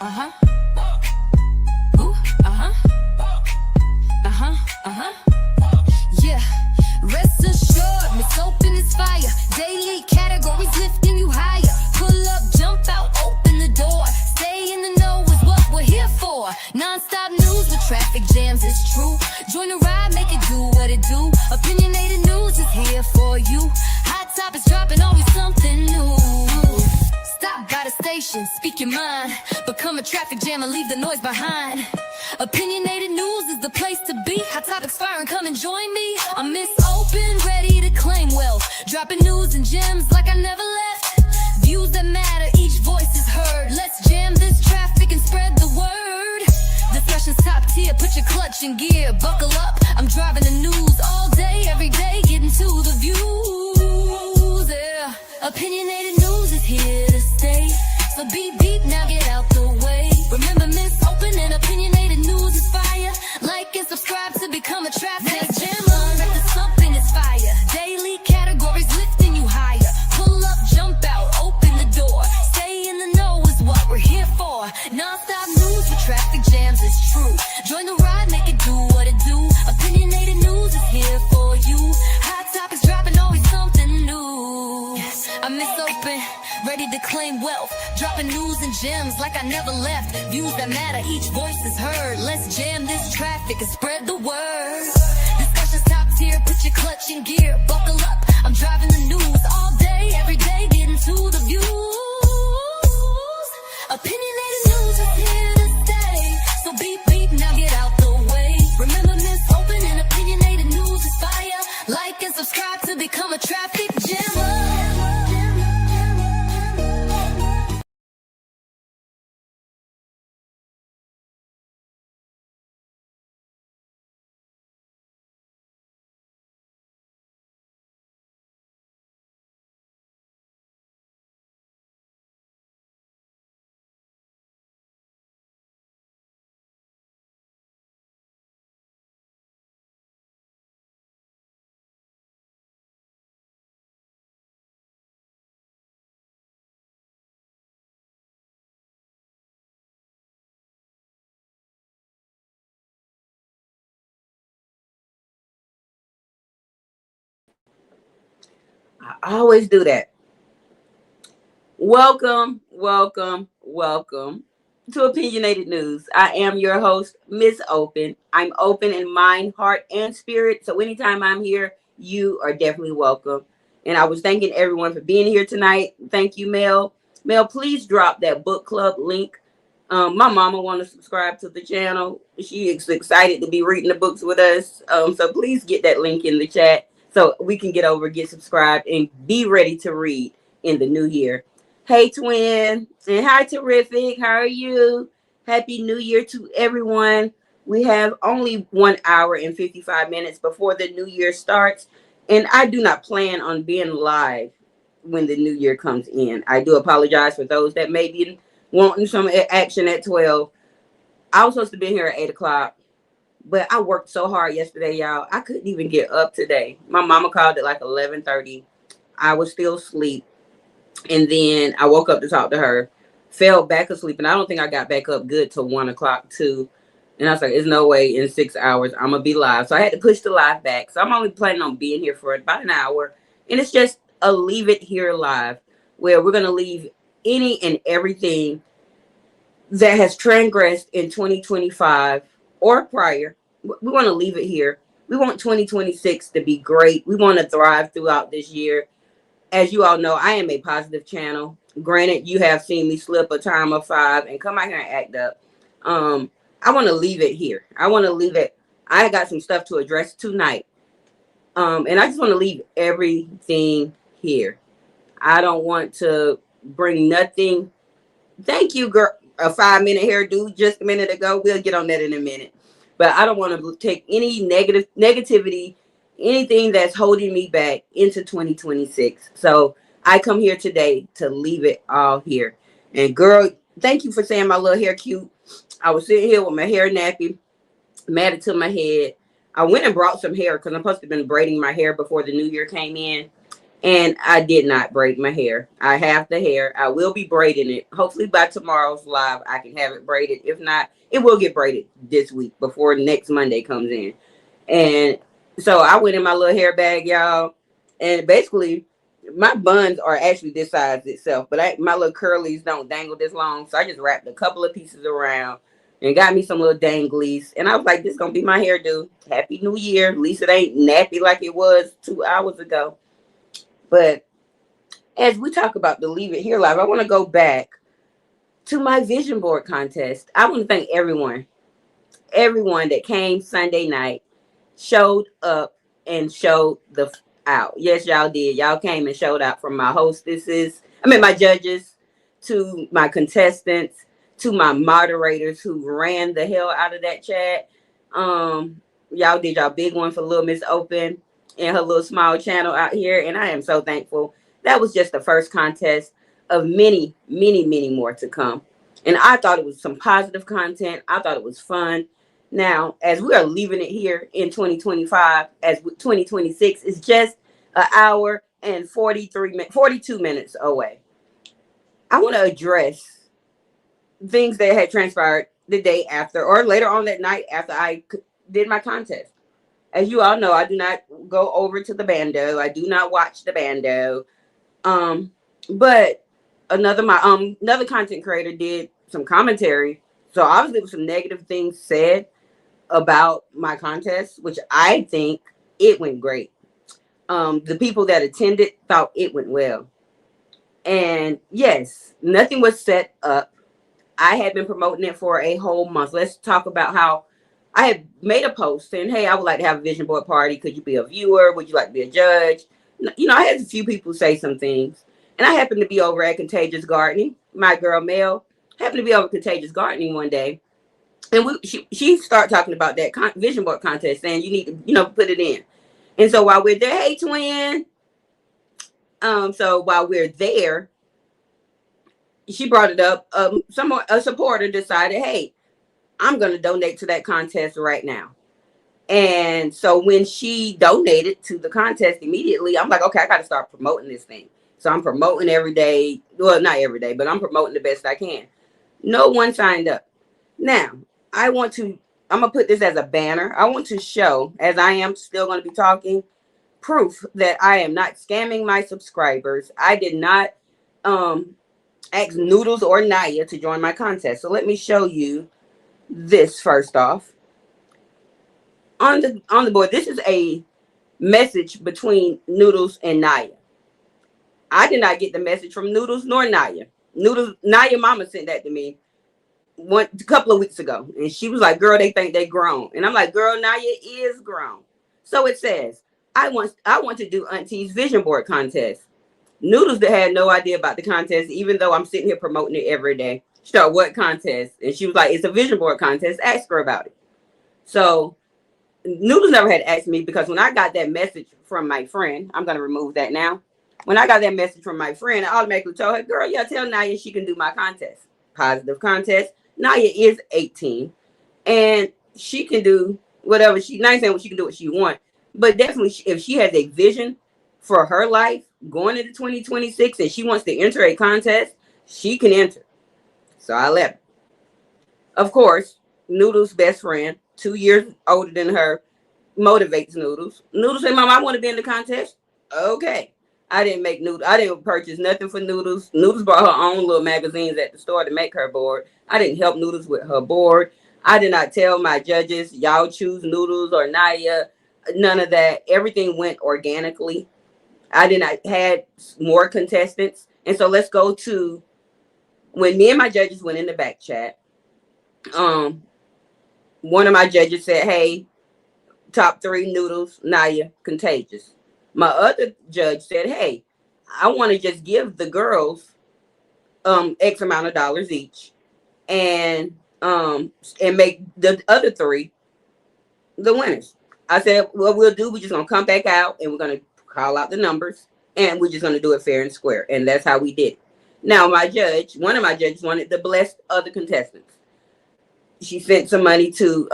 Uh-huh. Ooh, uh-huh. Uh-huh, uh-huh. Yeah. Rest assured, Miss Open is fire. Daily categories lifting you higher. Pull up, jump out, open the door. Stay in the know is what we're here for. Non-stop news with traffic jams, it's true. Join the ride, make it do what it do. Opinionated news is here for you. Hot topics dropping, always something new. Stop by the station, speak your mind. Become a traffic jam and leave the noise behind. Opinionated news is the place to be. Hot topics firing, come and join me. I'm Miss Open, ready to claim wealth. Dropping news and gems like I never left. Views that matter, each voice is heard. Let's jam this traffic and spread the word. Discussion's top tier, put your clutch in gear. Buckle up, I'm driving the news all day, every day, getting to the views. Yeah. Opinionated news is here to stay. So beep beep, now get out the way. Remember Miss Open and opinionated news is fire. Like and subscribe to become a traffic jammer. The something is fire. Daily categories lifting you higher. Pull up, jump out, open the door. Stay in the know is what we're here for. Non-stop news with traffic jams is true. Join the ride, make it do what it do. Opinionated news is here for you. Hot topics dropping, always something new. I'm Miss Open, ready to claim wealth. Dropping news and gems like I never left. Views that matter, each voice is heard. Let's jam this traffic and spread the word. Discussion's top tier, put your clutch in gear. Buckle up, I'm driving the news all day, every day, getting to the views. Opinionated news is here to stay. So beep beep, now get out the way. Remember Miss Open and opinionated news is fire. Like and subscribe to become a traffic jammer. I always do that. Welcome, welcome, welcome to Opinionated News. I am your host, Miss Open. I'm open in mind, heart, and spirit. So anytime I'm here, you are definitely welcome. And I was thanking everyone for being here tonight. Thank you, Mel. Mel, please drop that book club link. My mama want to subscribe to the channel. She is excited to be reading the books with us. So please get that link in the chat so we can get subscribed, and be ready to read in the new year. Hey, twin, and hi, terrific. How are you? Happy New Year to everyone. We have only 1 hour and 55 minutes before the new year starts, and I do not plan on being live when the new year comes in. I do apologize for those that may be wanting some action at 12. I was supposed to be here at 8 o'clock, but I worked so hard yesterday, y'all. I couldn't even get up today. My mama called at like 11:30. I was still asleep. And then I woke up to talk to her, fell back asleep, and I don't think I got back up good till 1 o'clock, too. And I was like, there's no way in 6 hours I'm going to be live. So I had to push the live back. So I'm only planning on being here for about an hour. And it's just a Leave It Here live, where we're going to leave any and everything that has transgressed in 2025 or prior. We want to leave it here. We want 2026 to be great. We want to thrive throughout this year. As you all know, I am a positive channel. Granted, you have seen me slip a time of 5 and come out here and act up. I want to leave it here. I want to leave it. I got some stuff to address tonight. And I just want to leave everything here. I don't want to bring nothing. Thank you, girl. A 5-minute hairdo just a minute ago. We'll get on that in a minute. But I don't want to take any negativity, anything that's holding me back into 2026. So I come here today to leave it all here. And girl, thank you for saying my little hair cute. I was sitting here with my hair nappy, matted to my head. I went and brought some hair because I'm supposed to have been braiding my hair before the new year came in. And I did not braid my hair. I have the hair. I will be braiding it. Hopefully by tomorrow's live, I can have it braided. If not, it will get braided this week before next Monday comes in. And so I went in my little hair bag, y'all. And basically, my buns are actually this size itself, but my little curlies don't dangle this long. So I just wrapped a couple of pieces around and got me some little danglies. And I was like, this is going to be my hairdo. Happy New Year. At least it ain't nappy like it was 2 hours ago. But as we talk about the Leave It Here Live, I want to go back to my vision board contest. I want to thank everyone that came Sunday night, showed up and showed the out. Yes, y'all did. Y'all came and showed out, from my my judges, to my contestants, to my moderators who ran the hell out of that chat. Y'all did y'all big one for Little Miss Open and her little small channel out here, and I am so thankful. That was just the first contest of many, many, many more to come. And I thought it was some positive content. I thought it was fun. Now, as we are leaving it here in 2025, as 2026 is just an hour and 42 minutes away, I want to address things that had transpired the day after or later on that night after I did my contest. As you all know, I do not go over to the bando. I do not watch the bando. But another content creator did some commentary. So obviously there was some negative things said about my contest, which I think it went great. The people that attended thought it went well. And yes, nothing was set up. I had been promoting it for a whole month. Let's talk about how I had made a post saying, hey, I would like to have a vision board party. Could you be a viewer? Would you like to be a judge? You know, I had a few people say some things. And I happened to be over at Contagious Gardening. My girl Mel happened to be over Contagious Gardening one day. And she started talking about that vision board contest, saying you need to, put it in. And so while we're there, hey, twin. So while we're there, she brought it up. A supporter decided, hey, I'm going to donate to that contest right now. And so when she donated to the contest immediately, I'm like, okay, I got to start promoting this thing. So I'm promoting every day. Well, not every day, but I'm promoting the best I can. No one signed up. Now, I'm going to put this as a banner. I want to show, as I am still going to be talking, proof that I am not scamming my subscribers. I did not ask Noodles or Naya to join my contest. So let me show you this first off. On the board, this is a message between Noodles and Naya. I did not get the message from Noodles nor Naya. Naya mama sent that to me a couple of weeks ago. And she was like, girl, they think they grown. And I'm like, girl, Naya is grown. So it says, I want to do Auntie's vision board contest. Noodles that had no idea about the contest, even though I'm sitting here promoting it every day. She thought, what contest? And she was like, it's a vision board contest. Ask her about it. So Noodles never had asked me, because when I got that message from my friend, I'm going to remove that now. When I got that message from my friend, I automatically told her, girl, yeah, tell Naya she can do my contest. Positive contest. Naya is 18 and she can do whatever she, not saying she can do what she wants, but definitely if she has a vision for her life going into 2026 and she wants to enter a contest, she can enter. So I let her. Of course, Noodles' best friend, 2 years older than her, motivates Noodles. Noodles said, Mom, I want to be in the contest. Okay. I didn't purchase nothing for Noodles. Noodles bought her own little magazines at the store to make her board. I didn't help Noodles with her board. I did not tell my judges, y'all choose Noodles or Naya. None of that. Everything went organically. I did not had more contestants. And so let's go to when me and my judges went in the back chat. One of my judges said, hey, top 3 Noodles, Naya, Contagious. My other judge said, hey, I want to just give the girls X amount of dollars each and make the other 3 the winners. I said, what we're just going to come back out and we're going to call out the numbers and we're just going to do it fair and square. And that's how we did it. Now, one of my judges wanted to bless other contestants. She sent some money to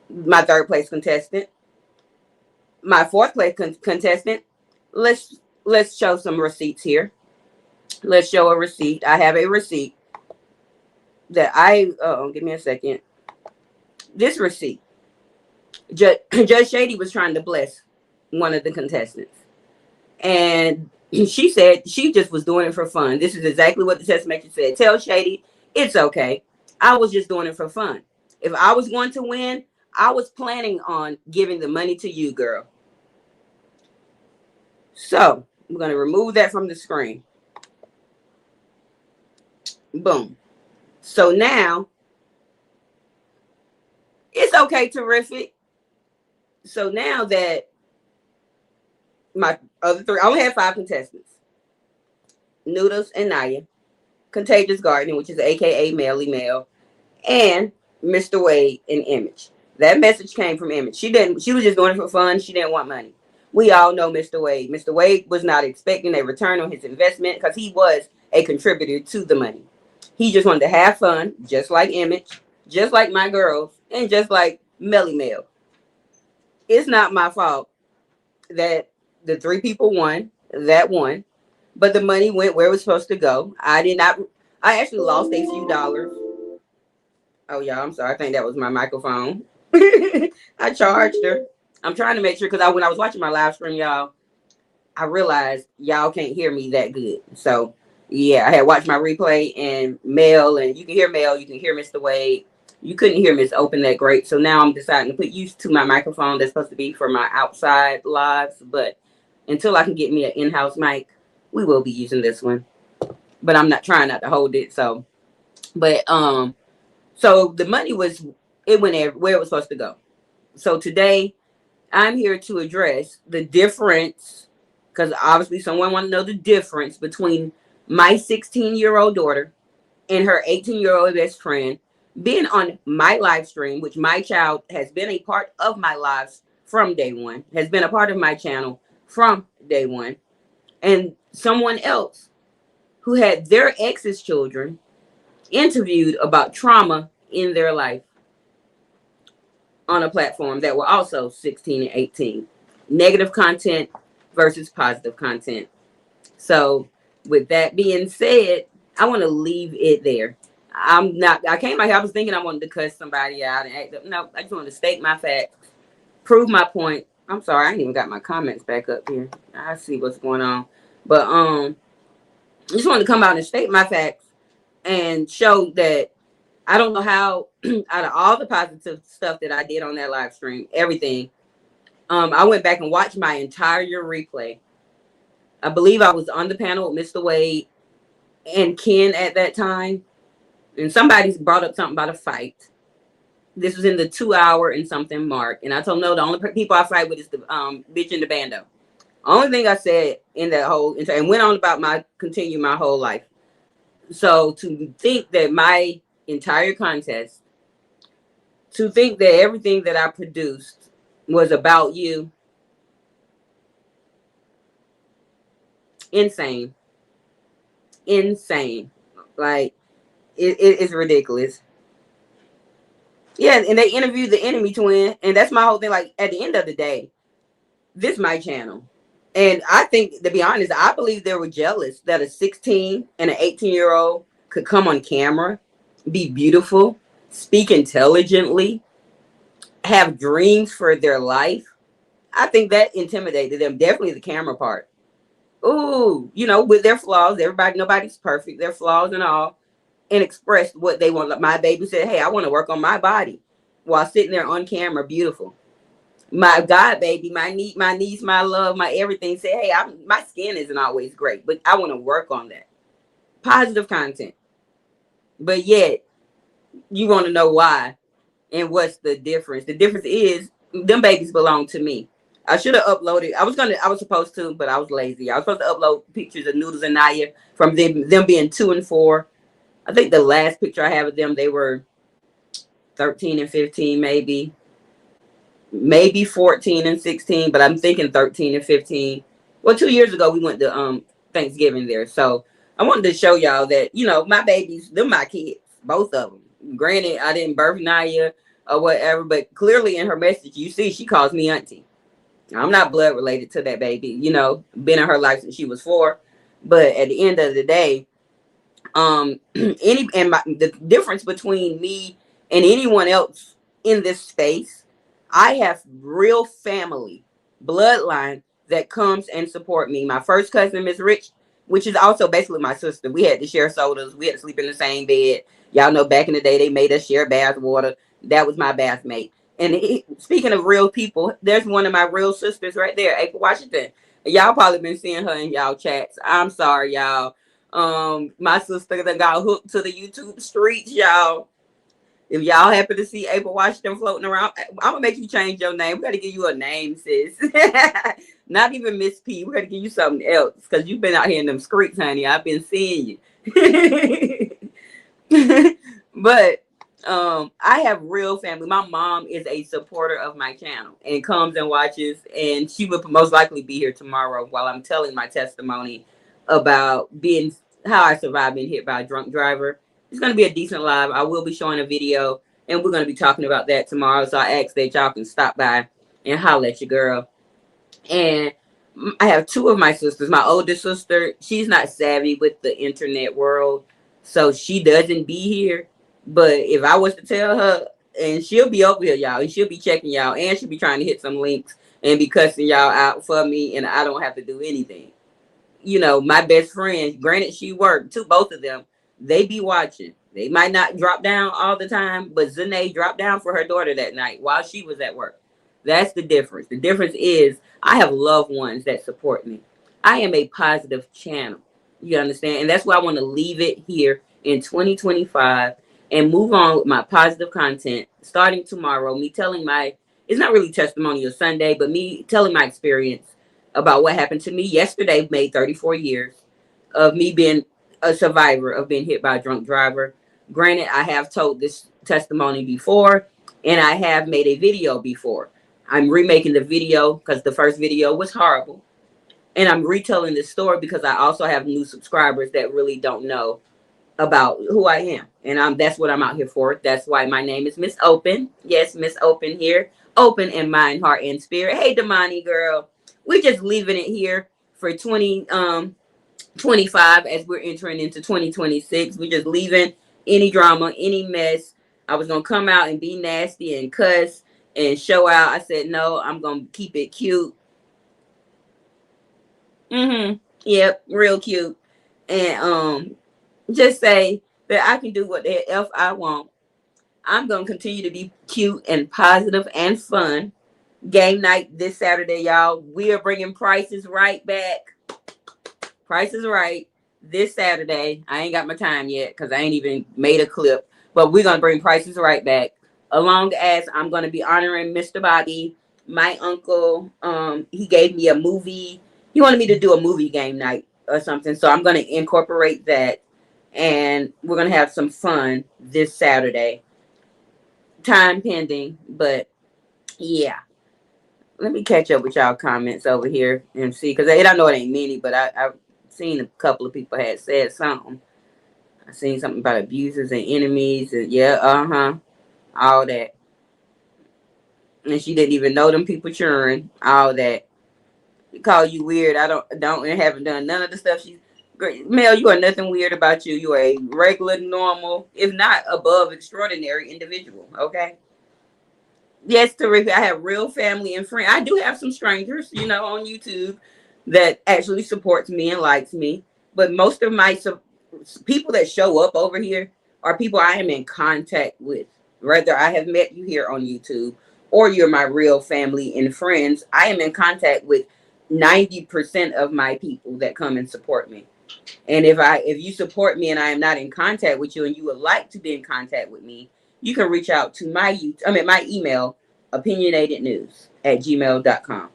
my 3rd place contestant. My 4th place contestant, let's let's show some receipts here. Let's show a receipt. I have a receipt that give me a second. This receipt. Judge Shady was trying to bless one of the contestants. And she said she just was doing it for fun. This is exactly what the test maker said. Tell Shady, it's okay. I was just doing it for fun. If I was going to win, I was planning on giving the money to you, girl. So I'm going to remove that from the screen. Boom. So now it's okay, terrific. So now that my other three, I only had 5 contestants. Noodles and Naya, Contagious Gardening, which is AKA Melly Mel, and Mr. Wade and Image. That message came from Image. She was just doing it for fun. She didn't want money. We all know Mr. Wade. Mr. Wade was not expecting a return on his investment because he was a contributor to the money. He just wanted to have fun, just like Image, just like my girls, and just like Melly Mel. It's not my fault that the 3 people won, but the money went where it was supposed to go. I actually lost a few dollars. Oh, y'all, I'm sorry. I think that was my microphone. I charged her. I'm trying to make sure because when I was watching my live stream, y'all, I realized y'all can't hear me that good. So, yeah, I had watched my replay and Mel, and you can hear Mel, you can hear Mr. Wade. You couldn't hear Miss Open that great. So now I'm deciding to put use to my microphone that's supposed to be for my outside lives. But until I can get me an in-house mic, we will be using this one. But I'm not trying not to hold it. So, but, so the money it went where it was supposed to go. So today I'm here to address the difference, because obviously someone wants to know the difference between my 16-year-old daughter and her 18-year-old best friend being on my live stream, which my child has been a part of my lives from day one, has been a part of my channel from day one, and someone else who had their ex's children interviewed about trauma in their life on a platform that were also 16 and 18. Negative content versus positive content. So with that being said, I want to leave it there. I came out here, I was thinking I wanted to cuss somebody out and act up. No, I just wanted to state my facts, prove my point. I'm sorry, I ain't even got my comments back up here. I see what's going on. But I just wanted to come out and state my facts and show that I don't know how, out of all the positive stuff that I did on that live stream, everything, I went back and watched my entire replay. I believe I was on the panel with Mr. Wade and Ken at that time. And somebody brought up something about a fight. This was in the 2-hour and something mark. And I told no, the only people I fight with is the bitch in the bando. Only thing I said in that whole, and went on about continue my whole life. So to think that my entire contest, to think that everything that I produced was about you, insane. Like, it's ridiculous. Yeah, and they interviewed the enemy twin, and that's my whole thing. Like, at the end of the day, this is my channel. And I think, to be honest, I believe they were jealous that a 16 and an 18-year-old could come on camera, be beautiful, speak intelligently, have dreams for their life. I think that intimidated them. Definitely the camera part. Ooh, with their flaws, nobody's perfect, their flaws and all, and expressed what they want. Like my baby said, hey, I want to work on my body while sitting there on camera, beautiful. My God, baby, my niece, my love, my everything said, hey, my skin isn't always great, but I want to work on that. Positive content. But yet, you want to know why and what's the difference. The difference is them babies belong to me. I should have uploaded. I was supposed to, but I was lazy. I was supposed to upload pictures of Noodles and Naya from them being 2 and 4. I think the last picture I have of them, they were 13 and 15, maybe 14 and 16, but I'm thinking 13 and 15. Well, 2 years ago we went to Thanksgiving there, so I wanted to show y'all that my babies, they're my kids, both of them. Granted, I didn't birth Naya or whatever, but clearly in her message, you see she calls me auntie. I'm not blood related to that baby, you know, been in her life since she was 4. But at the end of the day, the difference between me and anyone else in this space, I have real family bloodline that comes and support me. My first cousin, Miss Rich, which is also basically my sister, we had to share sodas, we had to sleep in the same bed. Y'all know back in the day they made us share bath water. That was my bath mate. And speaking of real people, there's one of my real sisters right there, April Washington. Y'all probably been seeing her in y'all chats. I'm sorry, y'all. My sister that got hooked to the YouTube streets, y'all. If y'all happen to see April Washington floating around, I'm gonna make you change your name. We gotta give you a name, sis. Not even Miss P. We gotta give you something else because you've been out here in them streets, honey. I've been seeing you. But I have real family. My mom is a supporter of my channel and comes and watches, and she would most likely be here tomorrow while I'm telling my testimony about being how I survived being hit by a drunk driver. It's going to be a decent live. I will be showing a video, and we're going to be talking about that tomorrow. So I ask that y'all can stop by and holler at your girl. And I have 2 of my sisters. My oldest sister, she's not savvy with the internet world, so she doesn't be here. But if I was to tell her, and she'll be over here, y'all, and she'll be checking y'all, and she'll be trying to hit some links and be cussing y'all out for me, and I don't have to do anything. You know, my best friends, granted she worked, both of them, they be watching. They might not drop down all the time, but Zane dropped down for her daughter that night while she was at work. That's the difference. The difference is I have loved ones that support me. I am a positive channel. You understand? And that's why I want to leave it here in 2025 and move on with my positive content starting tomorrow. Me telling it's not really testimonial Sunday, but me telling my experience about what happened to me yesterday made 34 years of me being a survivor of being hit by a drunk driver. Granted, I have told this testimony before, and I have made a video before. I'm remaking the video because the first video was horrible. And I'm retelling this story because I also have new subscribers that really don't know about who I am. And that's what I'm out here for. That's why my name is Miss Open. Yes, Miss Open here. Open in mind, heart, and spirit. Hey, Damani girl. We're just leaving it here for 2025 as we're entering into 2026. We're just leaving any drama, any mess. I was going to come out and be nasty and cuss and show out. I said, no, I'm going to keep it cute. Yep, real cute. And just say that I can do what the F I want. I'm going to continue to be cute and positive and fun. Game night this Saturday, y'all. We are bringing Prices Right back. Price is Right this Saturday. I ain't got my time yet because I ain't even made a clip. But we're going to bring Prices Right back. Along as I'm going to be honoring Mr. Bobby, my uncle. He gave me a movie. He wanted me to do a movie game night or something. So I'm going to incorporate that. And we're going to have some fun this Saturday. Time pending. But yeah. Let me catch up with y'all comments over here and see. Because I know it ain't many. But I've seen a couple of people had said something. I seen something about abusers and enemies. And yeah, all that. And she didn't even know them people churning. All that. Call you weird. I don't and haven't done none of the stuff she's Mel, you are nothing weird about you. You are a regular, normal, if not above extraordinary individual. Okay. Yes, terrific. I have real family and friends. I do have some strangers, on YouTube that actually supports me and likes me. But most of my people that show up over here are people I am in contact with. Whether I have met you here on YouTube or you're my real family and friends, I am in contact with 90% of my people that come and support me. And if you support me and I am not in contact with you and you would like to be in contact with me, you can reach out to my email, opinionatednews@gmail.com.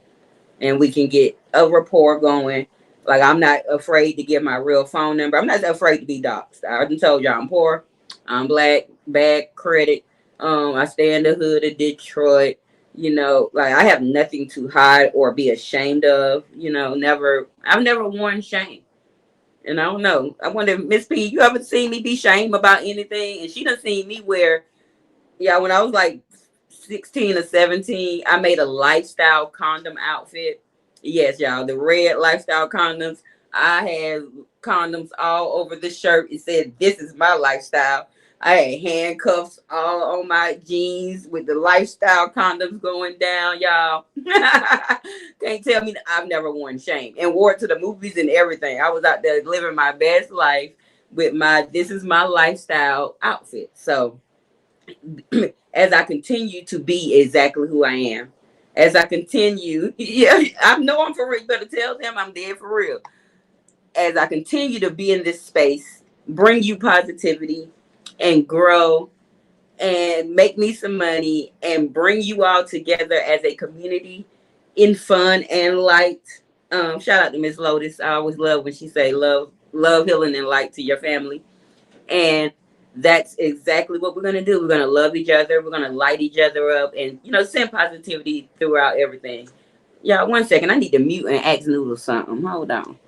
And we can get a rapport going. Like, I'm not afraid to give my real phone number. I'm not afraid to be doxxed. I already told y'all I'm poor. I'm black, bad credit. I stay in the hood of Detroit. Like, I have nothing to hide or be ashamed of. I've never worn shame. And I don't know. I wonder, Miss P, you ever seen me be shamed about anything? And she done seen me wear, when I was like 16 or 17, I made a lifestyle condom outfit. Yes, y'all, the red lifestyle condoms. I had condoms all over the shirt. It said, "This is my lifestyle." I had handcuffs all on my jeans with the lifestyle condoms going down, y'all. Can't tell me that I've never worn shame and wore it to the movies and everything. I was out there living my best life with my "This is my lifestyle" outfit. So as I continue to be exactly who I am, as I continue, yeah, I know I'm for real. You better tell them I'm dead for real. As I continue to be in this space, bring you positivity and grow and make me some money and bring you all together as a community in fun and light. Shout out to Miss Lotus. I always love when she say love, healing, and light to your family. And that's exactly what we're gonna do. We're gonna love each other. We're gonna light each other up, and send positivity throughout everything. Y'all, one second. I need to mute and ask Noodle something. Hold on.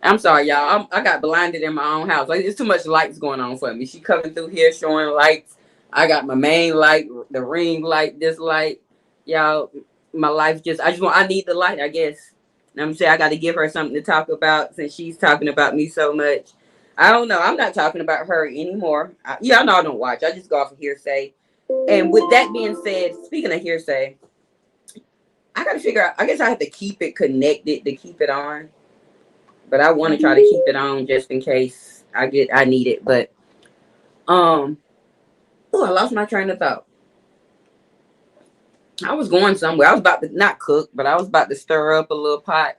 I'm sorry, y'all. I got blinded in my own house. Like, there's too much lights going on for me. She coming through here showing lights. I got my main light, the ring light, this light. Y'all, my life I need the light, I guess. And I'm saying I got to give her something to talk about since she's talking about me so much. I don't know. I'm not talking about her anymore. Y'all know I don't watch. I just go off of hearsay. And with that being said, speaking of hearsay, I got to figure out, I guess I have to keep it connected to keep it on, but I want to try to keep it on just in case I need it. But um, oh, I lost my train of thought. I was going somewhere. I was about to not cook, but I was about to stir up a little pot.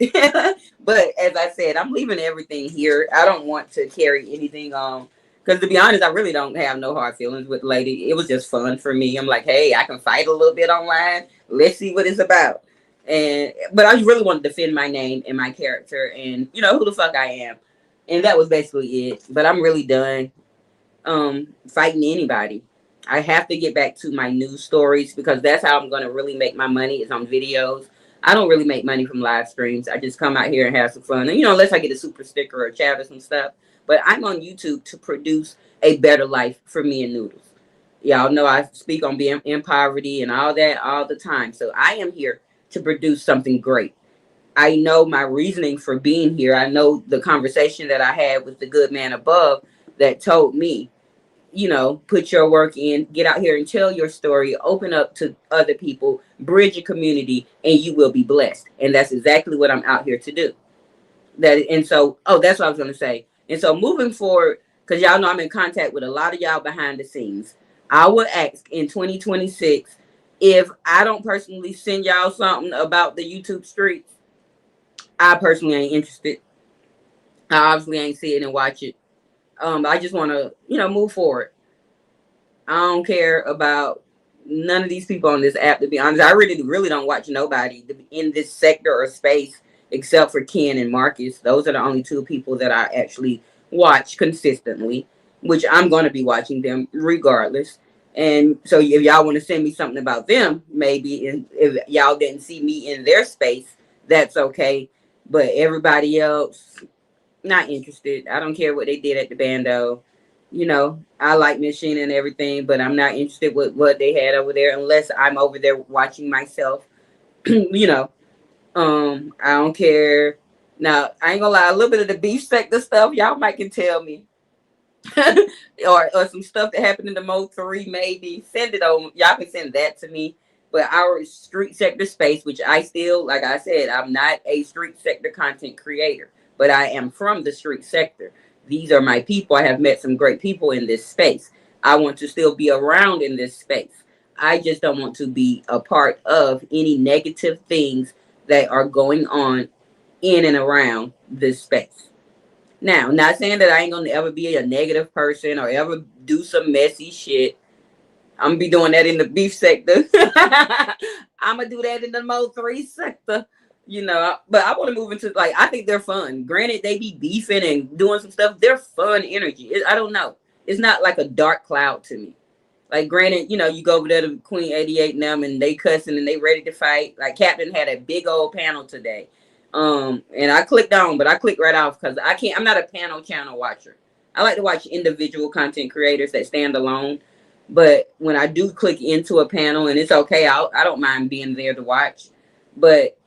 But as I said, I'm leaving everything here. I don't want to carry anything on. Because to be honest, I really don't have no hard feelings with Lady. It was just fun for me. I'm like, hey, I can fight a little bit online. Let's see what it's about. But I really want to defend my name and my character and who the fuck I am. And that was basically it. But I'm really done fighting anybody. I have to get back to my news stories because that's how I'm going to really make my money is on videos. I don't really make money from live streams. I just come out here and have some fun. And unless I get a super sticker or chat or some stuff. But I'm on YouTube to produce a better life for me and Noodles. Y'all know I speak on being in poverty and all that all the time. So I am here to produce something great. I know my reasoning for being here. I know the conversation that I had with the good man above that told me, put your work in, get out here and tell your story, open up to other people, bridge a community, and you will be blessed. And that's exactly what I'm out here to do. That's what I was going to say. And so moving forward, because y'all know I'm in contact with a lot of y'all behind the scenes, I would ask in 2026, if I don't personally send y'all something about the YouTube streets, I personally ain't interested. I obviously ain't see it and watch it. I just want to, move forward. I don't care about none of these people on this app, to be honest. I really don't watch nobody in this sector or space except for Ken and Marcus. Those are the only two people that I actually watch consistently, which I'm going to be watching them regardless. And so if y'all want to send me something about them, maybe if y'all didn't see me in their space, that's okay. But everybody else, not interested. I don't care what they did at the bando. I like Miss Sheena and everything, but I'm not interested with what they had over there unless I'm over there watching myself. you know, I don't care. Now, I ain't gonna lie, a little bit of the beef sector stuff, y'all might can tell me. or some stuff that happened in the Mo 3, maybe. Send it on. Y'all can send that to me. But our street sector space, which I still, like I said, I'm not a street sector content creator, but I am from the street sector. These are my people. I have met some great people in this space. I want to still be around in this space. I just don't want to be a part of any negative things that are going on in and around this space. Now, not saying that I ain't gonna ever be a negative person or ever do some messy shit. I'm gonna be doing that in the beef sector. I'm gonna do that in the Mo 3 sector. But I want to move into, like, I think they're fun. Granted, they be beefing and doing some stuff. They're fun energy. I don't know. it's not like a dark cloud to me. Like, granted, you know, you go over there to Queen 88 and them, and they cussing and they ready to fight. Like, Captain had a big old panel today. And I clicked on, but I clicked right off because I'm not a panel channel watcher. I like to watch individual content creators that stand alone. But when I do click into a panel, and it's okay, I don't mind being there to watch. But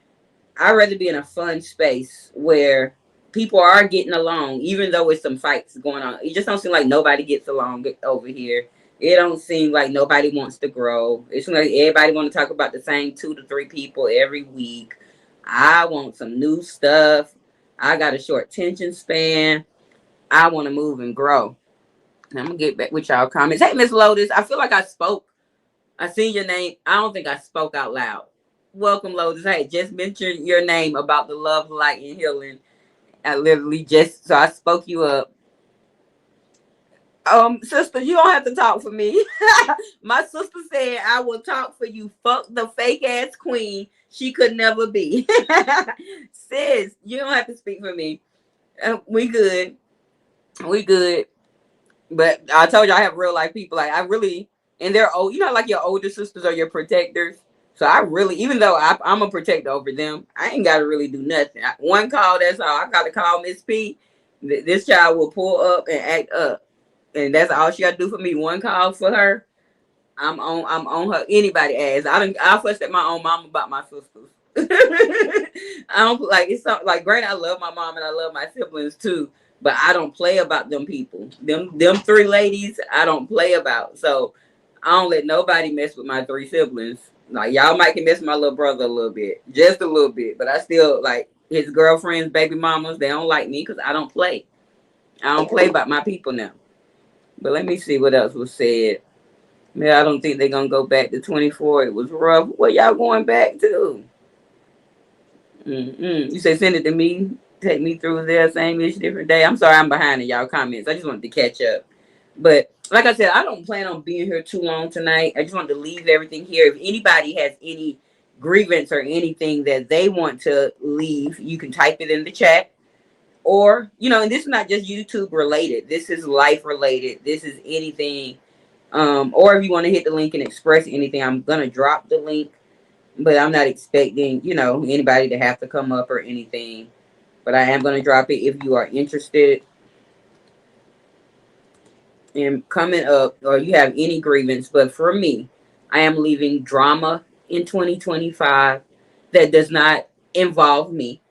I'd rather be in a fun space where people are getting along, even though it's some fights going on. It just don't seem like nobody gets along over here. It don't seem like nobody wants to grow. It seems like everybody want to talk about the same 2 to 3 people every week. I want some new stuff. I got a short attention span. I want to move and grow. And I'm gonna get back with y'all comments. Hey, Miss Lotus, I feel like I spoke. I seen your name. I don't think I spoke out loud. Welcome, Lotus. I had just mentioned your name about the love, light, and healing. I literally just, so I spoke you up. Sister, you don't have to talk for me. My sister said I will talk for you. Fuck the fake ass queen. She could never be. Sis, you don't have to speak for me. We good. We good. But I told you I have real life people. Like, I really, and they're old. You know, like your older sisters are your protectors. So I really, even though I'm a protector over them, I ain't got to really do nothing. One call, that's all. I got to call Miss P. This child will pull up and act up. And that's all she got to do for me. One call for her. I'm on her anybody ass. I fussed at my own mom about my sisters. I don't like it's something like great. I love my mom and I love my siblings too, but I don't play about them people. Them 3 ladies I don't play about. So I don't let nobody mess with my 3 siblings. Like, y'all might can mess with my little brother a little bit, just a little bit, but I still like his girlfriends, baby mamas. They don't like me because I don't play. I don't play about my people now. But let me see what else was said. Yeah, I don't think they're gonna go back to 24. It was rough. What y'all going back to? You say send it to me. Take me through there. Same issue, different day. I'm sorry, I'm behind in y'all comments. I just wanted to catch up. But like I said, I don't plan on being here too long tonight. I just wanted to leave everything here. If anybody has any grievance or anything that they want to leave, you can type it in the chat. Or, you know, and this is not just YouTube related. This is life related. This is anything. Or if you want to hit the link and express anything, I'm gonna drop the link, but I'm not expecting, you know, anybody to have to come up or anything. But I am gonna drop it if you are interested in coming up or you have any grievance. But for me, I am leaving drama in 2025 that does not involve me,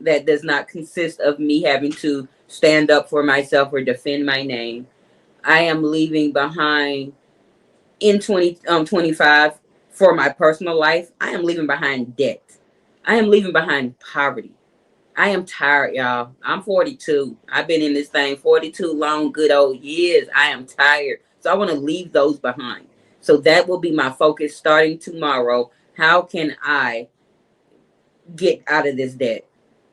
that does not consist of me having to stand up for myself or defend my name. I am leaving behind in 2025 for my personal life. I am leaving behind debt. I am leaving behind poverty. I am tired, y'all. I'm 42. I've been in this thing 42 long, good old years. I am tired. So I want to leave those behind. So that will be my focus starting tomorrow. How can I get out of this debt?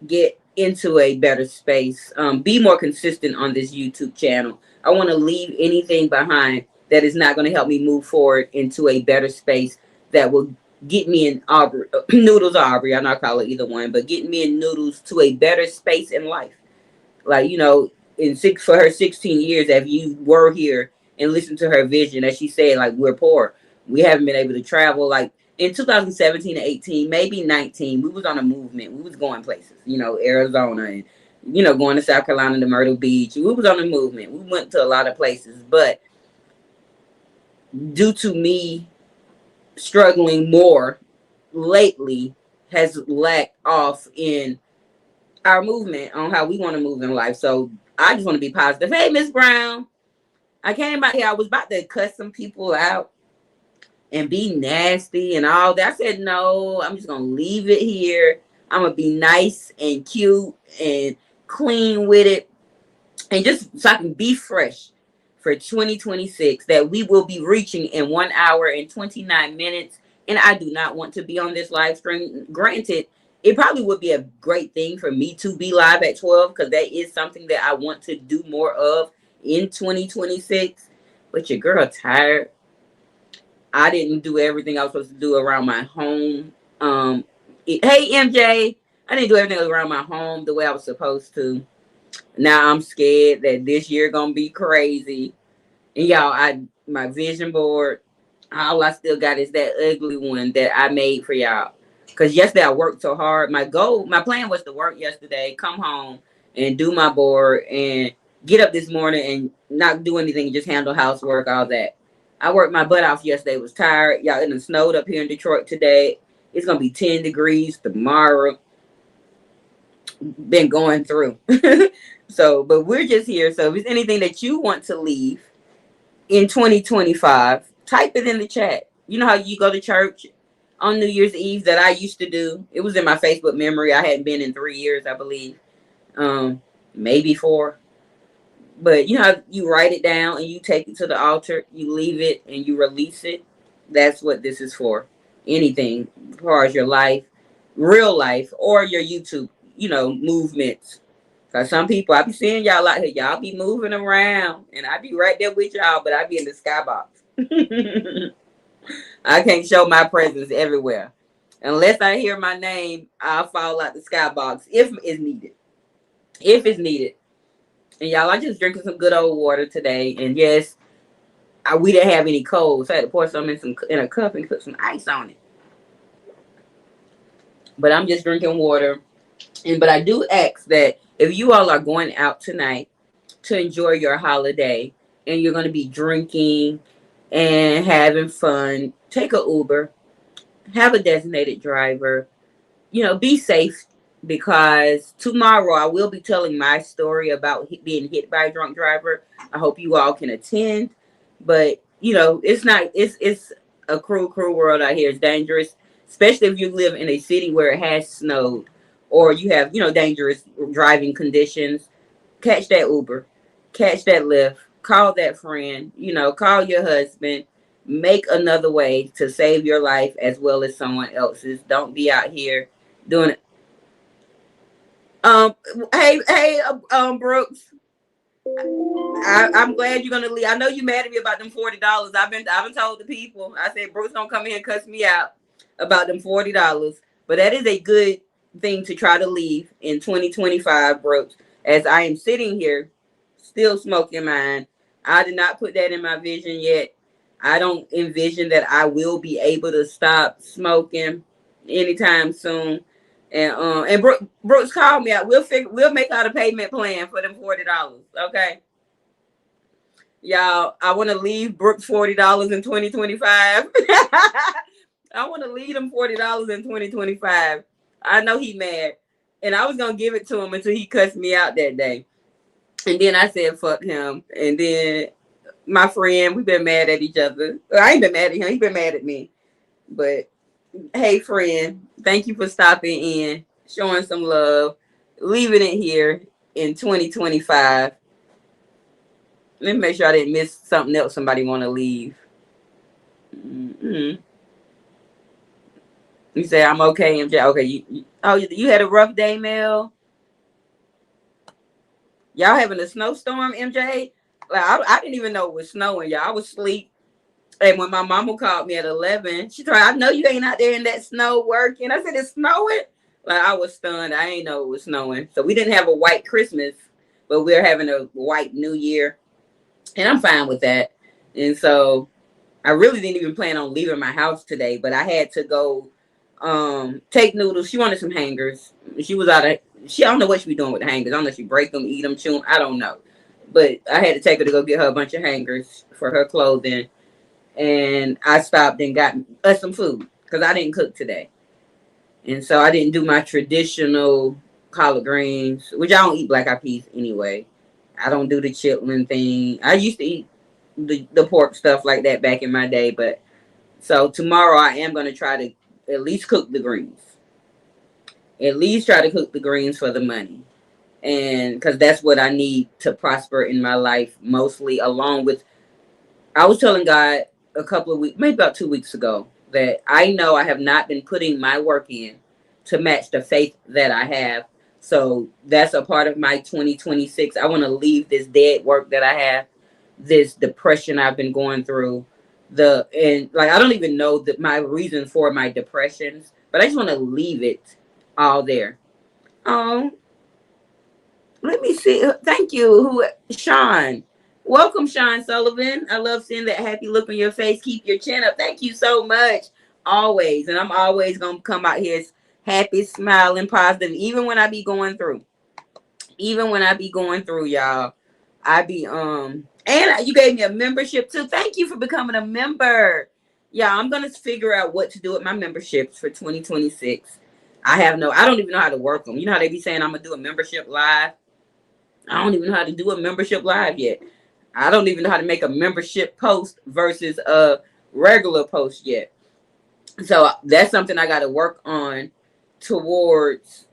Get into a better space, be more consistent on this YouTube channel. I want to leave anything behind that is not going to help me move forward into a better space that will get me in Aubrey, Noodles Aubrey. I'm not calling either one, but getting me in Noodles to a better space in life. Like, you know, for her 16 years, if you were here and listened to her vision, as she said, like, we're poor. We haven't been able to travel. Like, in 2017 and 18, maybe 19, we was on a movement. We was going places, you know, Arizona and, you know, going to South Carolina to Myrtle Beach. We was on a movement. We went to a lot of places. But due to me struggling more lately has lacked off in our movement on how we want to move in life. So I just want to be positive. Hey, Miss Brown. I came out here. I was about to cuss some people out and be nasty and all that. I said, no, I'm just going to leave it here. I'm going to be nice and cute and clean with it. And just so I can be fresh for 2026 that we will be reaching in 1 hour and 29 minutes. And I do not want to be on this live stream. Granted, it probably would be a great thing for me to be live at 12 because that is something that I want to do more of in 2026. But your girl tired. I didn't do everything I was supposed to do around my home. Hey, MJ, I didn't do everything around my home the way I was supposed to. Now I'm scared that this year gonna be crazy. And y'all, my vision board, all I still got is that ugly one that I made for y'all. Cause yesterday I worked so hard. My plan was to work yesterday, come home and do my board and get up this morning and not do anything, just handle housework, all that. I worked my butt off yesterday, was tired. Y'all, it snowed up here in Detroit today. It's gonna be 10 degrees tomorrow. Been going through. So, but we're just here. So if there's anything that you want to leave in 2025, type it in the chat. You know how you go to church on New Year's Eve that I used to do? It was in my Facebook memory. I hadn't been in 3 years, I believe. Maybe 4. But you know how you write it down and you take it to the altar, you leave it and you release it? That's what this is for. Anything as far as your life, real life, or your YouTube, movements. Cause some people, I be seeing y'all out here, y'all be moving around, and I be right there with y'all, but I be in the skybox. I can't show my presence everywhere. Unless I hear my name, I'll fall out the skybox if it's needed. If it's needed. And y'all, I just drinking some good old water today. And yes, we didn't have any cold, so I had to pour some in a cup and put some ice on it. But I'm just drinking water. But I do ask that if you all are going out tonight to enjoy your holiday and you're going to be drinking and having fun, take a Uber, have a designated driver, be safe, because tomorrow I will be telling my story about being hit by a drunk driver. I hope you all can attend, but it's a cruel world out here. It's dangerous, especially if you live in a city where it has snowed or you have, dangerous driving conditions. Catch that Uber, catch that Lyft, call that friend, call your husband, make another way to save your life as well as someone else's. Don't be out here doing it. Um, Brooks, I'm glad you're gonna leave. I know you mad at me about them $40. I've been told the people. I said Brooks don't come here and cuss me out about them $40, but that is a good thing to try to leave in 2025, Brooks. As I am sitting here, still smoking mine. I did not put that in my vision yet. I don't envision that I will be able to stop smoking anytime soon. And Brooks called me out. We'll make out a payment plan for them $40. Okay. Y'all, I want to leave Brooks $40 in 2025. I want to leave him $40 in 2025. I know he mad. And I was gonna give it to him until he cussed me out that day. And then I said fuck him. And then my friend, we've been mad at each other. I ain't been mad at him, he been mad at me. But hey friend, thank you for stopping in, showing some love, leaving it here in 2025. Let me make sure I didn't miss something else somebody want to leave. Mm-hmm. You say I'm okay, MJ. Okay, you had a rough day, Mel. Y'all having a snowstorm, MJ? Like I didn't even know it was snowing, y'all. I was asleep. And when my mama called me at 11, she told me, I know you ain't out there in that snow working. I said, it's snowing? Like, I was stunned. I ain't know it was snowing. So we didn't have a white Christmas, but we're having a white New Year. And I'm fine with that. And so I really didn't even plan on leaving my house today, but I had to go take noodles. She wanted some hangers. She I don't know what she be doing with the hangers. I don't know if she break them, eat them, chew them. I don't know. But I had to take her to go get her a bunch of hangers for her clothing. And I stopped and got us some food because I didn't cook today. And so I didn't do my traditional collard greens, which I don't eat black eyed peas anyway. I don't do the chitlin thing. I used to eat the pork stuff like that back in my day. But so tomorrow I am going to try to at least cook the greens. At least try to cook the greens for the money. And because that's what I need to prosper in my life mostly, along with, I was telling God a couple of weeks, maybe about 2 weeks ago, that I know I have not been putting my work in to match the faith that I have. So that's a part of my 2026. I want to leave this dead work that I have, this depression I've been going through, and like I don't even know my reason for my depressions, but I just want to leave it all there. Oh, let Let me see. Thank you. Sean. Welcome, Sean Sullivan. I love seeing that happy look on your face. Keep your chin up. Thank you so much. Always. And I'm always going to come out here happy, smiling, positive, even when I be going through. Even when I be going through, y'all. I be, and you gave me a membership too. Thank you for becoming a member. Yeah, I'm going to figure out what to do with my memberships for 2026. I don't even know how to work them. You know how they be saying I'm going to do a membership live? I don't even know how to do a membership live yet. I don't even know how to make a membership post versus a regular post yet. So that's something I got to work on towards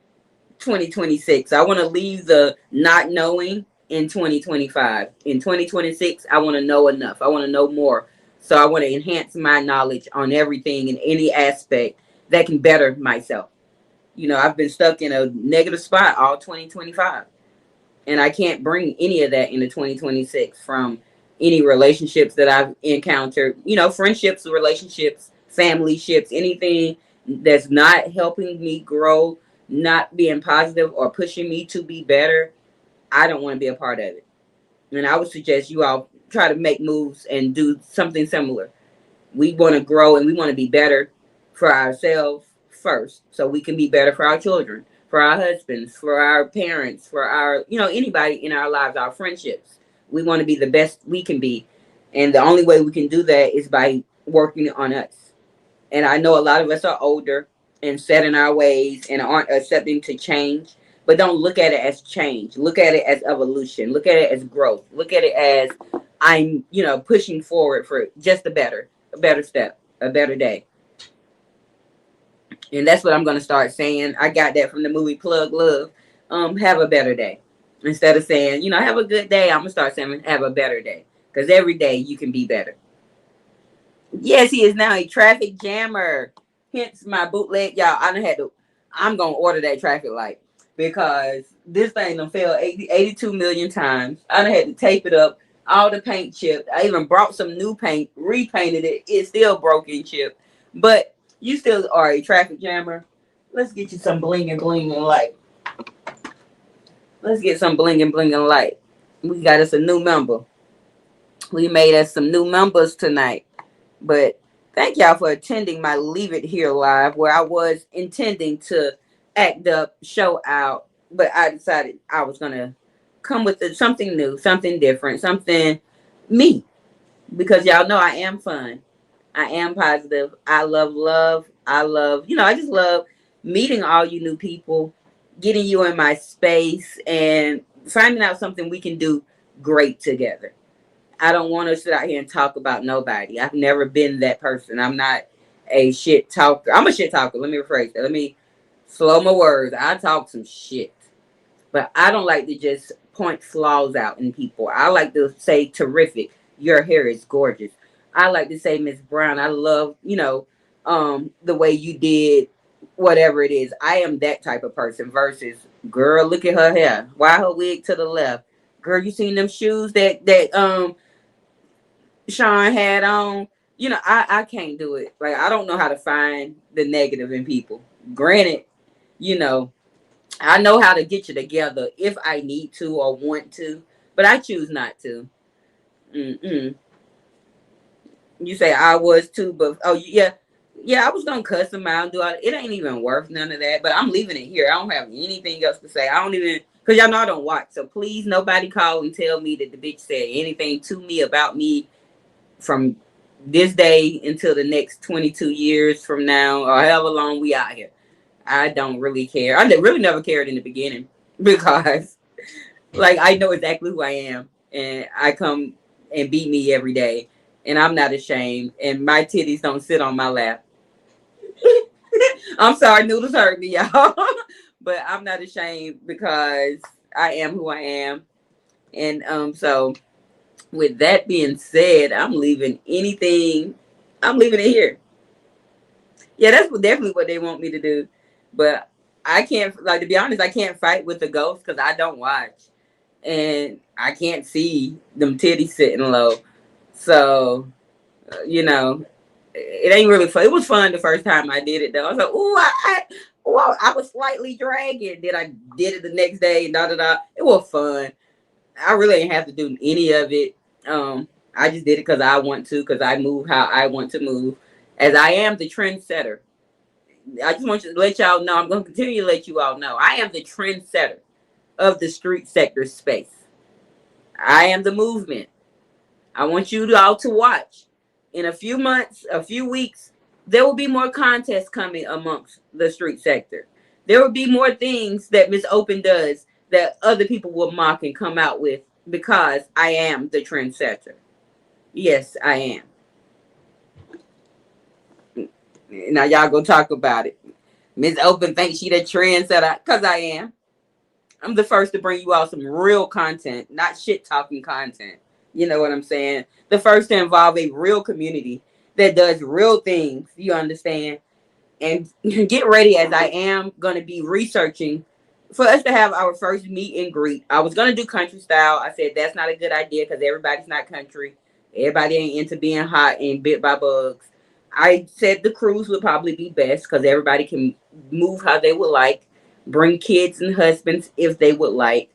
2026. I want to leave the not knowing in 2025. In 2026, I want to know enough. I want to know more. So I want to enhance my knowledge on everything in any aspect that can better myself. I've been stuck in a negative spot all 2025. And I can't bring any of that into 2026 from any relationships that I've encountered, friendships, relationships, family ships, anything that's not helping me grow, not being positive or pushing me to be better. I don't want to be a part of it. And I would suggest you all try to make moves and do something similar. We want to grow and we want to be better for ourselves first, so we can be better for our children, for our husbands, for our parents, for our, anybody in our lives, our friendships. We want to be the best we can be. And the only way we can do that is by working on us. And I know a lot of us are older and set in our ways and aren't accepting to change, but don't look at it as change. Look at it as evolution. Look at it as growth. Look at it as I'm, pushing forward for just a better step, a better day. And that's what I'm going to start saying. I got that from the movie Plug Love. Have a better day. Instead of saying, have a good day, I'm going to start saying, have a better day. Because every day you can be better. Yes, he is now a traffic jammer. Hence my bootleg. Y'all, I'm going to order that traffic light. Because this thing done fell 82 million times. I done had to tape it up. All the paint chipped. I even brought some new paint, repainted it. It's still broken, chipped. But you still are a traffic jammer. Let's get you some bling and bling and light. Let's get some bling and bling and light. We got us a new member. We made us some new members tonight. But thank y'all for attending my Leave It Here live, where I was intending to act up, show out, but I decided I was going to come with something new, something different, something me. Because y'all know I am fun. I am positive. I love love. I just love meeting all you new people, getting you in my space, and finding out something we can do great together. I don't want to sit out here and talk about nobody. I've never been that person. I'm not a shit talker. I'm a shit talker. Let me rephrase that. Let me slow my words. I talk some shit. But I don't like to just point flaws out in people. I like to say terrific. Your hair is gorgeous. I like to say, Miss Brown, I love, the way you did whatever it is. I am that type of person versus, girl, look at her hair. Why her wig to the left? Girl, you seen them shoes that Sean had on? I can't do it. Like, I don't know how to find the negative in people. Granted, I know how to get you together if I need to or want to, but I choose not to. Mm-mm. You say I was too, but yeah, I was gonna cuss him out and do all. It ain't even worth none of that. But I'm leaving it here. I don't have anything else to say. I don't even, because y'all know I don't watch. So please, nobody call and tell me that the bitch said anything to me about me from this day until the next 22 years from now or however long we out here. I don't really care. I really never cared in the beginning because, like, I know exactly who I am, and I come and beat me every day, and I'm not ashamed, and my titties don't sit on my lap. I'm sorry, noodles hurt me, y'all, but I'm not ashamed because I am who I am, and so with that being said, I'm leaving it here. Yeah, that's definitely what they want me to do. But I can't, like, to be honest, I can't fight with the ghost because I don't watch. And I can't see them titties sitting low. So, it ain't really fun. It was fun the first time I did it, though. I was like, I was slightly dragging. Then I did it the next day, da da da. It was fun. I really didn't have to do any of it. I just did it because I want to, because I move how I want to move. As I am the trendsetter. I just want to let y'all know, I'm going to continue to let you all know, I am the trendsetter of the street sector space. I am the movement. I want you all to watch. In a few months, a few weeks, there will be more contests coming amongst the street sector. There will be more things that Miss Open does that other people will mock and come out with because I am the trendsetter. Yes, I am. Now y'all go talk about it. Miss Open thinks she the trendsetter because I am. I'm the first to bring you all some real content, not shit talking content. You know what I'm saying? The first to involve a real community that does real things. You understand? And get ready, as I am going to be researching for us to have our first meet and greet. I was going to do country style. I said that's not a good idea because everybody's not country. Everybody ain't into being hot and bit by bugs. I said the cruise would probably be best because everybody can move how they would like, bring kids and husbands if they would like.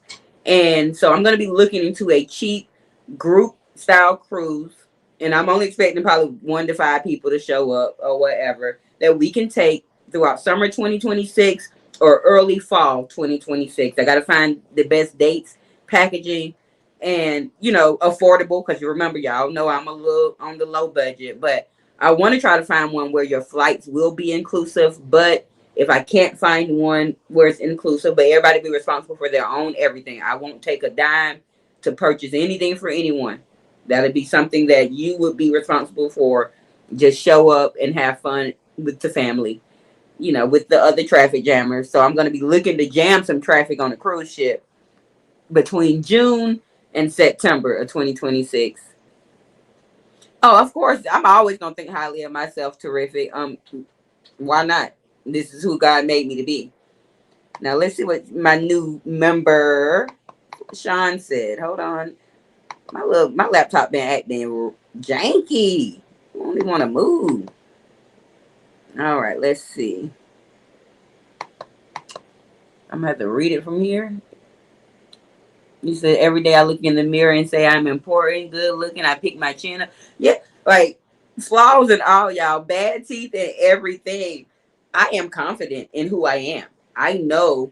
And so I'm going to be looking into a cheap group style cruise. And I'm only expecting probably 1 to 5 people to show up or whatever that we can take throughout summer 2026 or early fall 2026. I got to find the best dates, packaging, and, affordable, because you remember, y'all know I'm a little on the low budget, but I want to try to find one where your flights will be inclusive. But if I can't find one where it's inclusive, but everybody be responsible for their own everything, I won't take a dime to purchase anything for anyone. That'll be something that you would be responsible for. Just show up and have fun with the family, with the other traffic jammers. So I'm going to be looking to jam some traffic on the cruise ship between June and September of 2026. Oh, of course, I'm always going to think highly of myself. Terrific. Why not? This is who God made me to be. Now let's see what my new member Sean said. Hold on. My laptop been acting janky. I don't even want to move. All right, let's see. I'm gonna have to read it from here. You said every day I look in the mirror and say I'm important, good looking. I pick my chin up. Yeah, like flaws and all, y'all, bad teeth and everything. I am confident in who I am. I know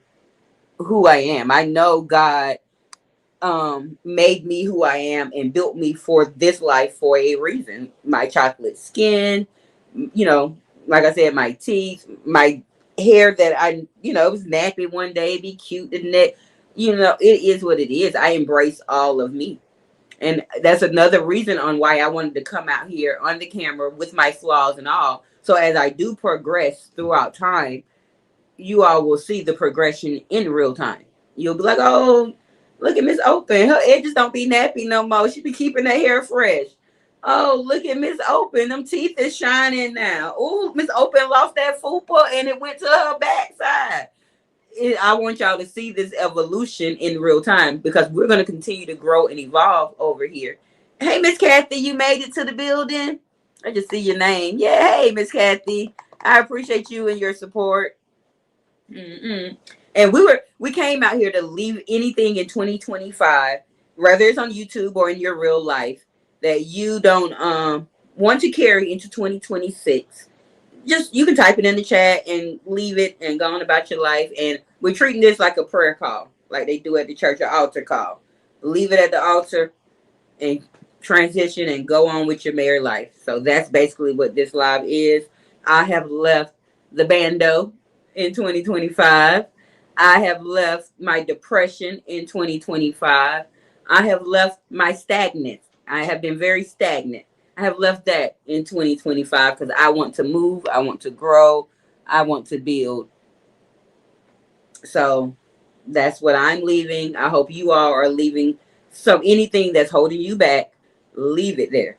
who I am. I know God made me who I am and built me for this life for a reason. My chocolate skin, you know, like I said, my teeth, my hair that it was nappy one day, be cute the next. It is what it is. I embrace all of me. And that's another reason on why I wanted to come out here on the camera with my flaws and all. So as I do progress throughout time, you all will see the progression in real time. You'll be like, oh, look at Miss Open. Her edges don't be nappy no more. She be keeping her hair fresh. Oh, look at Miss Open. Them teeth is shining now. Oh, Miss Open lost that fupa and it went to her backside. I want y'all to see this evolution in real time because we're going to continue to grow and evolve over here. Hey, Miss Kathy, you made it to the building. I just see your name. Yeah, hey, Miss Kathy. I appreciate you and your support. Mm-mm. And we came out here to leave anything in 2025, whether it's on YouTube or in your real life, that you don't want to carry into 2026. Just you can type it in the chat and leave it and go on about your life. And we're treating this like a prayer call, like they do at the church, an altar call. Leave it at the altar and transition and go on with your married life. So that's basically what this live is. I have left the bando in 2025. I have left my depression in 2025. I have left my stagnant. I have been very stagnant. I have left that in 2025 because I want to move. I want to grow. I want to build. So that's what I'm leaving. I hope you all are leaving. So anything that's holding you back, leave it there.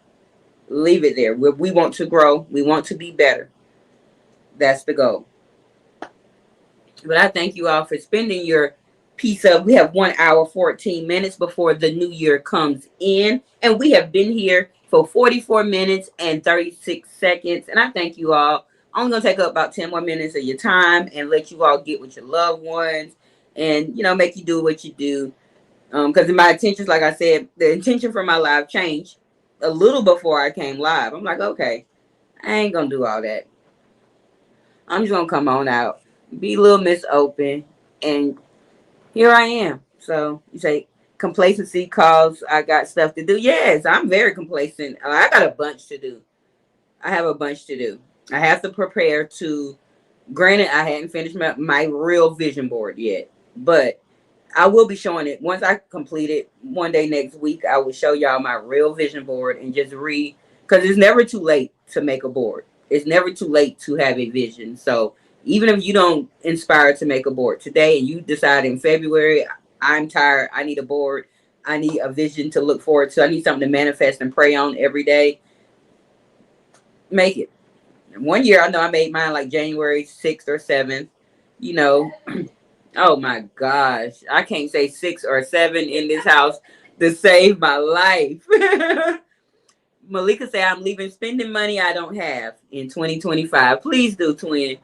Leave it there. We want to grow. We want to be better. That's the goal. But I thank you all for spending your piece of. We have 1 hour, 14 minutes before the new year comes in. And we have been here for 44 minutes and 36 seconds. And I thank you all. I'm going to take up about 10 more minutes of your time and let you all get with your loved ones and, make you do what you do. Because my intentions, like I said, the intention for my live changed a little before I came live. I'm like, okay, I ain't gonna do all that. I'm just gonna come on out, be little Miss Open, and here I am. So you say complacency cause I got stuff to do. Yes, I'm very complacent. I got a bunch to do. I have a bunch to do. I have to prepare to. Granted, I hadn't finished my real vision board yet, but I will be showing it once I complete it. One day next week, I will show y'all my real vision board and just read, because it's never too late to make a board. It's never too late to have a vision. So even if you don't inspire to make a board today and you decide in February, I'm tired, I need a board, I need a vision to look forward to, I need something to manifest and pray on every day, make it. One year, I know I made mine like January 6th or 7th. You know, oh my gosh. I can't say 6 or 7 in this house to save my life. Malika say I'm leaving spending money I don't have in 2025. Please do, twin.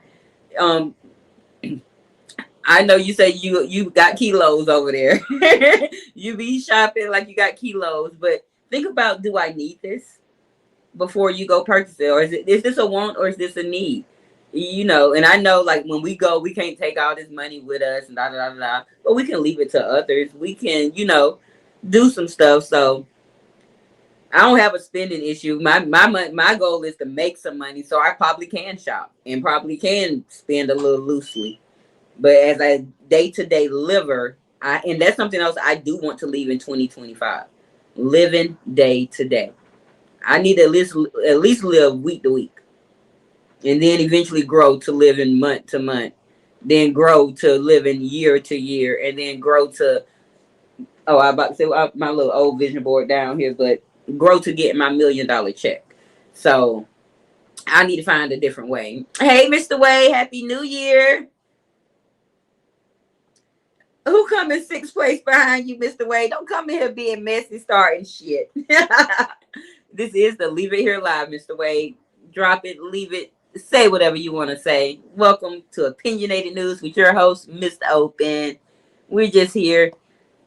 Um, I know you say you got kilos over there. You be shopping like you got kilos, but think about, do I need this before you go purchase it? Or is this a want or is this a need? You know, and I know like when we go, we can't take all this money with us and da da da da, but we can leave it to others. We can, do some stuff. So I don't have a spending issue. My goal is to make some money, so I probably can shop and probably can spend a little loosely. But as a day-to-day liver, and that's something else I do want to leave in 2025. Living day to day. I need to at least live week to week, and then eventually grow to live in month to month, then grow to live in year to year, and then grow to, I about to say my little old vision board down here, but grow to get my $1 million check. So I need to find a different way. Hey, Mr. Wade, Happy New Year. Who come in sixth place behind you, Mr. Wade? Don't come in here being messy, starting shit. This is the Leave It Here Live, Mr. Wade. Drop it, leave it, say whatever you want to say. Welcome to Opinionated News with your host, Mr. Open. We're just here.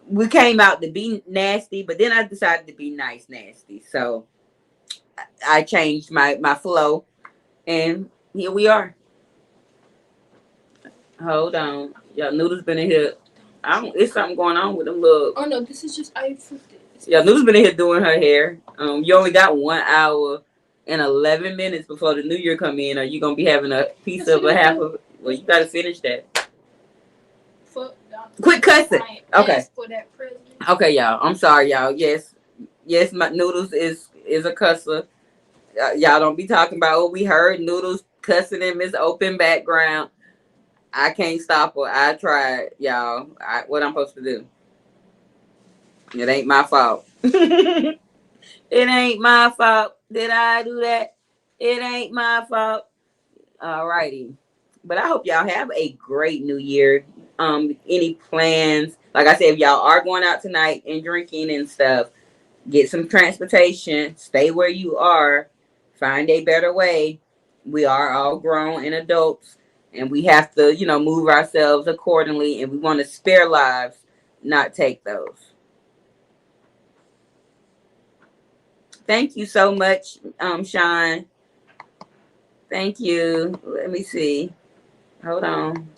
We came out to be nasty, but then I decided to be nice nasty. So I changed my flow, and here we are. Hold on. Y'all, Noodle's been in here. It's something going on with them little. Oh no, this is just I flipped it. Yeah, Noodle's been in here doing her hair. You only got 1 hour and 11 minutes before the new year come in. Are you gonna be having a piece of a half of? Well, you gotta finish that. Quit cussing. Okay. Okay, y'all. I'm sorry, y'all. Yes, my Noodles is a cusser. Y'all don't be talking about, oh, we heard Noodles cussing in Miss Open background. I can't stop her. I tried, y'all. What I'm supposed to do? It ain't my fault. It ain't my fault. Did I do that? It ain't my fault. Alrighty. But I hope y'all have a great new year. Any plans? Like I said, if y'all are going out tonight and drinking and stuff, get some transportation. Stay where you are. Find a better way. We are all grown and adults, and we have to, move ourselves accordingly. And we want to spare lives, not take those. Thank you so much, Sean. Thank you. Let me see. Hold on.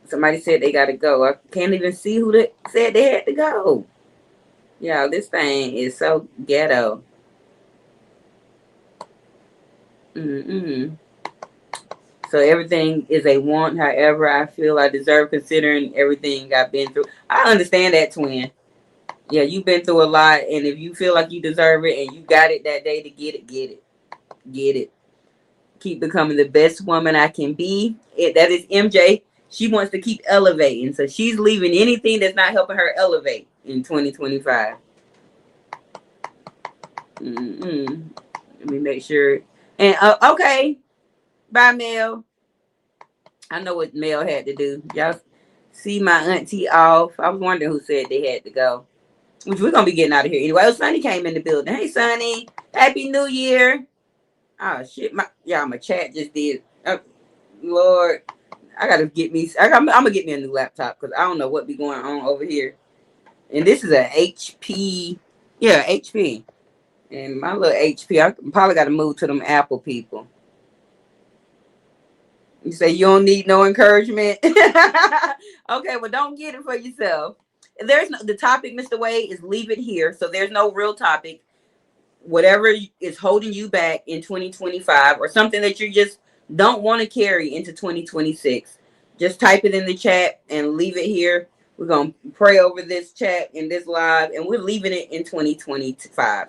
Somebody said they got to go. I can't even see who said they had to go. Yeah, this thing is so ghetto. So everything is a want. However, I feel I deserve considering everything I've been through. I understand that, twin. Yeah, you've been through a lot, and if you feel like you deserve it and you got it that day to get it, get it. Get it. Keep becoming the best woman I can be. That is MJ. She wants to keep elevating, so she's leaving anything that's not helping her elevate in 2025. Let me make sure. And okay, bye, Mel. I know what Mel had to do. Y'all see my auntie off. I was wondering who said they had to go. Which we're gonna be getting out of here anyway. Oh, Sonny came in the building. Hey, Sonny. Happy New Year. Oh shit, my chat just did. Lord, I gotta get me. I'm gonna get me a new laptop because I don't know what be going on over here. And this is a HP. Yeah, HP. And my little HP, I probably got to move to them Apple people. You say you don't need no encouragement. Okay, well, don't get it for yourself. There's no, the topic, Mr. Wade, is leave it here. So there's no real topic. Whatever is holding you back in 2025 or something that you just don't want to carry into 2026, just type it in the chat and leave it here. We're going to pray over this chat and this live, and we're leaving it in 2025.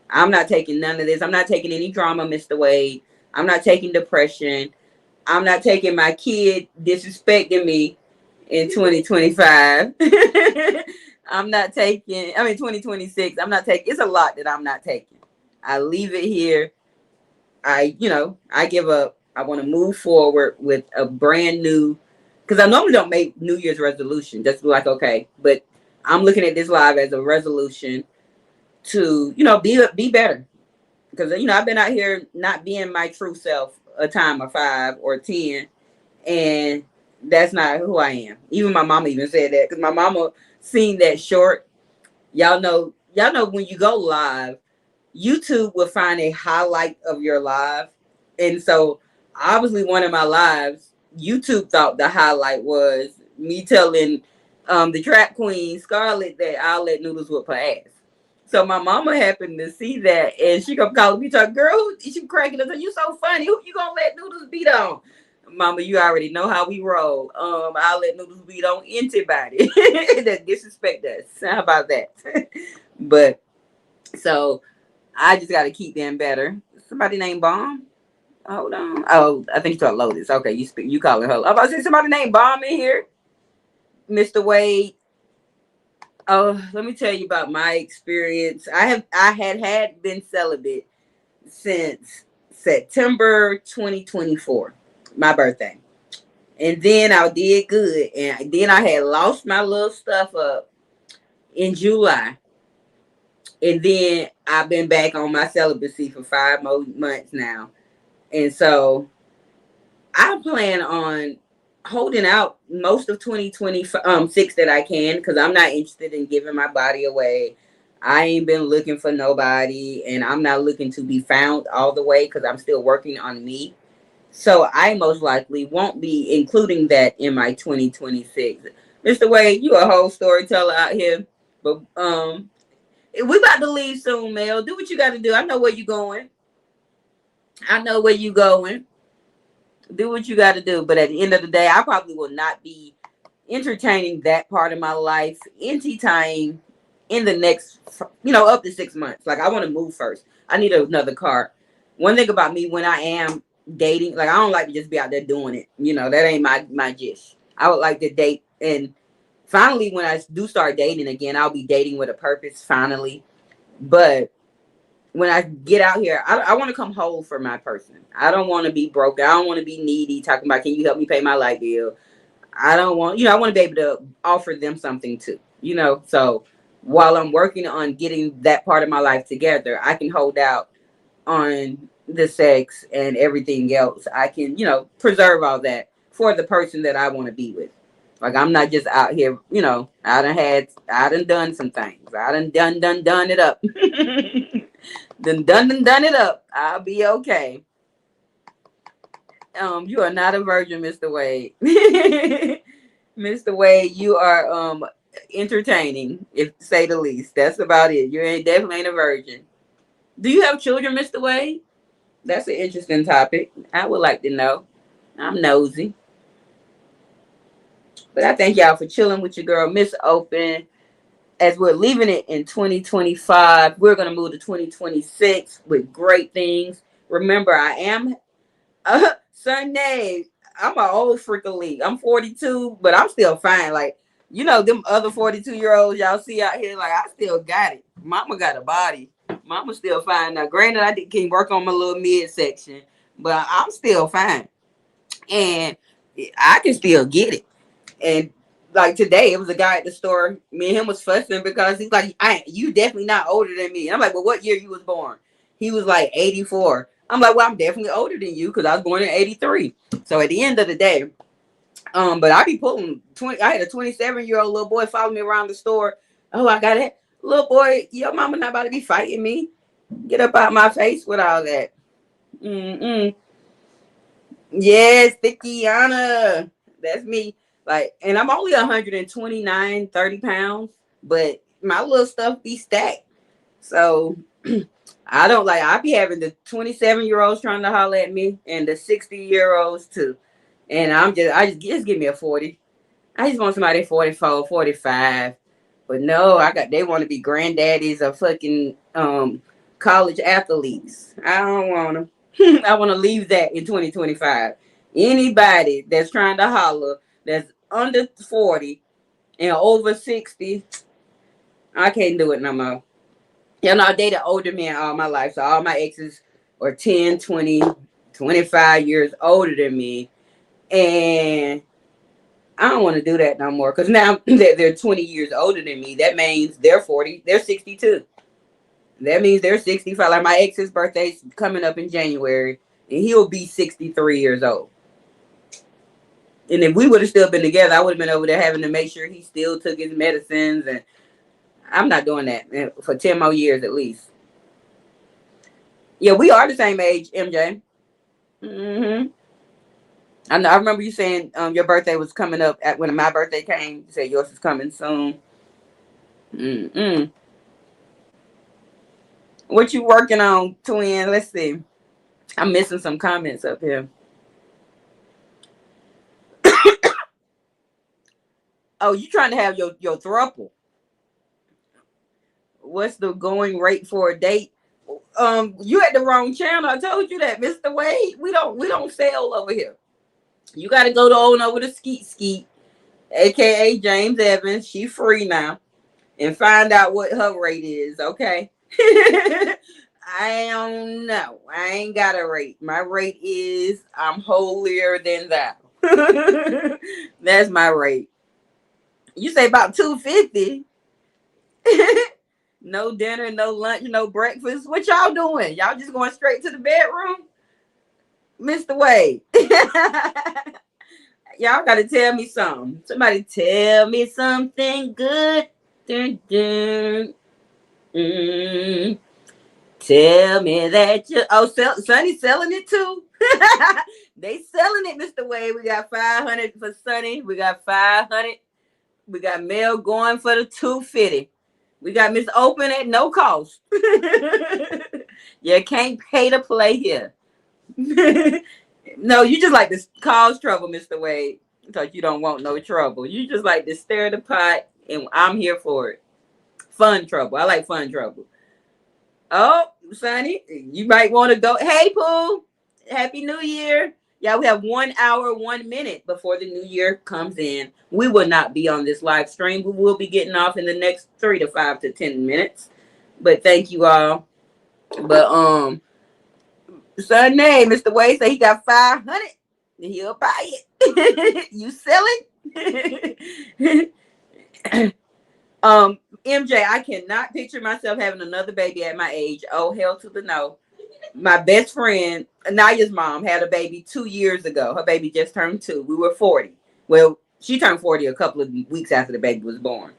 I'm not taking none of this. I'm not taking any drama, Mr. Wade. I'm not taking depression. I'm not taking my kid disrespecting me in 2025. I'm not taking, I mean, 2026. I'm not taking, it's a lot that I'm not taking. I leave it here. I give up. I want to move forward with a brand new, because I normally don't make New Year's resolution. Just like, okay, but I'm looking at this live as a resolution to, be better. Because, I've been out here not being my true self a time of 5 or 10. And that's not who I am. Even my mama even said that, because my mama seen that short. Y'all know when you go live, YouTube will find a highlight of your live. And so obviously one of my lives, YouTube thought the highlight was me telling the trap queen Scarlett that I'll let Noodles whip her ass. So my mama happened to see that, and she come calling me, talking, girl, she cracking up. You so funny. Who you gonna let Noodles beat on? Mama, you already know how we roll. I'll let Noodles beat on anybody that disrespect us. How about that? But so I just got to keep them better. Somebody named Bomb. Hold on. Oh, I think you talk Lotus. Okay, you calling her. I'm about to say somebody named Bomb in here, Mr. Wade. Oh, let me tell you about my experience. I had been celibate since September 2024, my birthday. And then I did good. And then I had lost my little stuff up in July. And then I've been back on my celibacy for 5 more months now. And so I plan on holding out most of 2026 that I can, because I'm not interested in giving my body away. I ain't been looking for nobody, and I'm not looking to be found all the way, because I'm still working on me. So I most likely won't be including that in my 2026. Mr. Wade, you a whole storyteller out here. But we about to leave soon, Mel. Do what you got to do. I know where you going. I know where you going. Do what you got to do. But at the end of the day, I probably will not be entertaining that part of my life any time in the next, up to 6 months. Like, I want to move first. I need another car. One thing about me, when I am dating, like, I don't like to just be out there doing it. That ain't my gist. I would like to date. And finally, when I do start dating again, I'll be dating with a purpose, finally. But when I get out here, I want to come whole for my person. I don't want to be broke. I don't want to be needy, talking about, can you help me pay my light bill? I don't want, I want to be able to offer them something too, So while I'm working on getting that part of my life together, I can hold out on the sex and everything else. I can, preserve all that for the person that I want to be with. Like, I'm not just out here, I done done some things. I done it up. done it up. I'll be okay. You are not a virgin, Mr. Wade. Mr. Wade, you are entertaining, if to say the least. That's about it. You definitely ain't a virgin. Do you have children, Mr. Wade? That's an interesting topic. I would like to know. I'm nosy. But I thank y'all for chilling with your girl, Miss Open. As we're leaving it in 2025, we're going to move to 2026 with great things. Remember, I am Sunday. I'm an old freaking league. I'm 42, but I'm still fine. Like, them other 42-year-olds y'all see out here, like, I still got it. Mama got a body. Mama still fine. Now, granted, I can work on my little midsection, but I'm still fine. And I can still get it. And like today, it was a guy at the store. Me and him was fussing because he's like, you definitely not older than me. And I'm like, well, what year you was born? He was like 84. I'm like, well, I'm definitely older than you because I was born in 83. So at the end of the day, but I be pulling 20. I had a 27-year-old little boy follow me around the store Oh, I got it. Little boy, your mama not about to be fighting me. Get up out my face with all that. Mm-mm. Yes, Thickiana. That's me. Like, and I'm only 129, 30 pounds, but my little stuff be stacked. So I don't like, I be having the 27-year-olds trying to holler at me and the 60-year-olds too. And I just give me a 40. I just want somebody 44, 45. But no, they want to be granddaddies of fucking college athletes. I don't want them. I want to leave that in 2025. Anybody that's trying to holler that's under 40 and over 60, I can't do it no more. You know, I dated older men all my life. So all my exes are 10, 20, 25 years older than me. And I don't want to do that no more. Because now that they're 20 years older than me, that means they're 40, they're 62. That means they're 65. Like my ex's birthday's coming up in January, and he'll be 63 years old. And if we would have still been together, I would have been over there having to make sure he still took his medicines. And I'm not doing that for 10 more years at least. Yeah, we are the same age, MJ. Mm-hmm. I know. I remember you saying your birthday was coming up when my birthday came. You said yours is coming soon. Mm-mm. What you working on, twin? Let's see. I'm missing some comments up here. Oh, you trying to have your throuple? What's the going rate for a date? You at the wrong channel. I told you that, Mr. Wade. We don't sell over here. You got to go on over to Skeet Skeet, aka James Evans. She free now, and find out what her rate is. Okay. I don't know. I ain't got a rate. My rate is I'm holier than thou. That's my rate. You say about 250. No dinner, no lunch, no breakfast. What y'all doing? Y'all just going straight to the bedroom? Mr. Wade. Y'all gotta tell me something. Somebody tell me something good. Dun, dun. Mm. Tell me that you. Oh, Sonny's selling it too. They selling it, Mr. Wade. We got 500 for Sonny. We got 500. We got Mel going for the 250. We got Miss Open at no cost. You can't pay to play here. No, you just like to cause trouble, Mr. Wade. Because you don't want no trouble. You just like to stir the pot, and I'm here for it. Fun trouble. I like fun trouble. Oh, Sonny, you might want to go. Hey, Pooh. Happy New Year. Yeah, we have 1 hour, 1 minute before the new year comes in. We will not be on this live stream. We will be getting off in the next 3 to 5 to 10 minutes. But thank you all. But Sunday, Mr. Wade said he got 500 and he'll buy it. You selling? MJ, I cannot picture myself having another baby at my age. Oh, hell to the no. My best friend, Naya's mom, had a baby 2 years ago. Her baby just turned 2. We were 40. Well, she turned 40 a couple of weeks after the baby was born.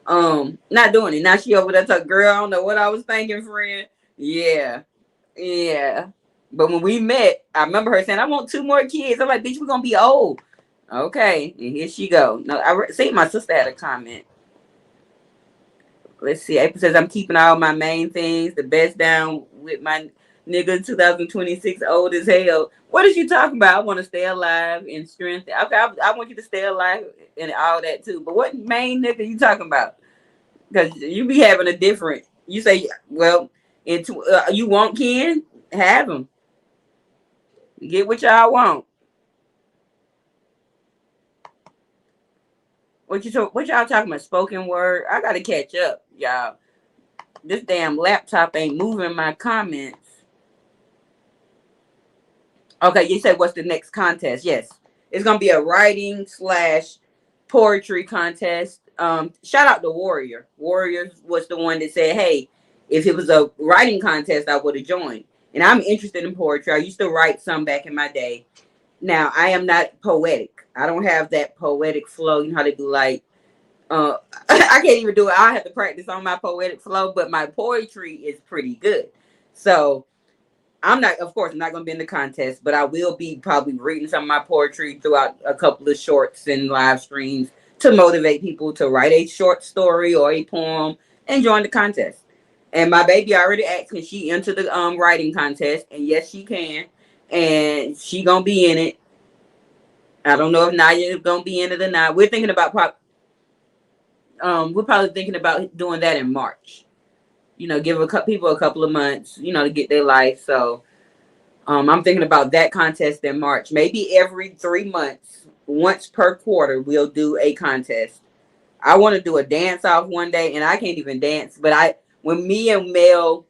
Not doing it. Now she over there talking, girl, I don't know what I was thinking, friend. Yeah. Yeah. But when we met, I remember her saying, I want 2 more kids. I'm like, bitch, we're gonna be old. Okay. And here she go. No, see, my sister had a comment. Let's see. April says, I'm keeping all my main things, the best down with my nigga 2026 old as hell. What is you talking about? I want to stay alive and strength. Okay, I want you to stay alive and all that too. But what main nigga you talking about? Because you be having a different. You say, well, you want Ken? Have him. Get what y'all want. What y'all talking about? Spoken word? I gotta catch up, y'all. This damn laptop ain't moving my comments. Okay, you said what's the next contest? Yes, it's gonna be a writing / poetry contest. Shout out to Warrior. Warrior was the one that said, "Hey, if it was a writing contest, I would have joined." And I'm interested in poetry. I used to write some back in my day. Now I am not poetic. I don't have that poetic flow. You know how they be like, Uh, I can't even do it. I have to practice on my poetic flow, but my poetry is pretty good. So I'm not, of course, I'm not going to be in the contest, but I will be probably reading some of my poetry throughout a couple of shorts and live streams to motivate people to write a short story or a poem and join the contest. And my baby already asked, can she enter the writing contest? And yes, she can. And she gonna be in it. I don't know if Naya is gonna be in it or not. We're probably thinking about doing that in March. You know, give people a couple of months, you know, to get their life. So I'm thinking about that contest in March. Maybe every 3 months, once per quarter, we'll do a contest. I want to do a dance off one day, and I can't even dance. But when me and Mel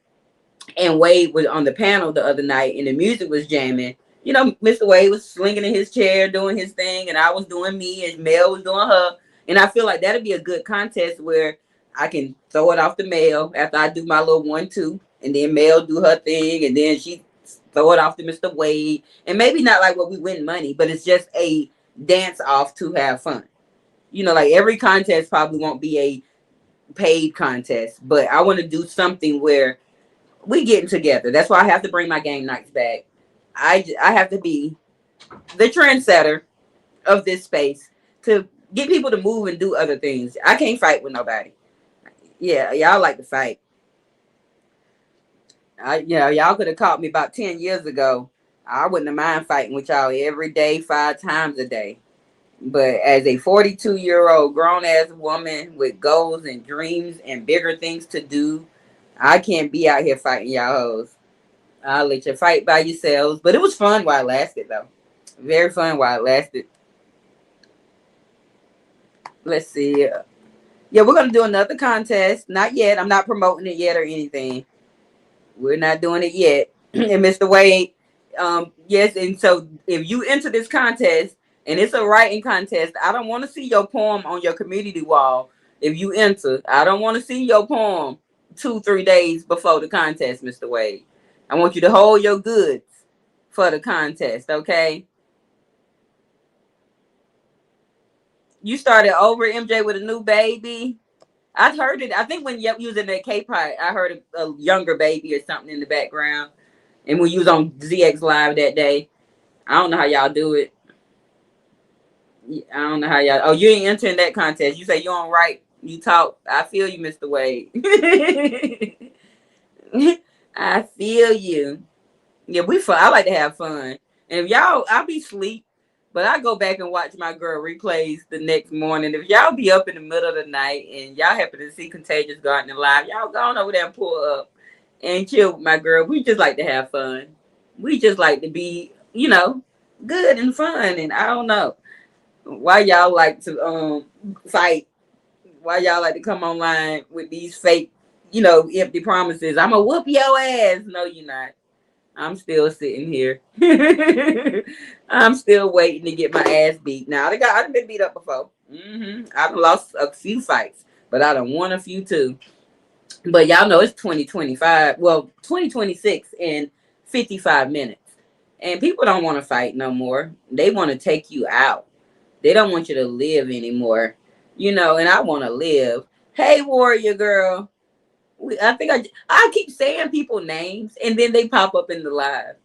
and Wade was on the panel the other night, and the music was jamming, you know, Mr. Wade was slinging in his chair, doing his thing, and I was doing me, and Mel was doing her. And I feel like that'd be a good contest where I can throw it off to Mel after I do my little 1-2, and then Mel do her thing, and then she throw it off to Mr. Wade. And maybe not like what we win money, but it's just a dance off to have fun. You know, like every contest probably won't be a paid contest, but I want to do something where we getting together. That's why I have to bring my game nights back. I have to be the trendsetter of this space to get people to move and do other things. I can't fight with nobody. Yeah, y'all like to fight. Y'all could have caught me about 10 years ago. I wouldn't have mind fighting with y'all every day, 5 times a day. But as a 42-year-old grown ass woman with goals and dreams and bigger things to do, I can't be out here fighting y'all hoes. I'll let you fight by yourselves. But it was fun while it lasted, though. Very fun while it lasted. Let's see. Yeah, we're going to do another contest. Not yet. I'm not promoting it yet or anything. We're not doing it yet. And Mr. Wade, yes. And so if you enter this contest and it's a writing contest, I don't want to see your poem on your community wall. If you enter, I don't want to see your poem 2-3 days before the contest, Mr. Wade. I want you to hold your goods for the contest, okay? You started over, MJ, with a new baby. I heard it. I think when you was in that K-pop, I heard a younger baby or something in the background. And when you was on ZX Live that day, I don't know how y'all do it. I don't know how y'all. Oh, you ain't entering that contest. You say you don't write, you talk. I feel you, Mr. Wade. I feel you. Yeah, we fun. I like to have fun. And if y'all, I'll be asleep, but I go back and watch my girl replays the next morning. If y'all be up in the middle of the night and y'all happen to see Contagious Gardening live, y'all go on over there and pull up and chill with my girl. We just like to have fun. We just like to be, you know, good and fun. And I don't know why y'all like to fight. Why y'all like to come online with these fake, you know, empty promises. I'm gonna whoop your ass. No, you're not. I'm still sitting here. I'm still waiting to get my ass beat. Now I've been beat up before. I've lost a few fights, but I done won a few too. But y'all know it's 2025. Well, 2026 in 55 minutes, and people don't want to fight no more. They want to take you out. They don't want you to live anymore. You know, and I want to live. Hey, warrior girl. I think I keep saying people names and then they pop up in the live.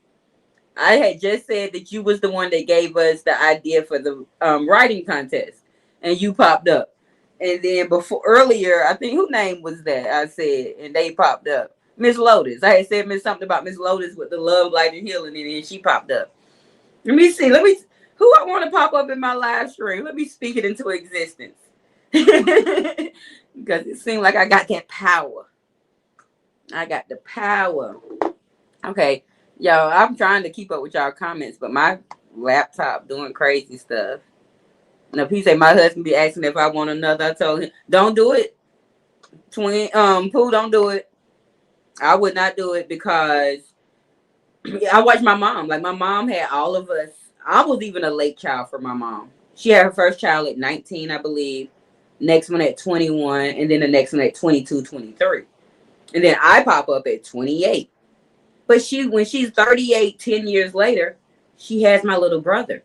I had just said that you was the one that gave us the idea for the writing contest, and you popped up. And then before earlier, I think who name was that? I said, and they popped up. Miss Lotus. I had said something about Miss Lotus with the love, light, and healing, and then she popped up. Let me see. Who I want to pop up in my live stream. Let me speak it into existence. Because it seemed like I got that power. I got the power. Okay, y'all, I'm trying to keep up with y'all comments, but my laptop doing crazy stuff. Now, he say my husband be asking if I want another. I told him, don't do it. Pooh, don't do it. I would not do it because I watched my mom. Like my mom had all of us. I was even a late child for my mom. She had her first child at 19, I believe. Next one at 21, and then the next one at 22, 23. And then I pop up at 28. But when she's 38, 10 years later, she has my little brother.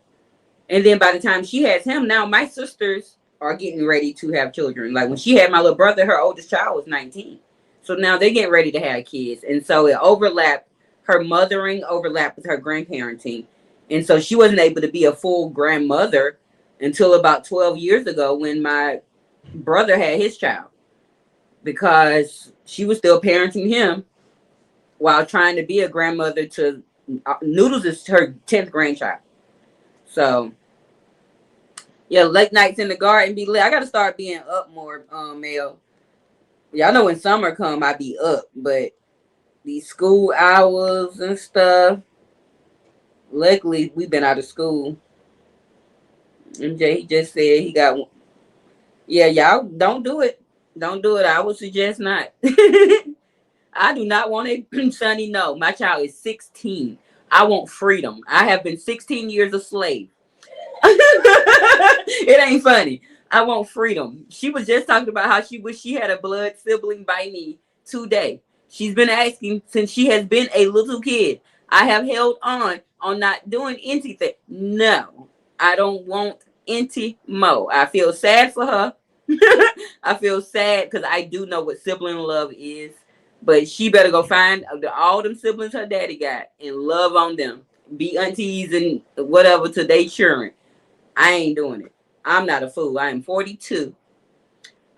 And then by the time she has him, now my sisters are getting ready to have children. Like when she had my little brother, her oldest child was 19. So now they're getting ready to have kids. And so it overlapped, her mothering overlapped with her grandparenting. And so she wasn't able to be a full grandmother until about 12 years ago when my brother had his child, because she was still parenting him while trying to be a grandmother to Noodles is her 10th grandchild. So yeah, late nights in the garden be lit. I gotta start being up more, Mel. Y'all know when summer come, I be up, but these school hours and stuff. Luckily, we've been out of school. MJ, he just said he got one. Yeah, y'all don't do it. Don't do it. I would suggest not. I do not want a Sonny. No, my child is 16. I want freedom. I have been 16 years a slave. It ain't funny. I want freedom. She was just talking about how she wish she had a blood sibling by me today. She's been asking since she has been a little kid. I have held on not doing anything. No, I don't want any more. I feel sad for her. I feel sad because I do know what sibling love is. But she better go find all them siblings her daddy got and love on them. Be aunties and whatever to they children. I ain't doing it. I'm not a fool. I am 42.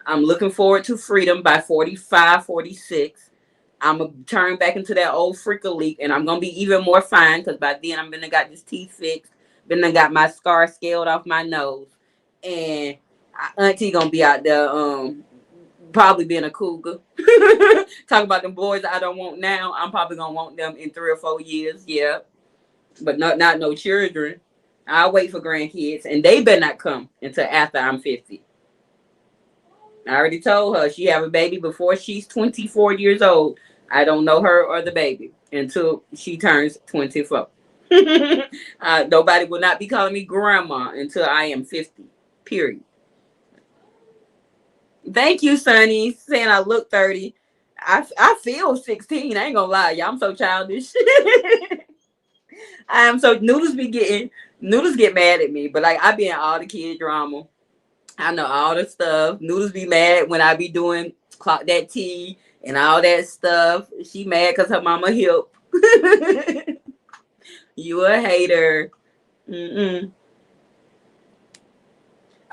I'm looking forward to freedom by 45, 46. I'm going to turn back into that old freaker leak, and I'm going to be even more fine because by then I'm going to got this teeth fixed. Then I got my scar scaled off my nose. And auntie going to be out there probably being a cougar. Talk about them boys I don't want now. I'm probably going to want them in 3 or 4 years. Yeah. But not no children. I'll wait for grandkids, and they better not come until after I'm 50. I already told her she have a baby before she's 24 years old. I don't know her or the baby until she turns 24. Nobody will not be calling me grandma until I am 50. Period. Thank you, Sonny, saying I look 30. I feel 16. I ain't gonna lie, y'all. I'm so childish. I am so Noodles get mad at me, but like I be in all the kid drama. I know all the stuff. Noodles be mad when I be doing clock that tea and all that stuff. She mad because her mama hip. You a hater. Mm-mm.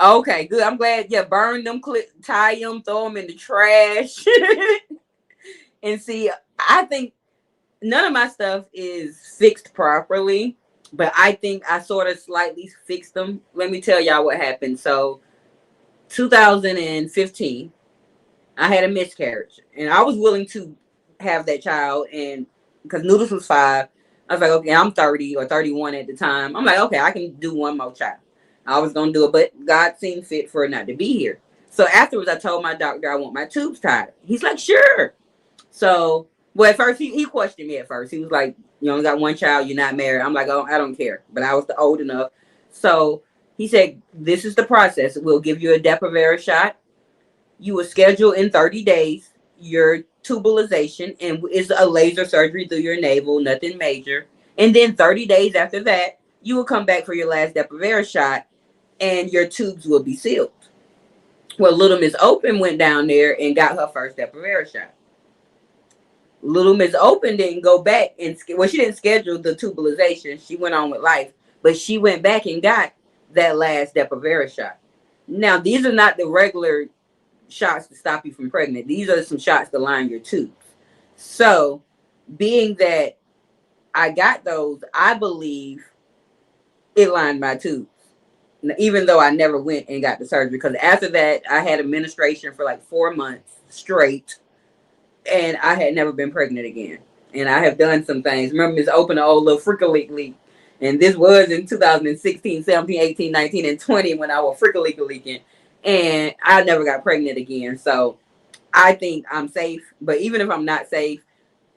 Okay, good. I'm glad you burn them, tie them, throw them in the trash. And see, I think none of my stuff is fixed properly, but I think I sort of slightly fixed them. Let me tell y'all what happened. So 2015, I had a miscarriage, and I was willing to have that child. And because Noodles was 5, I was like, okay, I'm 30 or 31 at the time. I'm like, okay, I can do one more child. I was gonna do it, but God seemed fit for it not to be here. So afterwards, I told my doctor I want my tubes tied. He's like, sure. So, well, at first he questioned me. At first, he was like, "You only got one child. You're not married." I'm like, "Oh, I don't care." But I was old enough. So he said, "This is the process. We'll give you a Depo-Provera shot. You will schedule in 30 days your tubalization, and it's a laser surgery through your navel, nothing major. And then 30 days after that, you will come back for your last Depo-Provera shot, and your tubes will be sealed." Well, little Miss Open went down there and got her first Depo-Provera shot. Little Miss Open didn't go back and she didn't schedule the tubalization. She went on with life, but she went back and got that last Depo-Provera shot. Now, these are not the regular shots to stop you from pregnant. These are some shots to line your tubes. So, being that I got those, I believe it lined my tubes, even though I never went and got the surgery. Because after that, I had administration for like 4 months straight. And I had never been pregnant again. And I have done some things. Remember, Miss Open, the old little freaker leak. And this was in 2016, 17, 18, 19, and 20 when I was freaker leaking. And I never got pregnant again. So I think I'm safe. But even if I'm not safe,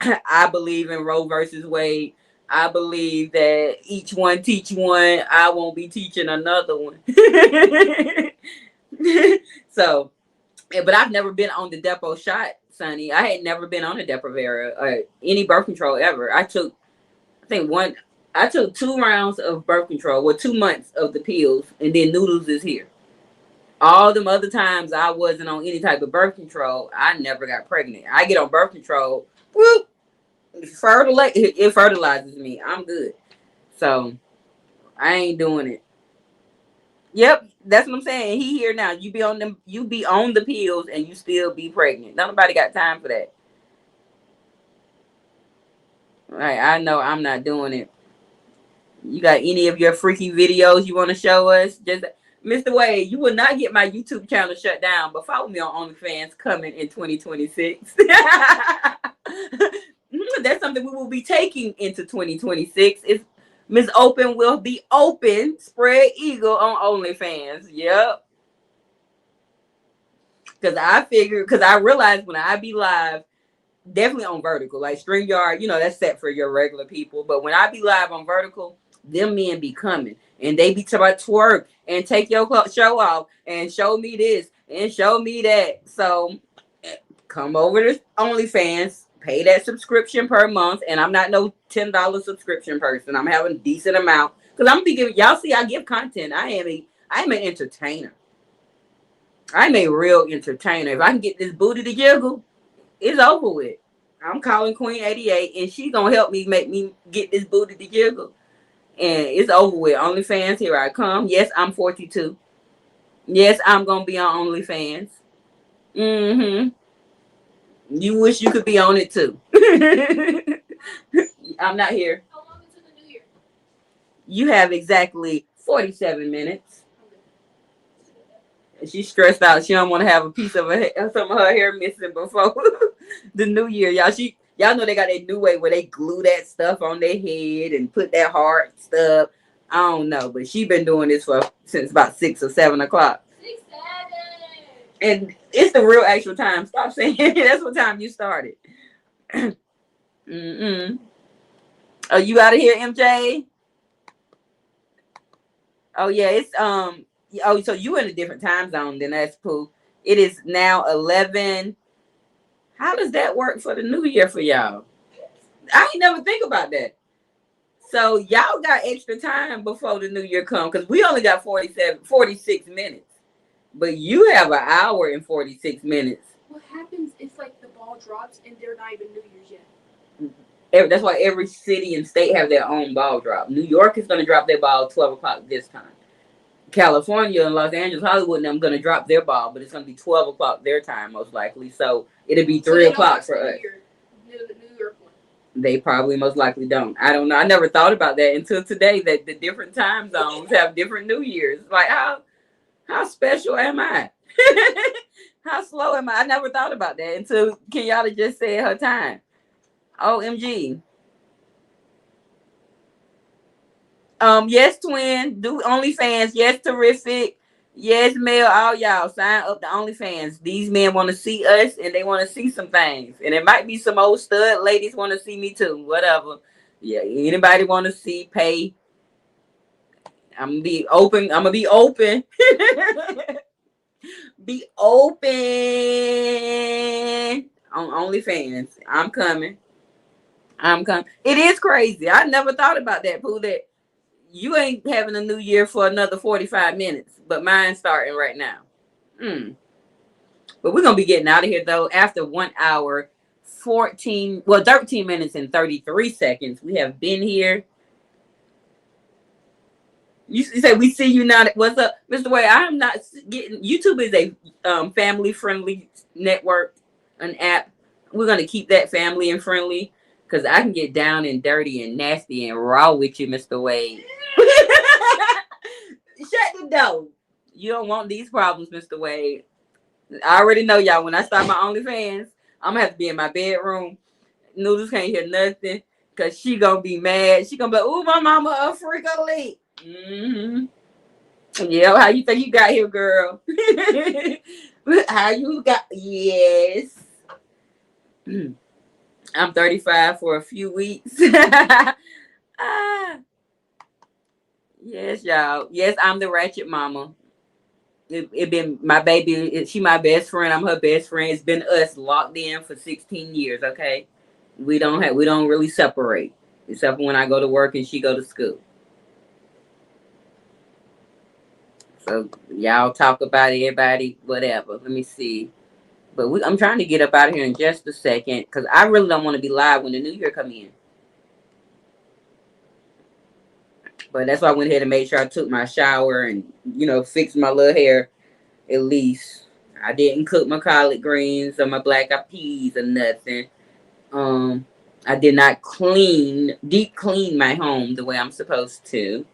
I believe in Roe versus Wade. I believe that each one teach one. I won't be teaching another one. So, but I've never been on the Depo shot, Sonny. I had never been on a Depo-Provera or any birth control ever. I took 2 rounds of birth control, 2 months of the pills, and then Noodles is here. All them other times I wasn't on any type of birth control, I never got pregnant. I get on birth control, whoop, it fertilizes me. I'm good. So I ain't doing it. Yep, that's what I'm saying. He here now. You be on them. You be on the pills, and you still be pregnant. Nobody got time for that. Right? I know I'm not doing it. You got any of your freaky videos you want to show us? Just Mr. Wade, you will not get my YouTube channel shut down, but follow me on OnlyFans coming in 2026. That's something we will be taking into 2026. Is Miss Open will be open, spread eagle on OnlyFans. Yep. Because I realized when I be live, definitely on vertical, like StreamYard, that's set for your regular people. But when I be live on vertical, them men be coming and they be talking about twerk and take your show off and show me this and show me that. So come over to OnlyFans, pay that subscription per month, and I'm not no $10 subscription person. I'm having a decent amount because I'm be giving y'all see I give content. I'm an entertainer. I'm a real entertainer. If I can get this booty to jiggle, it's over with. I'm calling Queen 88 and she's gonna help me make me get this booty to jiggle. And it's over with. OnlyFans, here I come. Yes, I'm 42. Yes, I'm gonna be on OnlyFans. Mm-hmm. You wish you could be on it too. I'm not here. How long until the new year? You have exactly 47 minutes. She's stressed out. She don't want to have a piece of some of her hair missing before the new year. Y'all know they got that new way where they glue that stuff on their head and put that hard stuff. I don't know, but she been doing this since about 6 or 7 o'clock. 6, 7. And it's the real actual time. Stop saying that's what time you started. Mm-mm. Oh, you out of here, MJ? Oh yeah, it's Oh, so you in a different time zone than us, Pooh. It is now 11. How does that work for the new year for y'all? I ain't never think about that. So y'all got extra time before the new year come because we only got 46 minutes. But you have an hour and 46 minutes. What happens if like the ball drops and they're not even New Year's yet? That's why every city and state have their own ball drop. New York is going to drop their ball 12 o'clock this time. California and Los Angeles, Hollywood, and I'm going to drop their ball, but it's going to be 12 o'clock their time, most likely. So it'll be 3 o'clock for us. New York one. They probably most likely don't. I don't know. I never thought about that until today, that the different time zones have different New Year's. Like, how special am I? How slow am I? I never thought about that until Kenyatta just said her time. OMG. Yes, twin. Do OnlyFans. Yes, terrific. Yes, Mel. All y'all sign up to OnlyFans. These men want to see us, and they want to see some things. And it might be some old stud ladies want to see me too. Whatever. Yeah. Anybody want to see? Pay. I'm gonna be open. I'm gonna be open. Be open on OnlyFans. I'm coming. It is crazy. I never thought about that, Pooh. That you ain't having a new year for another 45 minutes, but mine's starting right now. But we're going to be getting out of here, though, after 1 hour, 13 minutes and 33 seconds. We have been here. You say we see you now. What's up, Mr. Wade? I am not getting. YouTube is a family-friendly network, an app. We're going to keep that family and friendly. Because I can get down and dirty and nasty and raw with you, Mr. Wade. Shut the door. You don't want these problems, Mr. Wade. I already know y'all. When I start my OnlyFans, I'm going to have to be in my bedroom. Noodles can't hear nothing. Because she going to be mad. She going to be like, ooh, my mama a freak elite. Mm-hmm. Yeah, how you think you got here, girl? How you got... Yes. I'm 35 for a few weeks. Yes, y'all. Yes, I'm the ratchet mama. It been my baby. She my best friend. I'm her best friend. It's been us locked in for 16 years. Okay, we don't really separate except when I go to work and she go to school. So y'all talk about it, everybody, whatever. Let me see. But I'm trying to get up out of here in just a second because I really don't want to be live when the new year come in. But that's why I went ahead and made sure I took my shower and, fixed my little hair at least. I didn't cook my collard greens or my black eyed peas or nothing. Um, I did not deep clean my home the way I'm supposed to.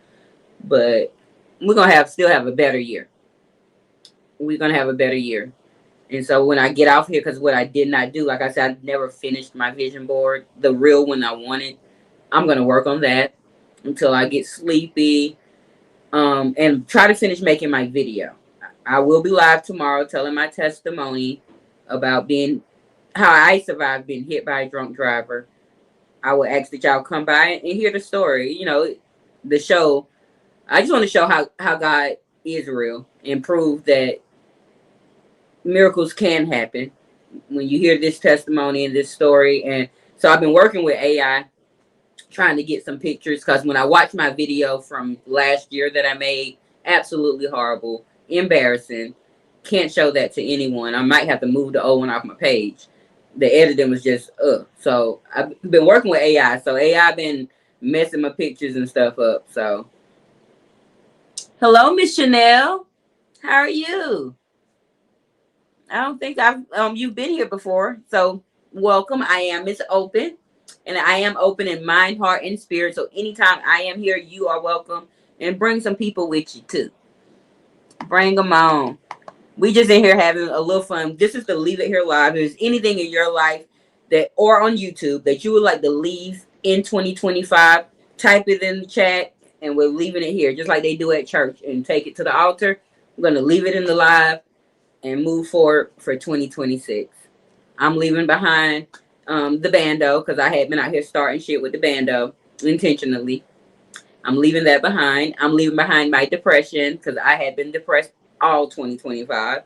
But we're gonna still have a better year. We're gonna have a better year. And so when I get off here, because what I did not do, like I said, I never finished my vision board, the real one I wanted. I'm gonna work on that until I get sleepy. And try to finish making my video. I will be live tomorrow telling my testimony about how I survived being hit by a drunk driver. I will ask that y'all come by and hear the story. The show. I just want to show how God is real and prove that miracles can happen when you hear this testimony and this story. And so I've been working with AI trying to get some pictures because when I watched my video from last year that I made, absolutely horrible, embarrassing, can't show that to anyone. I might have to move the old one off my page. The editing was just so I've been working with AI, so AI been messing my pictures and stuff up. So hello, Miss Chanel, how are you? I don't think I've you've been here before, so welcome. I am Miss Open, and I am open in mind, heart, and spirit. So anytime I am here, you are welcome, and bring some people with you too. Bring them on. We just in here having a little fun. This is the Leave It Here Live. If there's anything in your life that or on YouTube that you would like to leave in 2025, type it in the chat, and we're leaving it here, just like they do at church, and take it to the altar. We're gonna leave it in the live and move forward for 2026. I'm leaving behind the bando because I had been out here starting shit with the bando intentionally. I'm leaving that behind. I'm leaving behind my depression because I had been depressed all 2025.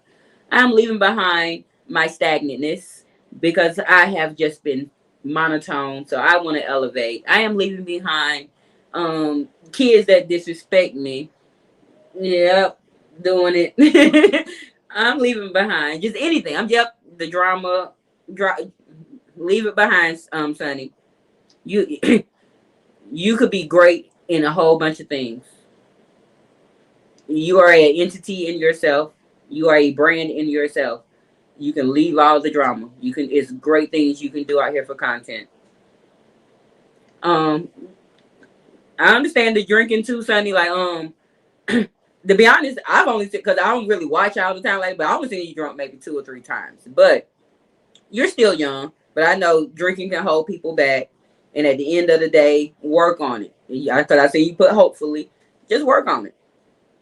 I'm leaving behind my stagnantness because I have just been monotone. So I want to elevate. I am leaving behind kids that disrespect me. Yep, doing it. I'm leaving behind just anything. The drama. Leave it behind, Sonny. You you could be great in a whole bunch of things. You are an entity in yourself. You are a brand in yourself. You can leave all the drama. It's great things you can do out here for content. I understand the drinking too, Sonny. Like, to be honest, I've only seen, because I don't really watch all the time, like, but I've only seen you drunk maybe 2 or 3 times. But you're still young. But I know drinking can hold people back. And at the end of the day, work on it. Because I say you put hopefully, just work on it.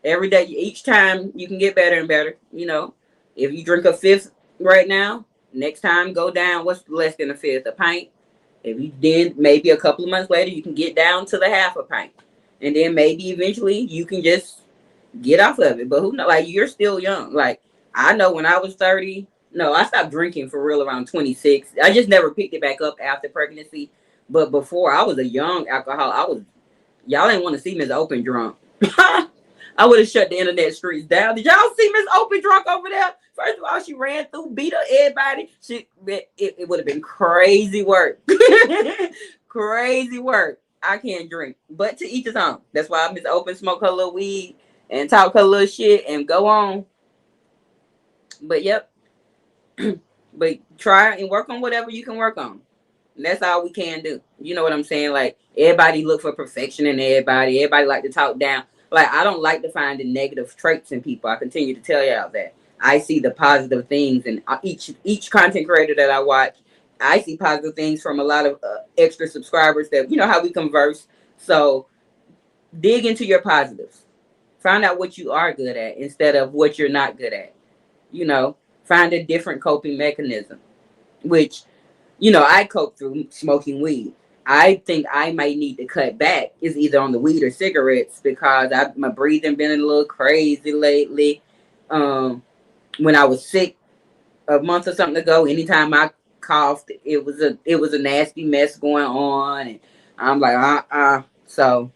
Every day, each time you can get better and better. If you drink a fifth right now, next time go down, what's less than a fifth? A pint. If you did, maybe a couple of months later, you can get down to the half a pint. And then maybe eventually you can just get off of it. But who knows? Like, you're still young. Like, I know when I was 30, no, I stopped drinking for real around 26. I just never picked it back up after pregnancy. But before, I was a young alcoholic. Y'all didn't want to see Miss Open drunk. I would have shut the internet streets down. Did y'all see Miss Open drunk over there? First of all, she ran through, beat up everybody. It would have been crazy work. Crazy work. I can't drink. But to each his own. That's why Miss Open smoke her little weed and talk her little shit and go on. But yep. But try and work on whatever you can work on. And that's all we can do. You know what I'm saying? Like, everybody look for perfection in everybody. Everybody like to talk down. Like, I don't like to find the negative traits in people. I continue to tell y'all that. I see the positive things in each content creator that I watch. I see positive things from a lot of extra subscribers that, how we converse. So dig into your positives. Find out what you are good at instead of what you're not good at. Find a different coping mechanism, which, I cope through smoking weed. I think I might need to cut back is either on the weed or cigarettes because my breathing been a little crazy lately. When I was sick a month or something ago, anytime I coughed, it was a nasty mess going on. And I'm like, So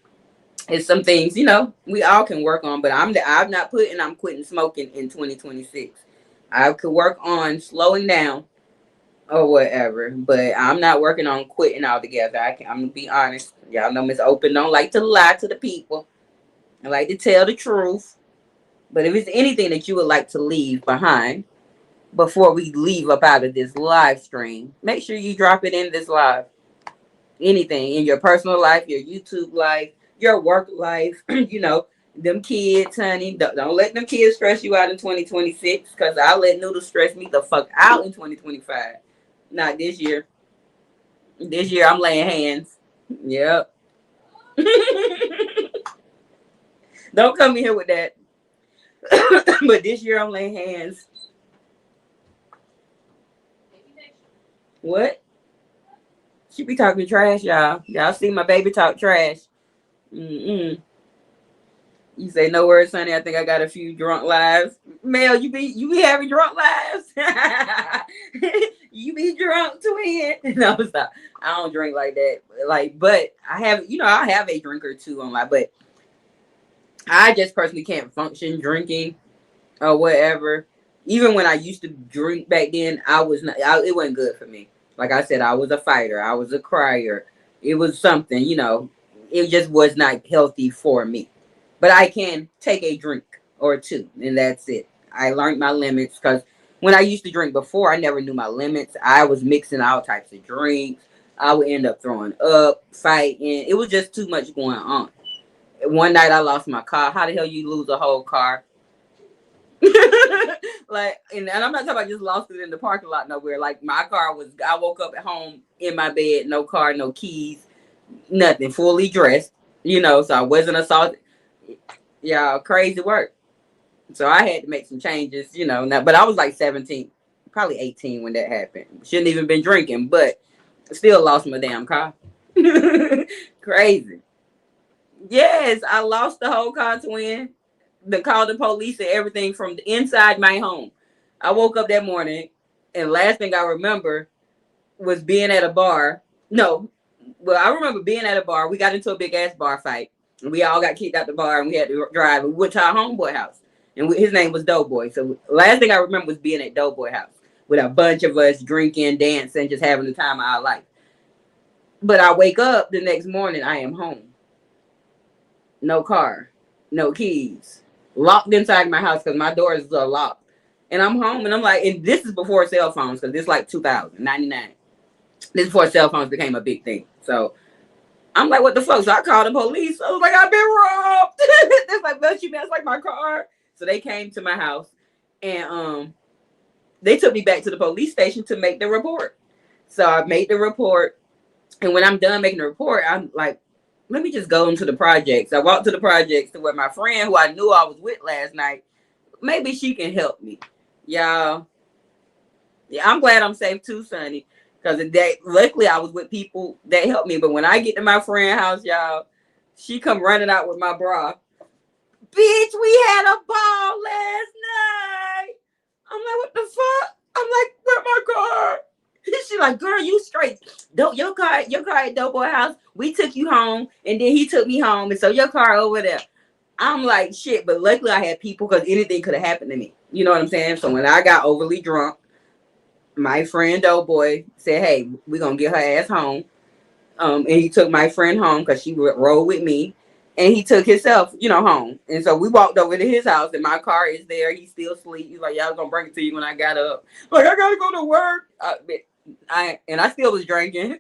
It's some things, you know, we all can work on, but I'm not putting I'm quitting smoking in 2026. I could work on slowing down or whatever, but I'm not working on quitting altogether. I'm gonna be honest. Y'all know Miss Open don't like to lie to the people. I like to tell the truth. But if it's anything that you would like to leave behind before we leave up out of this live stream, make sure you drop it in this live. Anything in your personal life, your YouTube life, your work life, you know, them kids, honey. Don't let them kids stress you out in 2026, because I'll let Noodles stress me the fuck out in 2025. Not this year. This year I'm laying hands. Yep. Don't come in here with that. But this year I'm laying hands. What? She be talking trash, y'all. Y'all see my baby talk trash. Mm-mm. You say no words, honey. I think I got a few drunk lives. Mel, you be having drunk lives. You be drunk twin. No, stop. I don't drink like that. Like, but I have, you know, I have a drink or two on my, but I just personally can't function drinking or whatever. Even when I used to drink back then, I was not. It wasn't good for me. Like I said, I was a fighter. I was a crier. It was something, you know. It just was not healthy for me. But I can take a drink or two, and that's it. I learned my limits, because when I used to drink before, I never knew my limits. I was mixing all types of drinks. I would end up throwing up, fighting. It was just too much going on. One night I lost my car. How the hell you lose a whole car? Like, and I'm not talking about just lost it in the parking lot nowhere. Like, my car was, I woke up at home in my bed, no car, no keys, nothing, fully dressed, you know, so I wasn't assaulted. Yeah, crazy work. So I had to make some changes, you know. Now, but I was like 17, probably 18 when that happened. Shouldn't even been drinking, but still lost my damn car. Crazy. Yes, I lost the whole car, twin. They called the police and everything from the inside my home. I woke up that morning, and last thing I remember was being at a bar. No, well, I remember being at a bar. We got into a big ass bar fight, and we all got kicked out the bar, and we had to drive. We went to our homeboy house, and his name was Doughboy. So last thing I remember was being at Doughboy house with a bunch of us drinking, dancing, just having the time of our life. But I wake up the next morning, I am home. No car, no keys, locked inside my house because my doors are locked. And I'm home, and I'm like, and this is before cell phones, because this is like 2099. This is before cell phones became a big thing. So I'm like, what the fuck? So I called the police. I was like, I've been robbed. It's like, but you messed like my car. So they came to my house, and they took me back to the police station to make the report. So I made the report, and when I'm done making the report, I'm like, let me just go into the projects. I walked to the projects to where my friend, who I knew I was with last night, maybe she can help me. Y'all, yeah, I'm glad I'm safe too, Sonny. Because luckily I was with people that helped me. But when I get to my friend's house, y'all, she come running out with my bra. Bitch, we had a ball last night. I'm like, what the fuck? I'm like, where my car? She like, girl, you straight. Don't your car at Doughboy house. We took you home, and then he took me home, and so your car over there. I'm like, shit, but luckily I had people, because anything could have happened to me. You know what I'm saying? So when I got overly drunk, my friend Doughboy said, hey, we're going to get her ass home. And he took my friend home because she rode with me. And he took himself, you know, home. And so we walked over to his house, and my car is there. He's still asleep. He's like, yeah, I was going to bring it to you when I got up. Like, I got to go to work. I still was drinking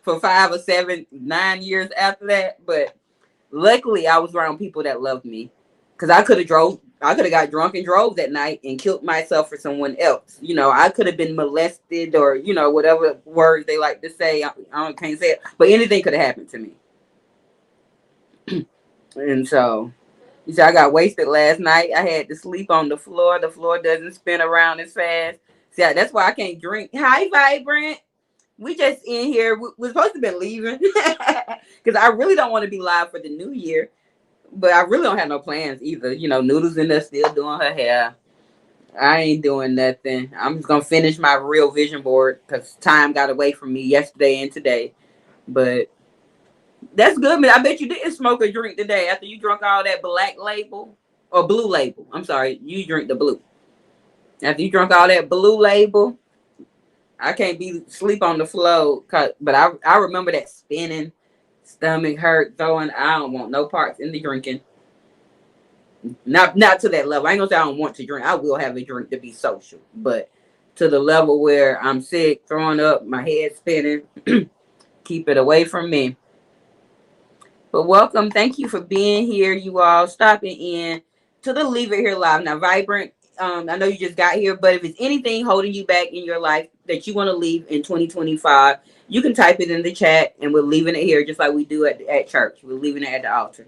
for 5 or 7, 9 years after that. But luckily, I was around people that loved me, because I could have got drunk and drove that night and killed myself for someone else. You know, I could have been molested, or, you know, whatever words they like to say. I can't say it, but anything could have happened to me. And so, you see, I got wasted last night. I had to sleep on the floor. The floor doesn't spin around as fast. See, that's why I can't drink. Hi, Vibrant. We just in here. We're supposed to be leaving, because I really don't want to be live for the new year. But I really don't have no plans either. You know, Noodles in there still doing her hair. I ain't doing nothing. I'm just going to finish my real vision board, because time got away from me yesterday and today. But That's good, man. I bet you didn't smoke or drink today after you drunk all that black label or blue label. I'm sorry, you drink the blue. After you drunk all that blue label, I can't be sleep on the floor. But I remember that spinning, stomach hurt, throwing. I don't want no parts in the drinking. Not to that level. I ain't gonna say I don't want to drink. I will have a drink to be social, but to the level where I'm sick, throwing up, my head spinning, keep it away from me. But welcome. Thank you for being here, you all, stopping in to the Leave It Here Live. Now, Vibrant, I know you just got here, but if it's anything holding you back in your life that you want to leave in 2025, you can type it in the chat and we're leaving it here just like we do at church. We're leaving it at the altar.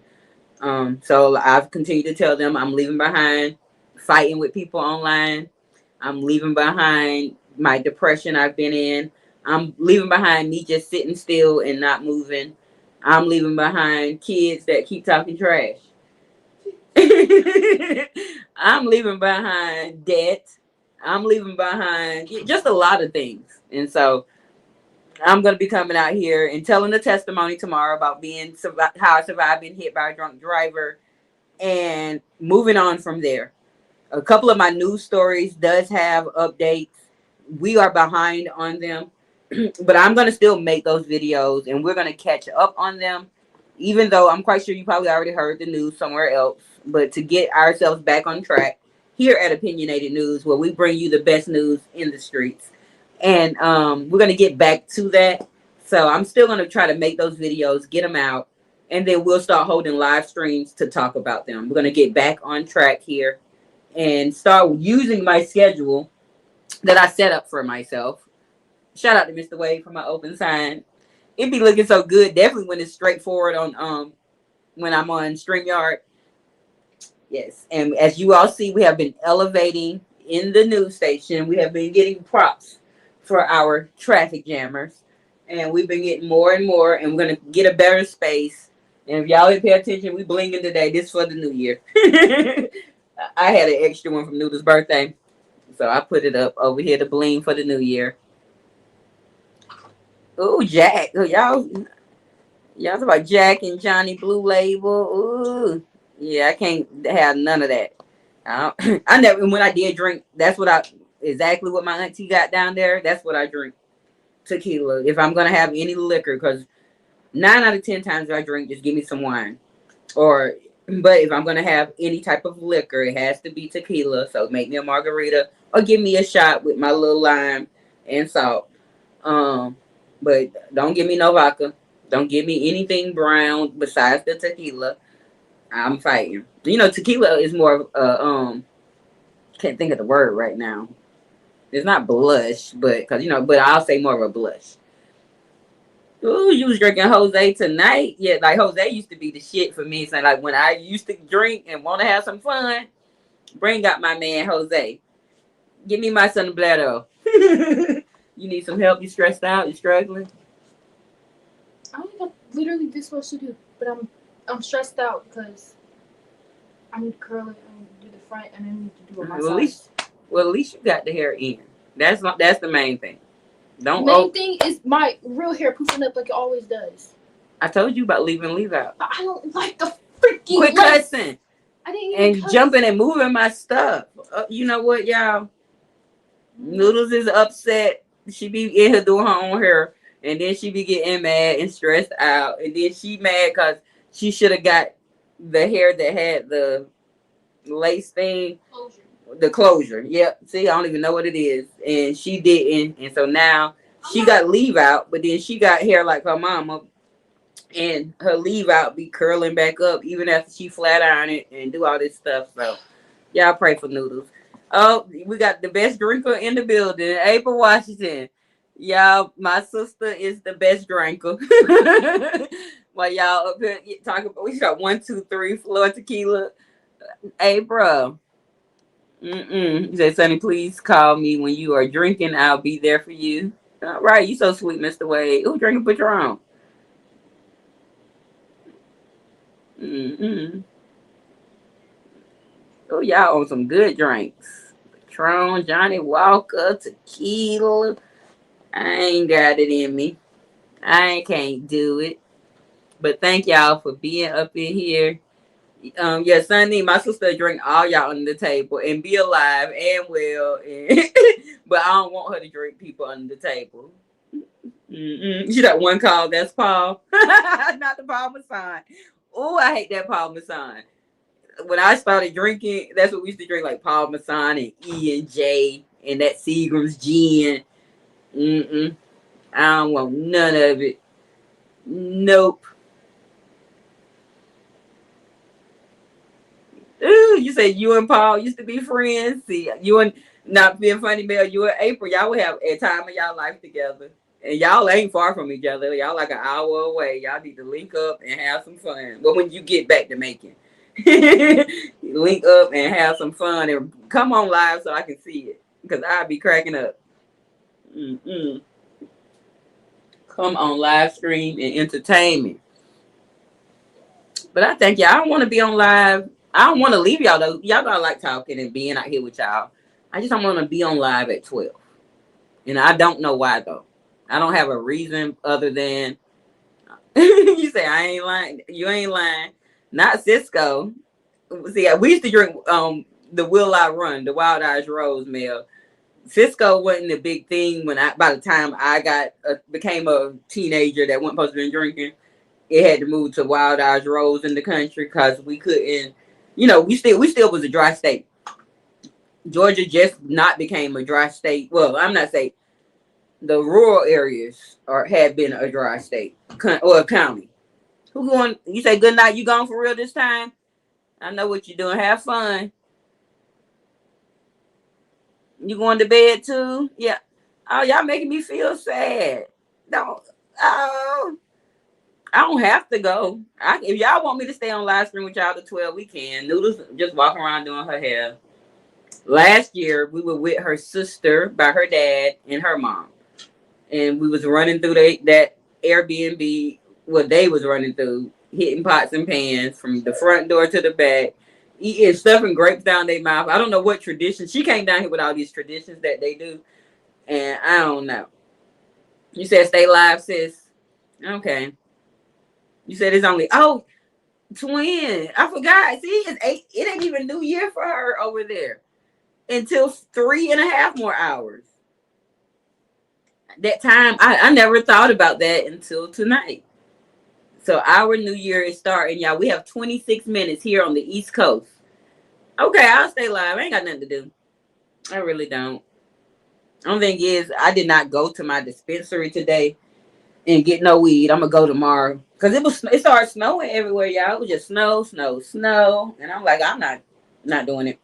So I've continued to tell them I'm leaving behind fighting with people online. I'm leaving behind my depression I've been in. I'm leaving behind me just sitting still and not moving. I'm leaving behind kids that keep talking trash. I'm leaving behind debt. I'm leaving behind just a lot of things. And so I'm going to be coming out here and telling the testimony tomorrow about how I survived being hit by a drunk driver and moving on from there. A couple of my news stories does have updates. We are behind on them, but I'm going to still make those videos and we're going to catch up on them, even though I'm quite sure you probably already heard the news somewhere else. But to get ourselves back on track here at Opinionated News, where we bring you the best news in the streets. And we're going to get back to that. So I'm still going to try to make those videos, get them out, and then we'll start holding live streams to talk about them. We're going to get back on track here and start using my schedule that I set up for myself. Shout out to Mr. Wade for my open sign. It be looking so good, definitely when it's straightforward on when I'm on StreamYard. Yes, and as you all see, we have been elevating in the news station. We have been getting props for our traffic jammers, and we've been getting more and more, and we're gonna get a better space. And if y'all didn't pay attention, we blinging today. This for the new year. I had an extra one from Noodle's birthday, so I put it up over here to bling for the new year. Ooh, Jack. Oh, y'all talk about Jack and Johnny Blue Label. Ooh. Yeah, I can't have none of that. I never, when I did drink, that's what exactly what my auntie got down there. That's what I drink. Tequila. If I'm going to have any liquor, because 9 out of 10 times I drink, just give me some wine. But if I'm going to have any type of liquor, it has to be tequila. So make me a margarita or give me a shot with my little lime and salt. But don't give me no vodka. Don't give me anything brown besides the tequila. I'm fighting. You know, tequila is more of can't think of the word right now. It's not blush, but but I'll say more of a blush. Ooh, you was drinking Jose tonight? Yeah, like Jose used to be the shit for me. So like when I used to drink and want to have some fun, bring out my man Jose. Give me my son Bleddo. You need some help? You stressed out? You struggling? I only got literally this much to do, but I'm stressed out because I need to curl it, I need to do the front, and I need to do it myself. Well, at least you got the hair in. That's the main thing. The main thing is my real hair poofing up like it always does. I told you about leave out. I don't like the freaking quit cussing. I didn't even and jumping and moving my stuff. You know what, y'all? Noodles is upset. She be in here doing her own hair, and then she be getting mad and stressed out, and then she mad because she should have got the hair that had the lace thing. The closure. Yep. See, I don't even know what it is. And she didn't. And so now she got leave out, but then she got hair like her mama. And her leave out be curling back up even after she flat iron it and do all this stuff. So y'all pray for Noodles. Oh, we got the best drinker in the building, April Washington. Y'all, my sister is the best drinker. While y'all up here talking about, we got 1, 2, 3 floor tequila. April. He said, Sonny, please call me when you are drinking. I'll be there for you. All right, you so sweet, Mr. Wade. Who drinking Patron? Oh, y'all on some good drinks. Patron, Johnny Walker, tequila. I ain't got it in me. I can't do it. But thank y'all for being up in here. Yeah, Sunday, my sister drink all y'all under the table and be alive and well. And but I don't want her to drink people under the table. She that one call, that's Paul. Not the Parmesan. Oh, I hate that Parmesan. When I started drinking, that's what we used to drink, like Parmesan and E and J and that Seagram's gin. I don't want none of it. Nope. Ooh, you said you and Paul used to be friends. See, you and not being funny, Mel. You and April, y'all would have a time of y'all life together, and y'all ain't far from each other. Y'all like an hour away. Y'all need to link up and have some fun. But when you get back to Macon, link up and have some fun and come on live so I can see it because I'll be cracking up. Come on live stream and entertain me. But I think y'all, I don't want to be on live. I don't want to leave y'all though. Y'all gotta like talking and being out here with y'all. I just don't want to be on live at 12. And I don't know why though. I don't have a reason other than you say I ain't lying. You ain't lying. Not Cisco. See, we used to drink the Will I Run, the Wild Eyes Rose Mill. Cisco wasn't a big thing by the time I became a teenager that wasn't supposed to be drinking. It had to move to Wild Eyes Rose in the country because we couldn't, we still was a dry state. Georgia just not became a dry state. Well, I'm not saying the rural areas had been a dry state or a county. Who going? You say good night. You gone for real this time? I know what you're doing. Have fun. You going to bed too? Yeah. Oh, y'all making me feel sad. Don't. Oh. I don't have to go. If y'all want me to stay on live stream with y'all to 12, we can. Noodles just walking around doing her hair. Last year, we were with her sister by her dad and her mom. And we was running through that Airbnb, what they was running through, hitting pots and pans from the front door to the back, eating stuffing grapes down their mouth. I don't know what tradition. She came down here with all these traditions that they do. And I don't know. You said stay live, sis. Okay. You said it's only twin. I forgot. See, it ain't even New Year for her over there until 3.5 more hours. That time I never thought about that until tonight. So our New Year is starting, y'all. We have 26 minutes here on the East Coast. Okay, I'll stay live. I ain't got nothing to do. I really don't. Only thing is, I did not go to my dispensary today and get no weed. I'm gonna go tomorrow because it started snowing everywhere, y'all. It was just snow, and I'm like, I'm not doing it.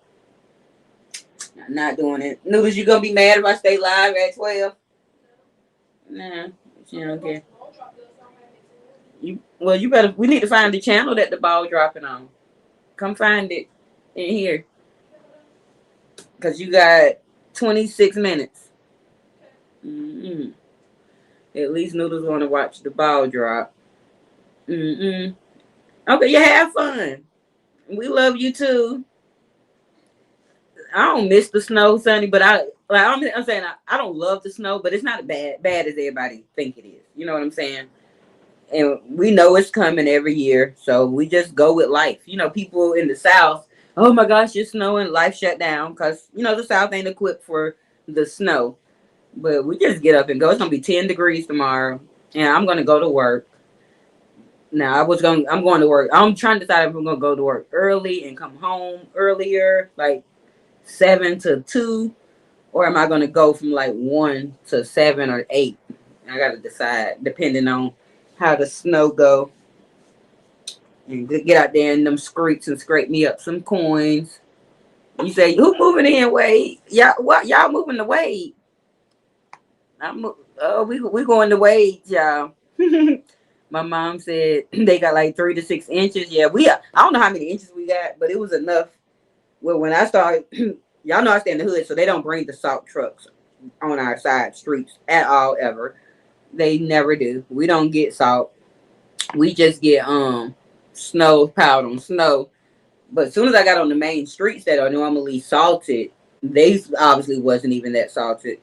I'm not doing it. Noodles, you gonna be mad if I stay live at 12? Nah, she don't care. You better. We need to find the channel that the ball dropping on. Come find it in here because you got 26 minutes. At least Noodles want to watch the ball drop. Okay, you have fun. We love you too. I don't miss the snow, Sonny, but I'm saying I don't love the snow, but it's not as bad as everybody think it is. You know what I'm saying? And we know it's coming every year, so we just go with life. People in the South, oh my gosh, it's snowing, life shut down because the South ain't equipped for the snow. But we just get up and go. It's gonna be 10 degrees tomorrow, and I'm gonna go to work. Now I'm going to work. I'm trying to decide if I'm gonna go to work early and come home earlier, like 7 to 2, or am I gonna go from like 1 to 7 or 8? I gotta decide depending on how the snow go. And get out there in them streets and scrape me up some coins. You say who moving in, Wade? Y'all moving to Wade? We going to Wade, y'all. My mom said they got like 3 to 6 inches. Yeah, I don't know how many inches we got, but it was enough. Well, when I started, y'all know I stay in the hood, so they don't bring the salt trucks on our side streets at all ever. They never do. We don't get salt. We just get snow piled on snow. But as soon as I got on the main streets that are normally salted, they obviously wasn't even that salted.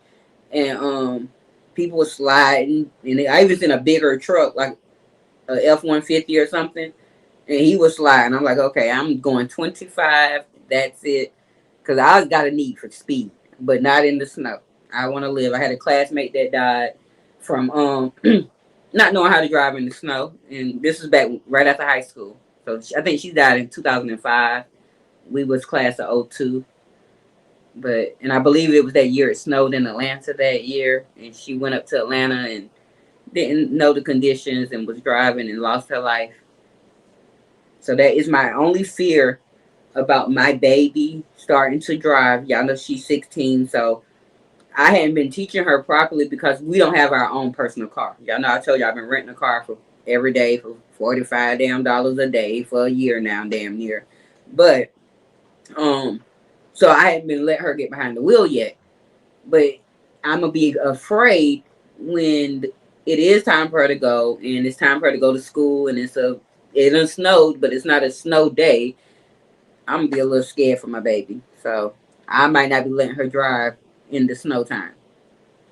And people were sliding, and I even seen a bigger truck, like a F-150 or something, and he was sliding. I'm like, okay, I'm going 25. That's it, because I got a need for speed, but not in the snow. I want to live. I had a classmate that died from not knowing how to drive in the snow, and this was back right after high school. So I think she died in 2005. We was class of '02, and I believe it was that year it snowed in Atlanta that year, and she went up to Atlanta and didn't know the conditions and was driving and lost her life. So that is my only fear about my baby starting to drive. Y'all know she's 16, so I hadn't been teaching her properly because we don't have our own personal car. Y'all know I told you I've been renting a car for every day for $45 damn a day for a year now, damn near. But so I hadn't been let her get behind the wheel yet. But I'm gonna be afraid when it is time for her to go, and it's time for her to go to school, and it done snowed, but it's not a snow day. I'm gonna be a little scared for my baby, so I might not be letting her drive in the snow time.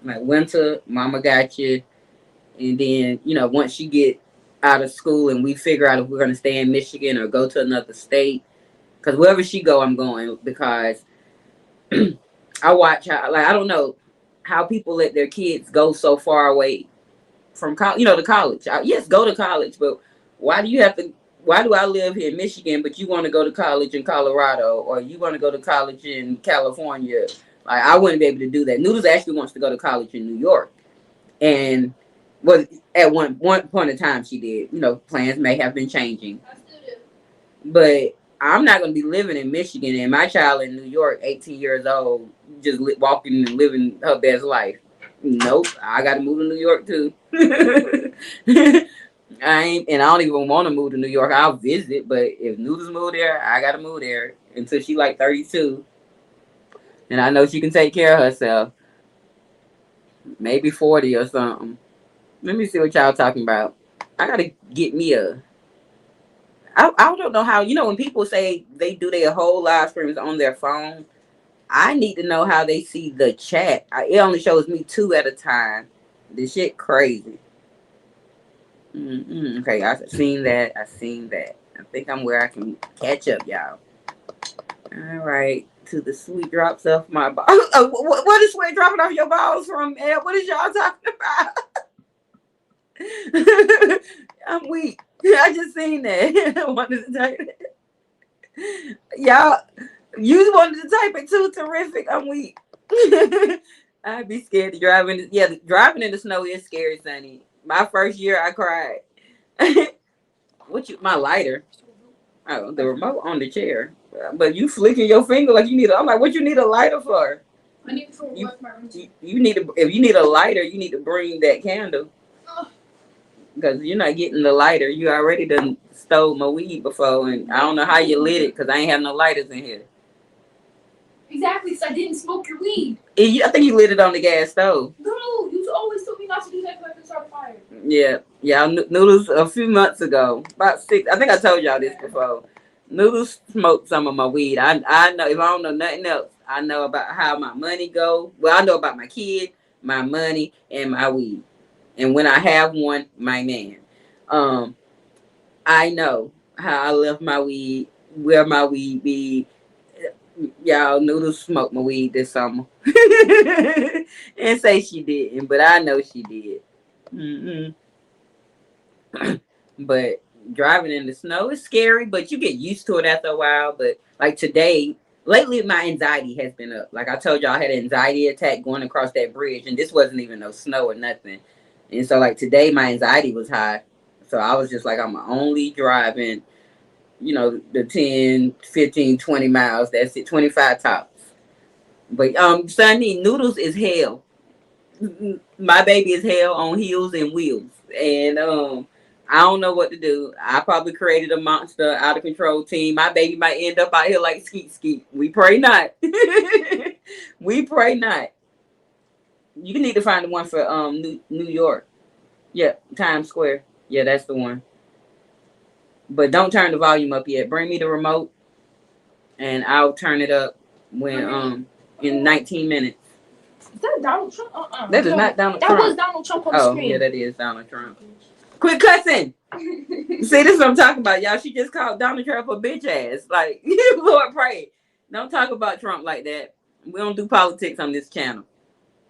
Like winter, mama got you, and then once you get out of school and we figure out if we're gonna stay in Michigan or go to another state, because wherever she go, I'm going because I watch how, like, I don't know how people let their kids go so far away from college, to college. Yes, go to college, but why do you have to? Why do I live here in Michigan, but you want to go to college in Colorado, or you want to go to college in California? Like, I wouldn't be able to do that. Noodles actually wants to go to college in New York, and well, at one point in time she did. Plans may have been changing, but I'm not going to be living in Michigan and my child in New York, 18 years old, just walking and living her best life. Nope, I got to move to New York too. I don't even want to move to New York. I'll visit, but if Noodles move there, I got to move there until she like 32. And I know she can take care of herself. Maybe 40 or something. Let me see what y'all talking about. I got to get me I don't know how, when people say they do their whole live streams on their phone, I need to know how they see the chat. It only shows me 2 at a time. This shit crazy. Okay, I've seen that. I think I'm where I can catch up, y'all. All right, to the sweet drops off my balls. What is sweet dropping off your balls from? What is y'all talking about? I'm weak. I just seen that. I wanted to type it. Y'all, you wanted to type it too. Terrific. I'm weak. I'd be scared to drive in. Yeah, driving in the snow is scary, Sonny. My first year, I cried. My lighter? Oh, the remote on the chair. But you flicking your finger like you need. I'm like, what you need a lighter for? I need it for my room. You need to. If you need a lighter, you need to bring that candle. Because you're not getting the lighter. You already done stole my weed before, and I don't know how you lit it because I ain't have no lighters in here. Exactly, so I didn't smoke your weed. I think you lit it on the gas stove. No, you always told me not to do that because I could start a fire. Yeah. Noodles a few months ago, about 6. I think I told y'all this before. Noodles smoked some of my weed. I know, if I don't know nothing else, I know about how my money go. Well, I know about my kid, my money, and my weed. And when I have one, my man. I know how I left my weed, where my weed be. Y'all, Noodles smoked my weed this summer. And say she didn't, but I know she did. But driving in the snow is scary, but you get used to it after a while. But like today, lately my anxiety has been up. Like I told y'all, I had an anxiety attack going across that bridge, and this wasn't even no snow or nothing. And so like today my anxiety was high. So I was just like, I'm only driving, the 10, 15, 20 miles. That's it, 25 tops. But Sunny, Noodles is hell. My baby is hell on heels and wheels. And I don't know what to do. I probably created a monster out of control team. My baby might end up out here like Skeet Skeet. We pray not. We pray not. You need to find the one for New York. Yeah, Times Square. Yeah, that's the one. But don't turn the volume up yet. Bring me the remote, and I'll turn it up when in 19 minutes. Is that Donald Trump? That is not Donald Trump. That was Donald Trump on the screen. Oh, yeah, that is Donald Trump. Quit cussing. See, this is what I'm talking about, y'all. She just called Donald Trump a bitch ass. Like, Lord pray. Don't talk about Trump like that. We don't do politics on this channel.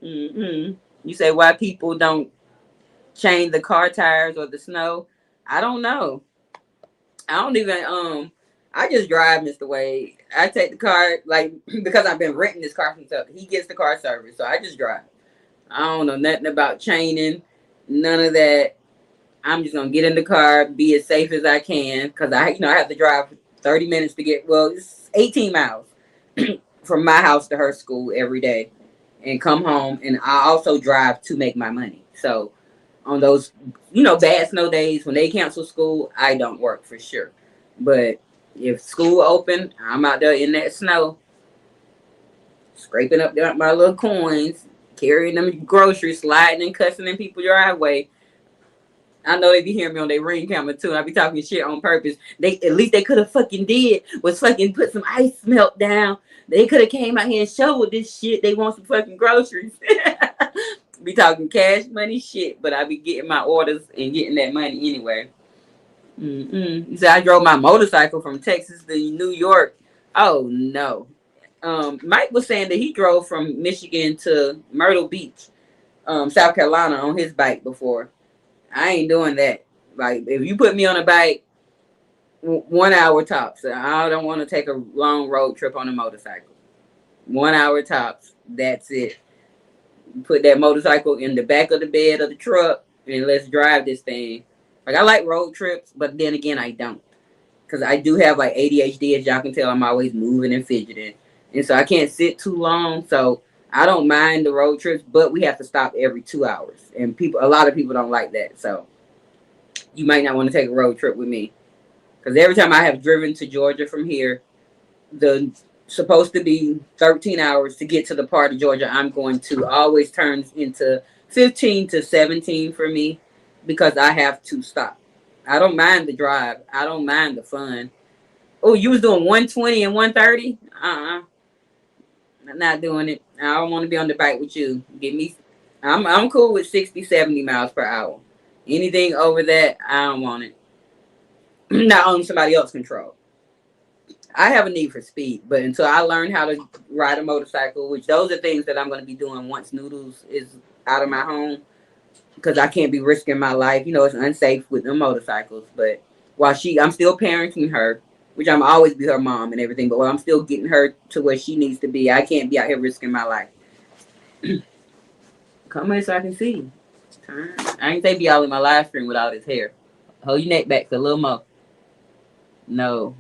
You say why people don't change the car tires or the snow? I don't know. I don't even I just drive, Mr. Wade. I take the car like because I've been renting this car from Tucker. He gets the car service, so I just drive. I don't know nothing about chaining, none of that. I'm just gonna get in the car, be as safe as I can, because I have to drive 30 minutes to get. Well, it's 18 miles from my house to her school every day, and come home. And I also drive to make my money. So on those, bad snow days when they cancel school, I don't work for sure. But if school open, I'm out there in that snow, scraping up my little coins, carrying them groceries, sliding and cussing in people's driveway. I know they be hearing me on their ring camera too. I be talking shit on purpose. At least they could have fucking did was fucking put some ice melt down. They could have came out here and showed this shit. They want some fucking groceries. Be talking cash money shit, but I be getting my orders and getting that money anyway. So I drove my motorcycle from Texas to New York. Oh no. Mike was saying that he drove from Michigan to Myrtle Beach, South Carolina on his bike before. I ain't doing that. Like, if you put me on a bike, 1 hour tops. I don't want to take a long road trip on a motorcycle. 1 hour tops. That's it. Put that motorcycle in the back of the bed of the truck and let's drive this thing. Like, I like road trips, but then again, I don't. Because I do have, like, ADHD. As y'all can tell, I'm always moving and fidgeting. And so I can't sit too long. So I don't mind the road trips, but we have to stop every 2 hours. And a lot of people don't like that. So you might not want to take a road trip with me. Because every time I have driven to Georgia from here, the supposed to be 13 hours to get to the part of Georgia I'm going to always turns into 15 to 17 for me because I have to stop. I don't mind the drive. I don't mind the fun. Oh, you was doing 120 and 130? I'm not doing it. I don't want to be on the bike with you. I'm cool with 60, 70 miles per hour. Anything over that, I don't want it. Not on somebody else's control. I have a need for speed, but until I learn how to ride a motorcycle, which those are things that I'm going to be doing once Noodles is out of my home, because I can't be risking my life. It's unsafe with the motorcycles. But I'm still parenting her, which I'm always be her mom and everything. But while I'm still getting her to where she needs to be, I can't be out here risking my life. Come here so I can see. Turn. I ain't say be all in my live stream with all this hair. Hold your neck back a little more. No.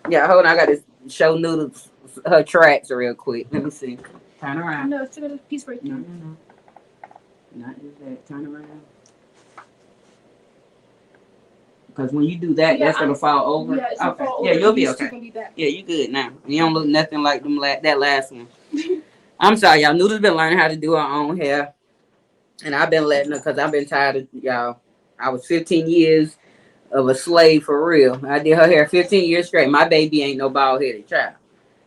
Yeah, hold on. I got to show Noodles her tracks real quick. Let me see. Turn around. No, it's a piece right there. No. Not just that. Turn around. Because when you do that, that's going to fall over. Yeah, it's okay. Fall over. Yeah, you'll be okay. Yeah, you good now. You don't look nothing like that last one. I'm sorry, y'all. Noodles been learning how to do her own hair. And I've been letting her because I've been tired of y'all. I was 15 years of a slave for real. I did her hair 15 years straight. My baby ain't no bald headed child.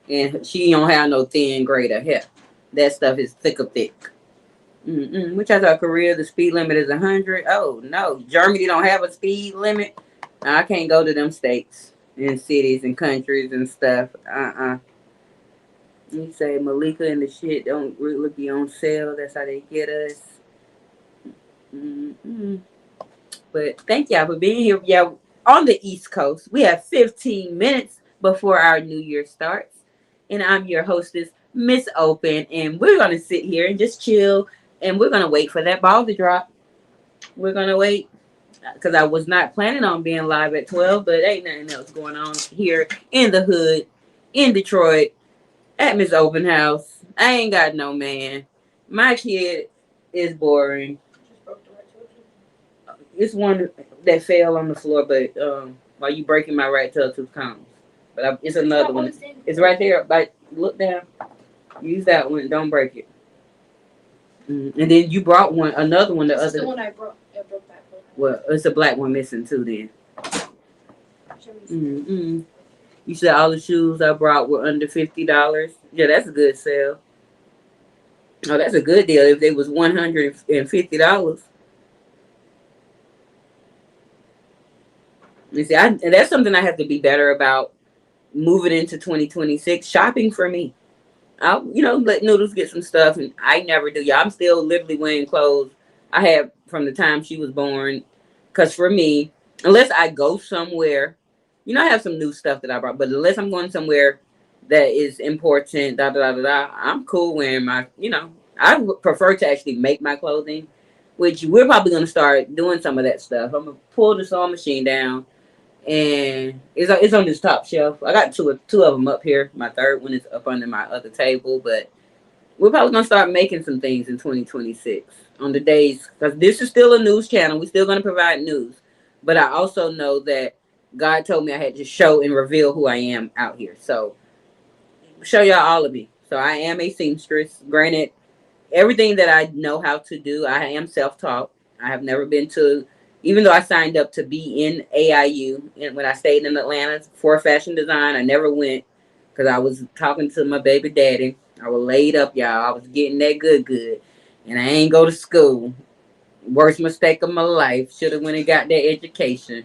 And she don't have no thin grade of hair. That stuff is thick. Which has our career. The speed limit is 100. Oh no. Germany don't have a speed limit. I can't go to them states and cities and countries and stuff. You say Malika and the shit don't really be on sale. That's how they get us. But thank y'all for being here. Yeah, on the East Coast, we have 15 minutes before our New Year starts. And I'm your hostess, Miss Open. And we're going to sit here and just chill. And we're going to wait for that ball to drop. We're going to wait. Because I was not planning on being live at 12. But ain't nothing else going on here in the hood, in Detroit, at Miss Open House. I ain't got no man. My kid is boring. It's one that fell on the floor, but while you breaking my right tail tooth cones. But it's another one. It's right there. Like, look down. Use that one. Don't break it. And then you brought another one. This is the one I broke. I broke that one. Well, it's a black one missing too. Then. You said all the shoes I brought were under $50. Yeah, that's a good sale. Oh, that's a good deal. If they was $150. You see, and that's something I have to be better about moving into 2026. Shopping for me. I'll, let Noodles get some stuff, and I never do. Yeah, I'm still literally wearing clothes I had from the time she was born. Because for me, unless I go somewhere, I have some new stuff that I brought, but unless I'm going somewhere that is important, I'm cool wearing I prefer to actually make my clothing, which we're probably going to start doing some of that stuff. I'm going to pull the sewing machine down, and it's on this top shelf. I got two of them up here. My third one is up under my other table, but we're probably gonna start making some things in 2026 on the days, because this is still a news channel. We're still gonna provide news, but I also know that God told me I had to show and reveal who I am out here. So show y'all all of me. So I am a seamstress. Granted, everything that I know how to do, I am self-taught. I have never been to, even though I signed up to be in AIU, and when I stayed in Atlanta for fashion design, I never went because I was talking to my baby daddy. I was laid up, y'all. I was getting that good, and I ain't go to school. Worst mistake of my life. Should have went and got that education.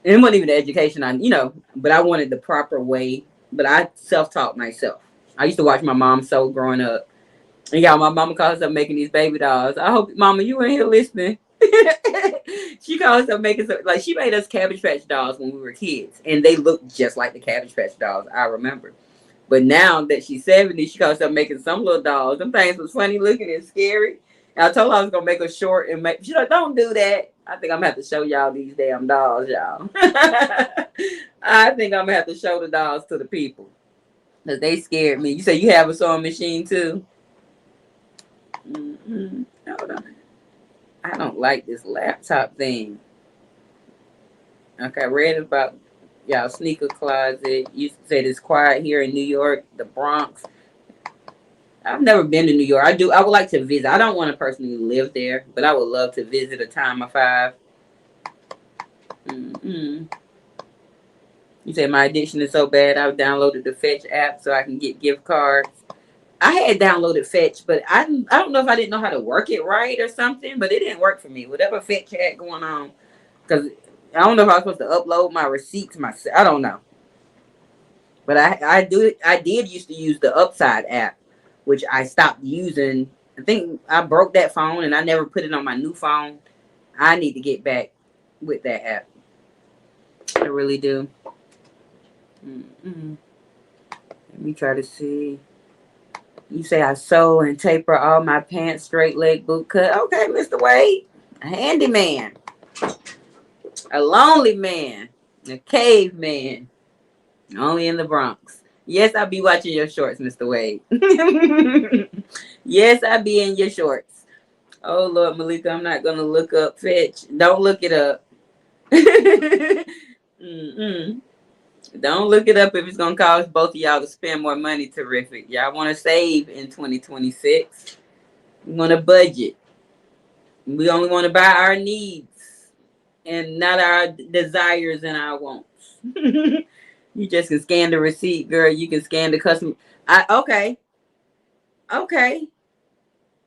And it wasn't even the education but I wanted the proper way. But I self-taught myself. I used to watch my mom sew growing up. And y'all, my mama calls herself making these baby dolls. I hope, Mama, you in here listening. She calls herself making some, like, she made us Cabbage Patch dolls when we were kids, and they looked just like the Cabbage Patch dolls. I remember. But now that she's 70, she calls herself making some little dolls. Them things was funny looking and scary. And I told her I was gonna make a short and make. She's like, "Don't do that." I think I'm gonna have to show y'all these damn dolls, y'all. I think I'm gonna have to show the dolls to the people because they scared me. You say you have a sewing machine too? Hold on. I don't like this laptop thing. Okay, I read about y'all sneaker closet. You said it's quiet here in New York, the Bronx. I've never been to New York. I would like to visit. I don't want to personally live there, but I would love to visit a time of five. You said my addiction is so bad, I've downloaded the Fetch app so I can get gift cards. I had downloaded Fetch, but I don't know if I didn't know how to work it right or something, but it didn't work for me. Whatever Fetch had going on, because I don't know if I was supposed to upload my receipts myself. I don't know. But I did used to use the Upside app, which I stopped using. I think I broke that phone and I never put it on my new phone. I need to get back with that app. I really do. Let me try to see. You say I sew and taper all my pants, straight leg boot cut. Okay, Mr. Wade. A handyman. A lonely man. A caveman. Only in the Bronx. Yes, I'll be watching your shorts, Mr. Wade. Yes, I'll be in your shorts. Oh, Lord, Malika, I'm not going to look up Fetch. Don't look it up. Don't look it up if it's going to cause both of y'all to spend more money. Terrific. Y'all want to save in 2026. We want to budget. We only want to buy our needs and not our desires and our wants. You just can scan the receipt, girl. You can scan the customer. Okay.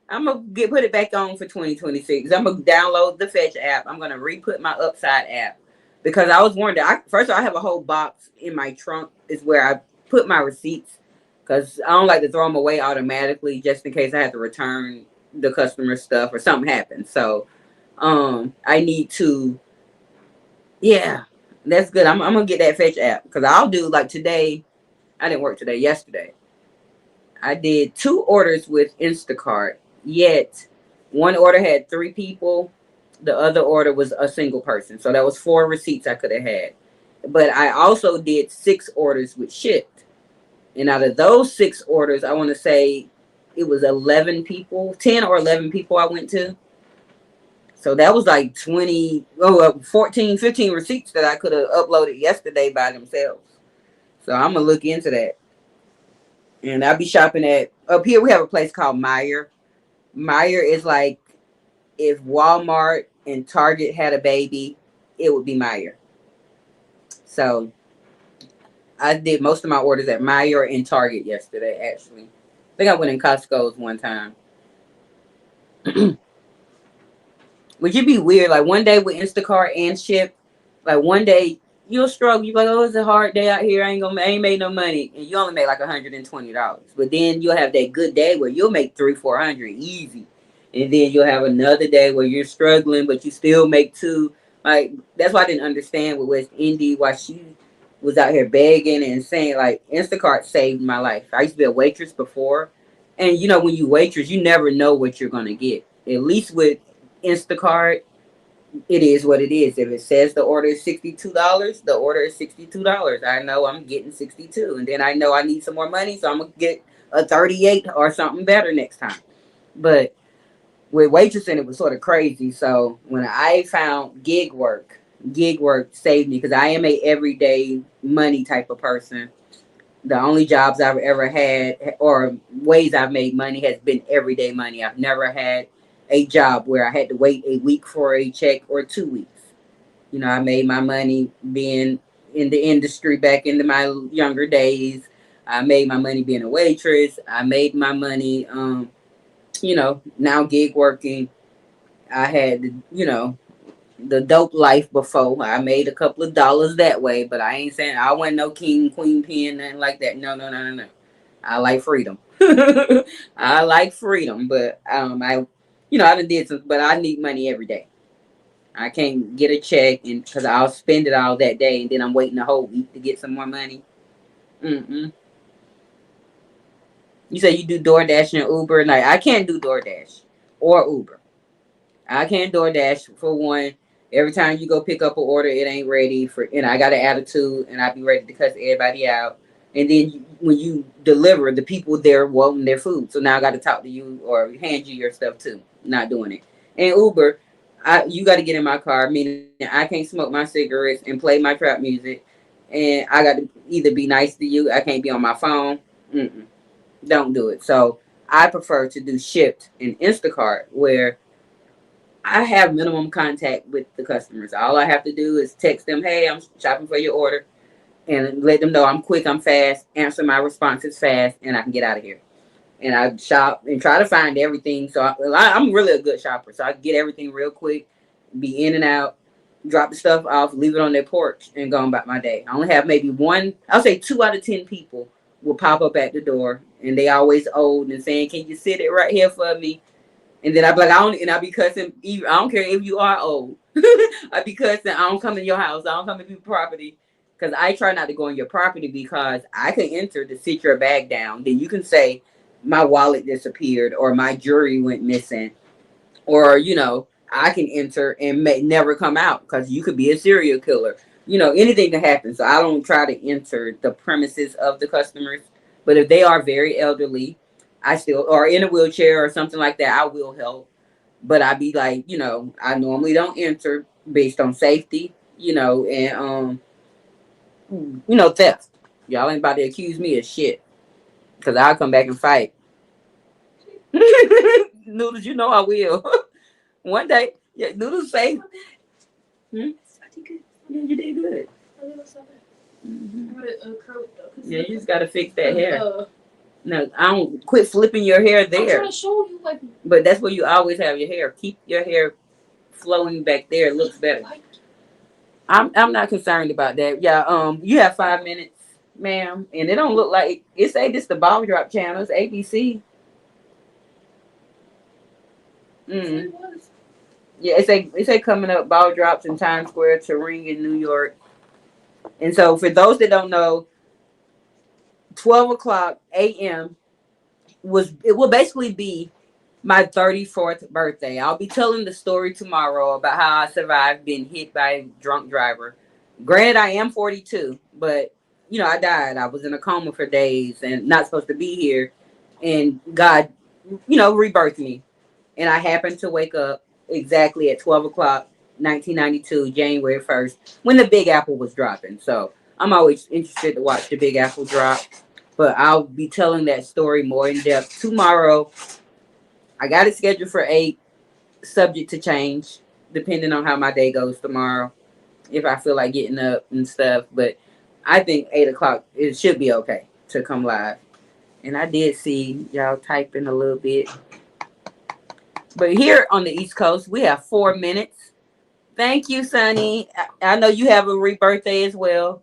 I'm gonna put it back on for 2026. I'm gonna download the Fetch app. I'm gonna re-put my Upside app because I was wondering. First of all, I have a whole box in my trunk. Is where I put my receipts because I don't like to throw them away automatically, just in case I have to return the customer stuff or something happens. So, I need to. Yeah, that's good. I'm gonna get that Fetch app because I'll do like today. I didn't work today. Yesterday, I did 2 orders with Instacart. Yet, one order had 3 people. The other order was a single person. So that was 4 receipts I could have had. But I also did 6 orders with Shipt. And out of those 6 orders, I want to say it was 11 people, 10 or 11 people I went to. So that was like 14, 15 receipts that I could have uploaded yesterday by themselves. So I'm going to look into that. And I'll be shopping up here we have a place called Meijer. Meijer is like if Walmart and Target had a baby, it would be Meijer. So I did most of my orders at Meijer and Target yesterday, actually. I think I went in Costco's one time. Would you be weird? Like one day with Instacart and Ship, Like one day you'll struggle. You like, oh, it's a hard day out here. I ain't made no money, and you only make like $120. But then you'll have that good day where you'll make 300-400 easy, and then you'll have another day where you're struggling, but you still make two. Like that's why I didn't understand with West Indy why she was out here begging and saying like Instacart saved my life. I used to be a waitress before, and you know when you waitress, you never know what you're gonna get. At least with Instacart, it is what it is. If it says the order is $62, the order is $62. I know I'm getting 62, and then I know I need some more money, so I'm gonna get a 38 or something better next time. But with waitressing, it was sort of crazy. So when I found gig work saved me because I am a everyday money type of person. The only jobs I've ever had or ways I've made money has been everyday money. I've never had a job where I had to wait a week for a check or 2 weeks. You know, I made my money being in the industry back into my younger days. I made my money being a waitress. I made my money, now gig working. I had, the dope life before. I made a couple of dollars that way, but I ain't saying I wasn't no king, queen pin, nothing like that. No, no, no, no, no. I like freedom. I like freedom, but I done did some, but I need money every day. I can't get a check and because I'll spend it all that day, and then I'm waiting a whole week to get some more money. Mm-mm. You say you do DoorDash and Uber, like I can't do DoorDash or Uber. I can't DoorDash for one. Every time you go pick up an order, it ain't ready for, and I got an attitude, and I be ready to cuss everybody out. And then when you deliver, the people there wanting their food, so now I got to talk to you or hand you your stuff too. Not doing it. And Uber, you got to get in my car, meaning I can't smoke my cigarettes and play my trap music, and I got to either be nice to you. I can't be on my phone. Mm-mm, don't do it. So I prefer to do Shipt and Instacart where I have minimum contact with the customers. All I have to do is text them, hey, I'm shopping for your order, and let them know I'm quick, I'm fast, answer my responses fast, and I can get out of here. And I shop and try to find everything. So I'm really a good shopper. So I get everything real quick, be in and out, drop the stuff off, leave it on their porch, and go about my day. I only have maybe one, I'll say 2 out of 10 people will pop up at the door, and they always old and saying, can you sit it right here for me? And then I be like, I be cussing. I don't care if you are old. I be cussing. I don't come in your house. I don't come in your property. Because I try not to go in your property because I can enter to sit your bag down. Then you can say, my wallet disappeared or my jewelry went missing. Or, I can enter and may never come out because you could be a serial killer. Anything can happen. So I don't try to enter the premises of the customers. But if they are very elderly, I still, or in a wheelchair or something like that, I will help. But I be like, I normally don't enter based on safety, and theft. Y'all ain't about to accuse me of shit because I'll come back and fight. Noodles, I will. One day, yeah, Noodles say, hmm? Yeah, you did good. Mm-hmm. Yeah, you just gotta fix that hair. No, I don't quit flipping your hair there. I'm trying to show you But that's where you always have your hair. Keep your hair flowing back there. It looks better. I'm not concerned about that. Yeah, you have 5 minutes, ma'am, and it don't look like it say this the ball drop channel. It's ABC. Mm. Yeah, it say coming up ball drops in Times Square to ring in New York. And so for those that don't know, 12 o'clock a.m. will basically be my 34th birthday. I'll be telling the story tomorrow about how I survived being hit by a drunk driver. Granted, I am 42, but I died. I was in a coma for days and not supposed to be here. And God, rebirthed me. And I happened to wake up exactly at 12 o'clock, 1992, January 1st, when the Big Apple was dropping. So I'm always interested to watch the Big Apple drop. But I'll be telling that story more in depth tomorrow. I got it scheduled for 8, subject to change, depending on how my day goes tomorrow. If I feel like getting up and stuff. But I think 8 o'clock, it should be okay to come live. And I did see y'all typing a little bit. But here on the East Coast, we have 4 minutes. Thank you, Sonny. I know you have a birthday as well.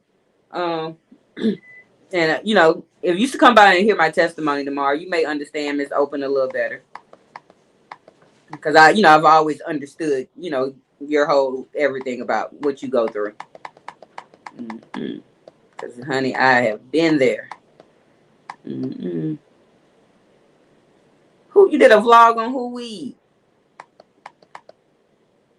Um, and you know, if you should come by and hear my testimony tomorrow, you may understand Miss Open a little better. Because I've always understood, your whole everything about what you go through. Because, honey, I have been there. Who you did a vlog on who we?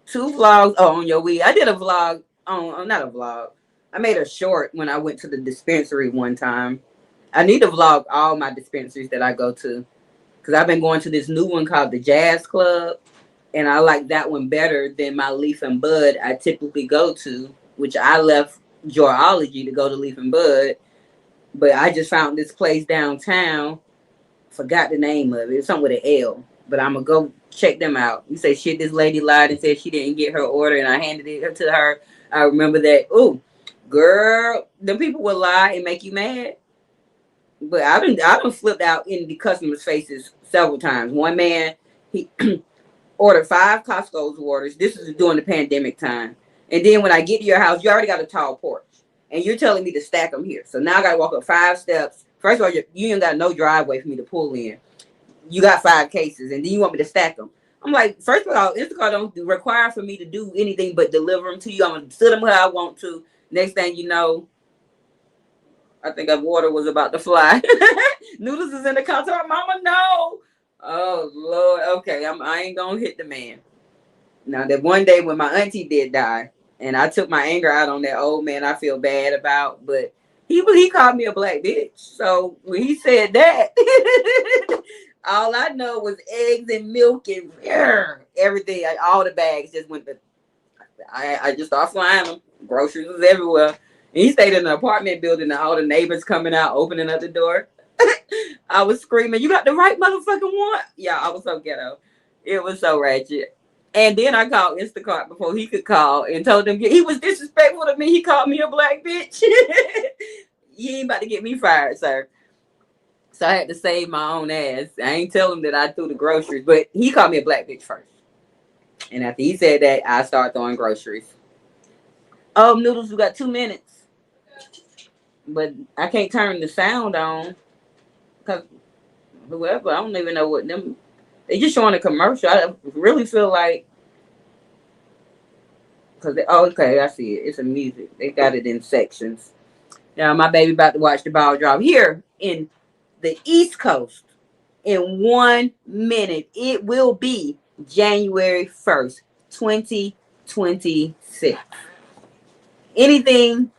2 vlogs on your weed. I did a vlog on not a vlog. I made a short when I went to the dispensary one time. I need to vlog all my dispensaries that I go to because I've been going to this new one called the Jazz Club, and I like that one better than my Leaf and Bud I typically go to, which I left Joyology to go to Leaf and Bud, but I just found this place downtown. Forgot the name of it. It's something with an L, but I'm gonna go check them out. You say shit. This lady lied and said she didn't get her order, and I handed it to her. I remember that. Ooh, girl, the people will lie and make you mad. But I done flipped out in the customers' faces several times. One man, he ordered 5 Costco's waters. This is during the pandemic time. And then when I get to your house, you already got a tall porch. And you're telling me to stack them here. So now I got to walk up 5 steps. First of all, you ain't got no driveway for me to pull in. You got 5 cases, and then you want me to stack them. I'm like, first of all, Instacart don't require for me to do anything but deliver them to you. I'm going to sit them where I want to. Next thing you know, I think that water was about to fly. Noodles is in the car. Mama, no. Oh, Lord. Okay, I ain't going to hit the man. Now, that one day when my auntie did die, and I took my anger out on that old man I feel bad about, but he called me a black bitch. So when he said that, all I know was eggs and milk and everything. All the bags just went to, I just started flying them. Groceries was everywhere. And he stayed in an apartment building, and all the neighbors coming out, opening up the door. I was screaming, "You got the right motherfucking one!" Yeah, I was so ghetto. It was so ratchet. And then I called Instacart before he could call and told them he was disrespectful to me. He called me a black bitch. You ain't about to get me fired, sir. So I had to save my own ass. I ain't tell him that I threw the groceries, but he called me a black bitch first. And after he said that, I started throwing groceries. Oh, Noodles, we got 2 minutes. But I can't turn the sound on. Because whoever, I don't even know what them, they just showing a commercial. I really feel like, because, okay, I see it. It's a music. They got it in sections. Now, my baby about to watch the ball drop here in the East Coast in 1 minute. It will be January 1st, 2026. Anything,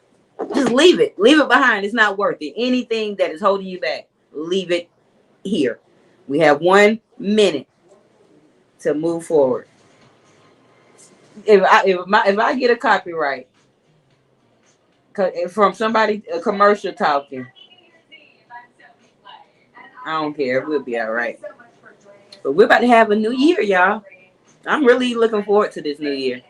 just leave it. Leave it behind. It's not worth it. Anything that is holding you back, leave it here. We have 1 minute to move forward. If I get a copyright from somebody, a commercial talking, I don't care. We'll be all right. But we're about to have a new year, y'all. I'm really looking forward to this new year.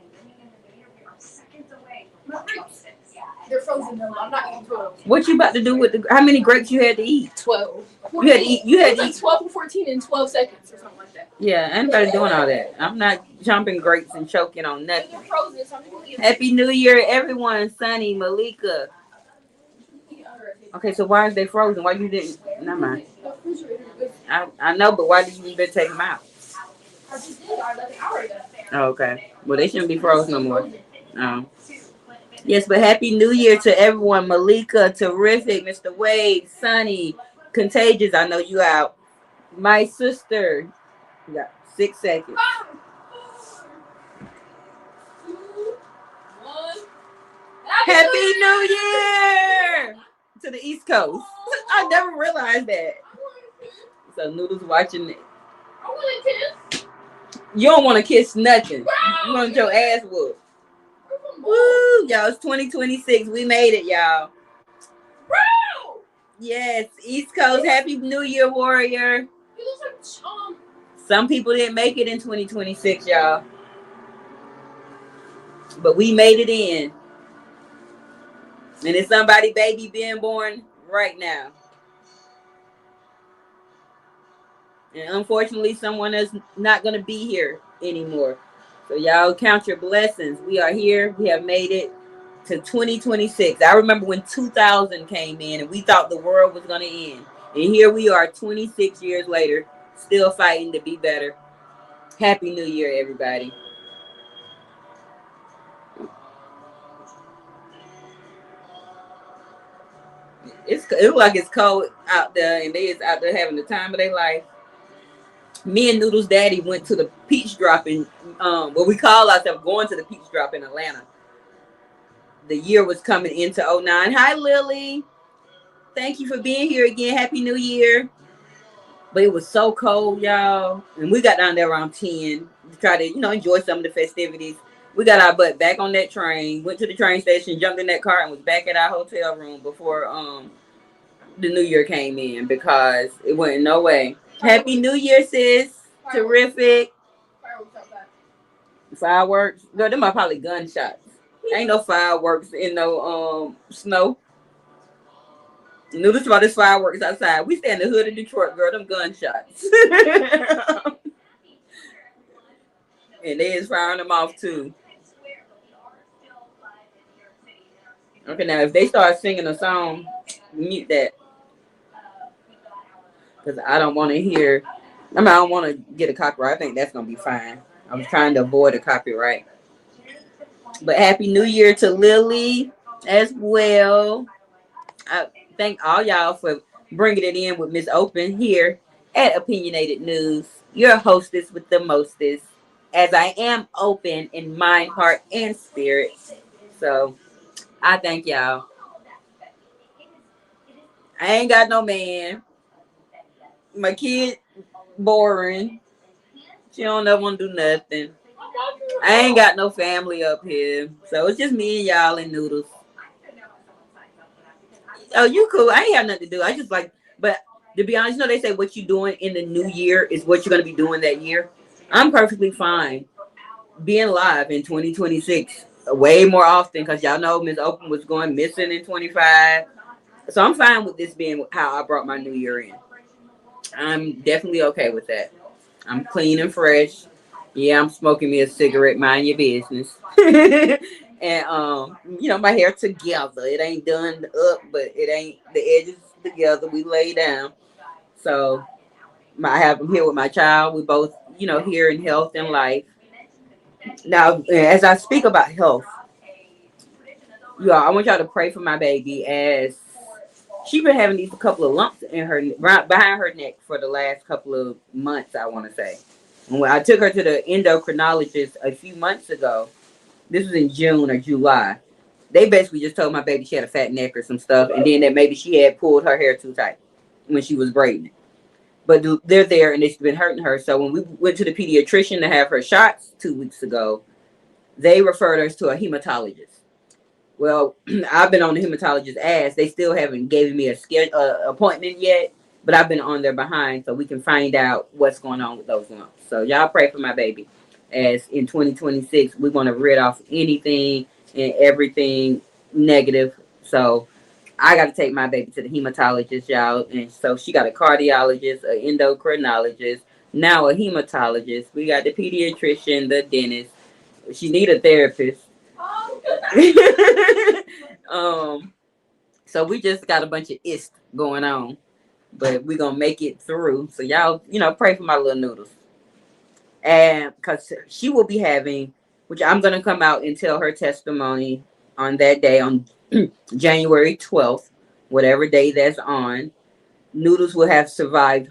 They're frozen though. I'm not eating 12. What you about to do with how many grapes you had to eat? 12. You had to eat. You had to eat 12 or 14 in 12 seconds or something like that. Yeah, anybody doing all that. I'm not jumping grapes and choking on nothing. They're frozen. So Happy New Year, everyone. Sunny, Malika. Okay, so why is they frozen? Why you didn't? Never mind. I know, but why did you even take them out? I just did. I left an hour ago. Oh, okay. Well, they shouldn't be frozen no more. Oh. Yes, but Happy New Year to everyone. Malika, Terrific, Mr. Wade, Sunny, Contagious. I know you out. My sister. You got 6 seconds. 2, 1. Happy New Year to the East Coast. I never realized that. So Noodles watching it. I want to kiss. You don't want to kiss nothing. You want your ass whooped. Woo, y'all, it's 2026. We made it, y'all. Bro! Yes, East Coast. Happy New Year, Warrior. Some people didn't make it in 2026, y'all. But we made it in. And it's somebody baby being born right now. And unfortunately, someone is not going to be here anymore. So y'all count your blessings. We are here. We have made it to 2026. I remember when 2000 came in and we thought the world was going to end. And here we are 26 years later, still fighting to be better. Happy New Year, everybody. It look like it's cold out there and they is out there having the time of their life. Me and Noodles Daddy went to the peach drop in, what we call ourselves going to the peach drop in Atlanta. The year was coming into '09. Hi, Lily. Thank you for being here again. Happy New Year. But it was so cold, y'all. And we got down there around 10 to try to, enjoy some of the festivities. We got our butt back on that train, went to the train station, jumped in that car, and was back at our hotel room before the new year came in because it went no way. Happy New Year, sis. Terrific. Fireworks. Girl, them are probably gunshots. Ain't no fireworks in no snow. Notice about this fireworks outside. We stay in the hood of Detroit, girl. Them gunshots. And they is firing them off too. Okay, now if they start singing a song, mute that. Because I don't want to hear. I don't want to get a copyright. I think that's going to be fine. I was trying to avoid a copyright. But Happy New Year to Lily as well. I thank all y'all for bringing it in with Miss Open here at Opinionated News. Your hostess with the mostest. As I am open in mind, heart, and spirit. So I thank y'all. I ain't got no man. My kid boring. She don't ever want to do nothing. I ain't got no family up here. So it's just me and y'all and Noodles. Oh, you cool. I ain't have nothing to do. I just but to be honest, they say what you doing in the new year is what you're going to be doing that year. I'm perfectly fine being live in 2026 way more often because y'all know Miss Open was going missing in 25. So I'm fine with this being how I brought my new year in. I'm definitely okay with that. I'm clean and fresh. Yeah, I'm smoking me a cigarette. Mind your business. And my hair together. It ain't done up, but it ain't the edges together. We lay down. So I have them here with my child. We both, here in health and life. Now, as I speak about health, y'all, I want y'all to pray for my baby as she's been having these couple of lumps in her behind her neck for the last couple of months, I want to say. And when I took her to the endocrinologist a few months ago, this was in June or July, they basically just told my baby she had a fat neck or some stuff, and then that maybe she had pulled her hair too tight when she was braiding it. But they're there, and it's been hurting her. So when we went to the pediatrician to have her shots 2 weeks ago, they referred us to a hematologist. Well, I've been on the hematologist's ass. They still haven't given me a appointment yet, but I've been on their behind so we can find out what's going on with those lumps. So y'all pray for my baby. As in 2026, we want to rid off anything and everything negative. So I got to take my baby to the hematologist, y'all. And so she got a cardiologist, an endocrinologist, now a hematologist. We got the pediatrician, the dentist. She need a therapist. So we just got a bunch of ist going on, but we're gonna make it through. So y'all, pray for my little Noodles. And because she will be having, which I'm gonna come out and tell her testimony on that day on January 12th, whatever day that's on. Noodles will have survived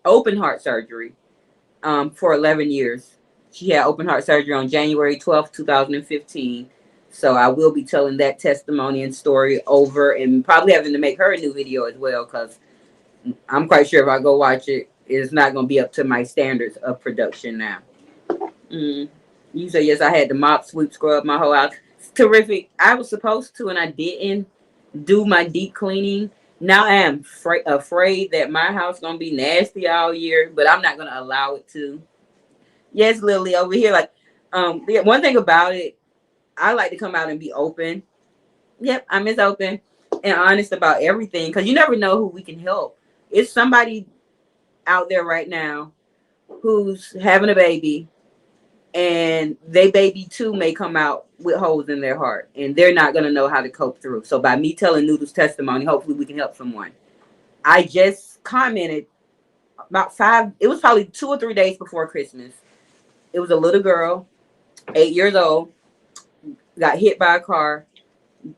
open heart surgery for 11 years. She had open heart surgery on January 12th, 2015. So I will be telling that testimony and story over and probably having to make her a new video as well because I'm quite sure if I go watch it, it's not going to be up to my standards of production now. You say, yes, I had to mop, sweep, scrub my whole house. It's terrific. I was supposed to and I didn't do my deep cleaning. Now I am afraid that my house going to be nasty all year, but I'm not going to allow it to. Yes, Lily, over here. One thing about it, I like to come out and be open. Yep, I'm as open and honest about everything because you never know who we can help. It's somebody out there right now who's having a baby and they baby too may come out with holes in their heart, and they're not going to know how to cope through. So by me telling Noodle's testimony, hopefully we can help someone. I just commented about it was probably 2 or 3 days before Christmas. It was a little girl, 8 years old, got hit by a car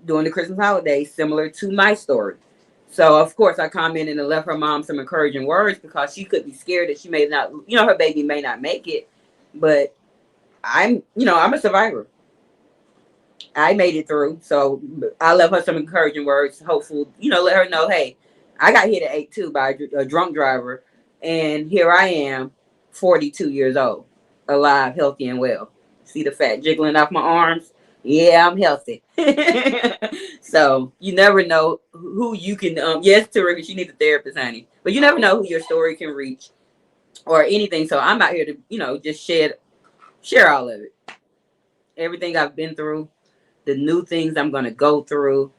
during the Christmas holiday, similar to my story. So of course I commented and left her mom some encouraging words, because she could be scared that she may not, her baby may not make it. But I'm a survivor. I made it through. So I left her some encouraging words. Hopeful, let her know, hey, I got hit at 8 too by a drunk driver. And here I am, 42 years old, alive, healthy, and well. See the fat jiggling off my arms? Yeah, I'm healthy. So you never know who you can, yes, Tarika, she needs a therapist, honey. But you never know who your story can reach or anything. So I'm out here to, just share all of it. Everything I've been through, the new things I'm going to go through.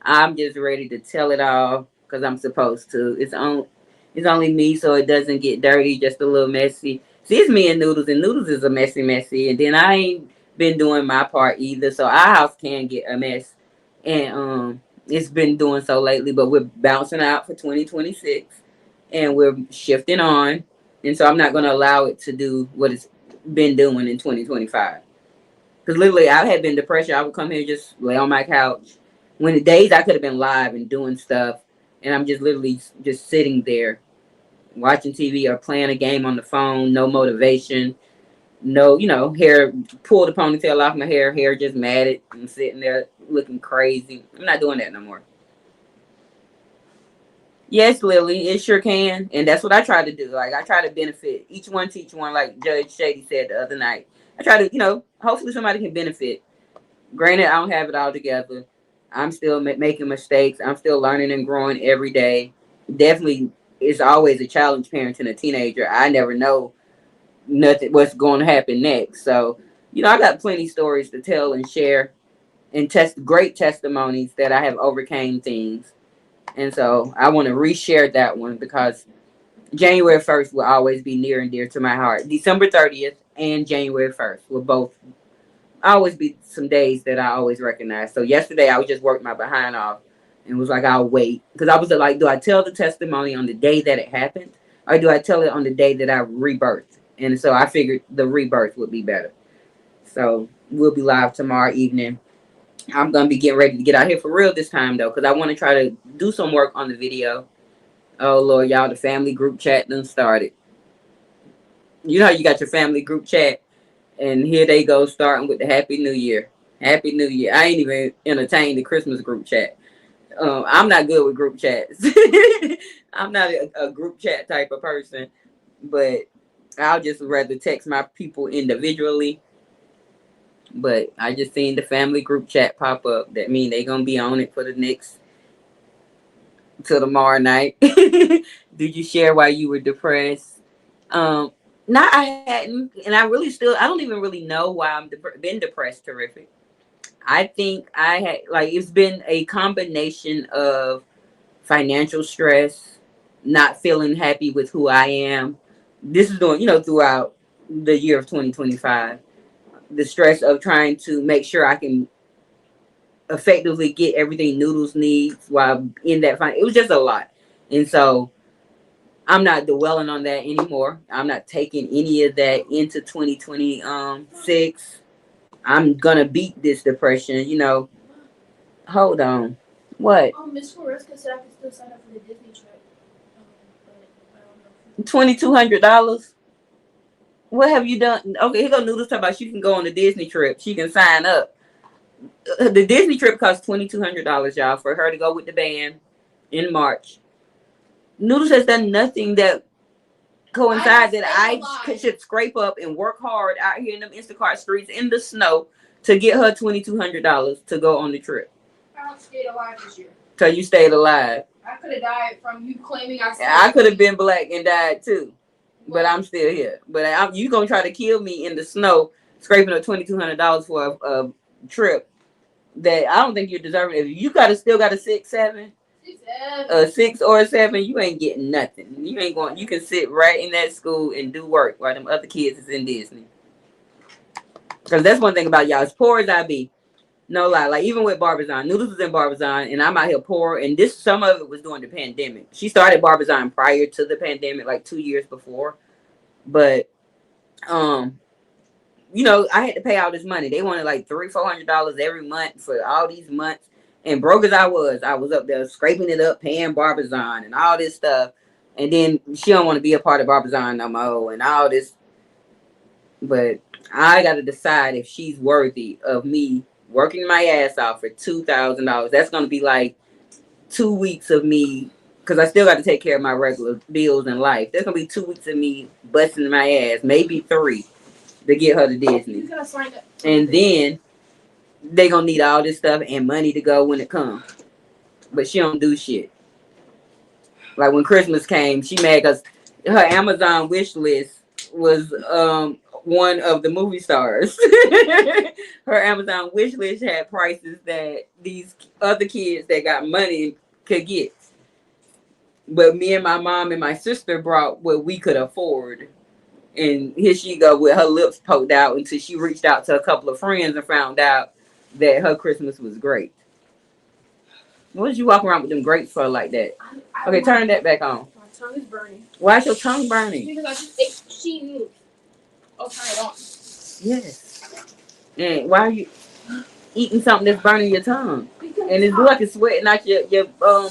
I'm just ready to tell it all because I'm supposed to. It's only me, so it doesn't get dirty, just a little messy. See, it's me and Noodles is a messy. And then I ain't been doing my part either, so our house can get a mess. And it's been doing so lately, but we're bouncing out for 2026, and we're shifting on. And so I'm not going to allow it to do what it's been doing in 2025. Because literally, I had been depressed. I would come here and just lay on my couch. When the days I could have been live and doing stuff, and I'm just literally just sitting there watching TV or playing a game on the phone. No motivation. No, hair, pull the ponytail off my hair just matted. I'm sitting there looking crazy. I'm not doing that no more. Yes, Lily, it sure can. And that's what I try to do. Like, I try to benefit. Each one teach one, like Judge Shady said the other night. I try to, hopefully somebody can benefit. Granted, I don't have it all together. I'm still making mistakes. I'm still learning and growing every day. Definitely, it's always a challenge parenting a teenager. I never know what's going to happen next. So, I got plenty stories to tell and share, and great testimonies that I have overcame things. And so I want to reshare that one, because January 1st will always be near and dear to my heart. December 30th and January 1st will both always be some days that I always recognize. So yesterday I was just working my behind off and was like, I'll wait. Because I was like, do I tell the testimony on the day that it happened, or do I tell it on the day that I rebirthed? And so I figured the rebirth would be better. So we'll be live tomorrow evening. I'm going to be getting ready to get out here for real this time, though, because I want to try to do some work on the video. Oh, Lord, y'all, the family group chat done started. You know how you got your family group chat, and here they go starting with the Happy New Year. Happy New Year. I ain't even entertained the Christmas group chat. I'm not good with group chats. I'm not a group chat type of person, but I'll just rather text my people individually. But I just seen the family group chat pop up. That mean they gonna be on it for the next till tomorrow night. Did you share why you were depressed? Not I hadn't, and I don't even really know why I'm been depressed. Terrific. I think I had it's been a combination of financial stress, not feeling happy with who I am. This is doing throughout the year of 2025. The stress of trying to make sure I can effectively get everything Noodles needs while in that it was just a lot. And so I'm not dwelling on that anymore. I'm not taking any of that into 2026. I'm gonna beat this depression. Hold on. What? Miss Floresca said I could still sign up for the Disney trip. But I don't know. $2,200. What have you done? Okay, here go Noodles talk about she can go on the Disney trip. She can sign up. The Disney trip costs $2,200, y'all, for her to go with the band in March. Noodles has done nothing that coincides that I should scrape up and work hard out here in them Instacart streets in the snow to get her $2,200 to go on the trip. I stayed alive this year. So you stayed alive. I could have died from you claiming I could have been black and died too. But I'm still here. But you gonna try to kill me in the snow, scraping up $2,200 for a trip that I don't think you're deserving. If you still got a 6, 7, a 6 or a 7, you ain't getting nothing. You ain't going. You can sit right in that school and do work while them other kids is in Disney. Because that's one thing about y'all. As poor as I be, no lie. Like even with Barbizon, Noodles was in Barbizon, and I'm out here poor. And this some of it was during the pandemic. She started Barbizon prior to the pandemic, like 2 years before. But you know, I had to pay all this money. They wanted like $300-400 every month for all these months. And broke as I was up there scraping it up, paying Barbizon and all this stuff. And then she don't want to be a part of Barbizon no more and all this. But I got to decide if she's worthy of me working my ass off for $2,000. That's going to be like 2 weeks of me, because I still got to take care of my regular bills in life. There's going to be 2 weeks of me busting my ass, maybe 3, to get her to Disney. And then they going to need all this stuff and money to go when it comes. But she don't do shit. Like when Christmas came, she mad because her Amazon wish list was one of the movie stars. Her Amazon wish list had prices that these other kids that got money could get. But me and my mom and my sister brought what we could afford. And here she go with her lips poked out until she reached out to a couple of friends and found out that her Christmas was great. What did you walk around with them grapes for like that? Okay, turn that back on. My tongue is burning. Why is your tongue burning? Because I just ate cheese noodles. I'll turn it on. Yes. And why are you eating something that's burning your tongue? Because And it's like it's sweating out your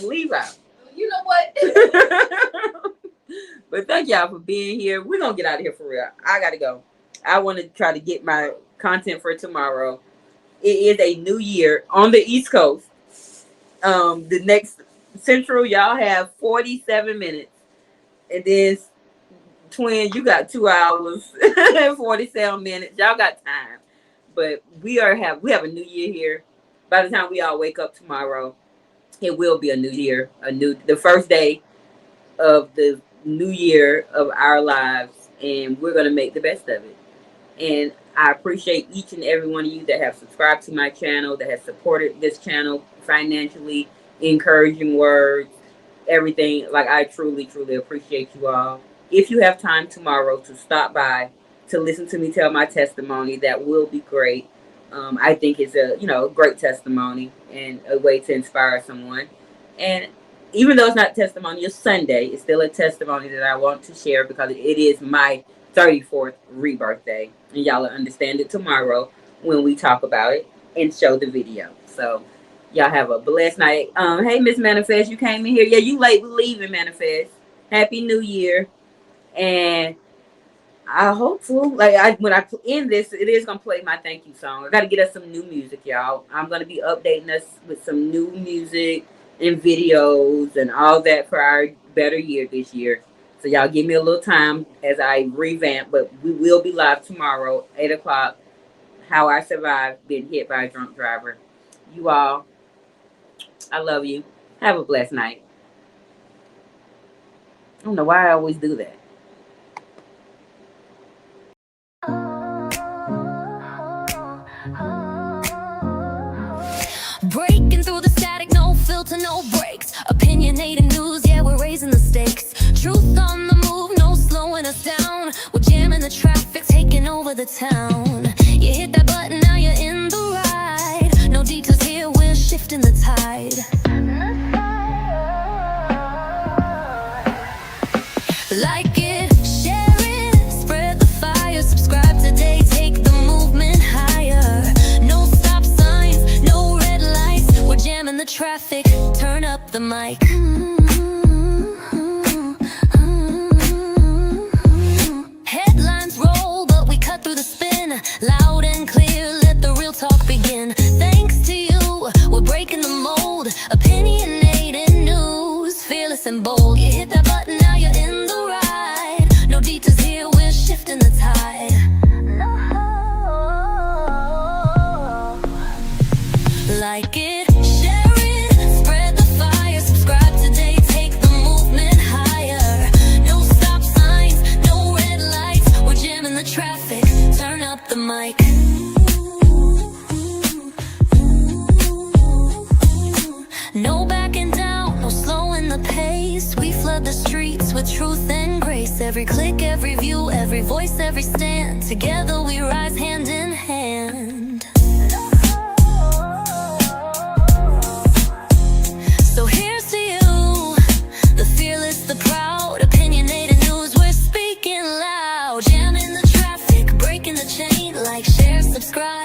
leave out. You know what? But thank y'all for being here. We're going to get out of here for real. I got to go. I want to try to get my content for tomorrow. It is a new year on the East Coast. The next Central, y'all have 47 minutes. And then Twin, you got 2 hours and 47 minutes. Y'all got time. But we have a new year here. By the time we all wake up tomorrow, it will be a new year. The first day of the new year of our lives, and we're gonna make the best of it. And I appreciate each and every one of you that have subscribed to my channel, that has supported this channel financially, encouraging words, everything. Like, I truly, truly appreciate you all. If you have time tomorrow to stop by to listen to me tell my testimony, that will be great. I think it's a great testimony and a way to inspire someone. And even though it's not testimonial Sunday, it's still a testimony that I want to share because it is my 34th rebirthday. And y'all will understand it tomorrow when we talk about it and show the video. So y'all have a blessed night. Hey, Miss Manifest, you came in here. Yeah, you late leaving, Manifest. Happy New Year. And I hope so. Like when I end this, it is gonna play my thank you song. I gotta get us some new music, y'all. I'm gonna be updating us with some new music and videos and all that for our better year this year. So y'all give me a little time as I revamp, but we will be live tomorrow, 8 o'clock. How I survived being hit by a drunk driver. You all, I love you. Have a blessed night. I don't know why I always do that. Breaking through the static, no filter, no breaks. Opinionated news, yeah, we're raising the stakes. Truth on the move, no slowing us down. We're jamming the traffic, taking over the town. You hit that button, now you're in the ride. No detours here, we're shifting the tide. Like it, share it, spread the fire. Subscribe today, take the movement higher. No stop signs, no red lights. We're jamming the traffic, turn up the mic. Headlines roll, but we cut through the spin. Loud and clear, let the real talk begin. Thanks to you, we're breaking the mold. Opinionated news, fearless and bold. You hit that button, now you're in the ride. No detours here, we're shifting the tide. Like it, share it, spread the fire. Subscribe today, take the movement higher. No stop signs, no red lights. We're jamming the traffic, turn up the mic. No backing down, no slowing the pace. We flood the streets with truth and grace. Every click, every view, every voice, every stand. Together we rise hand in hand.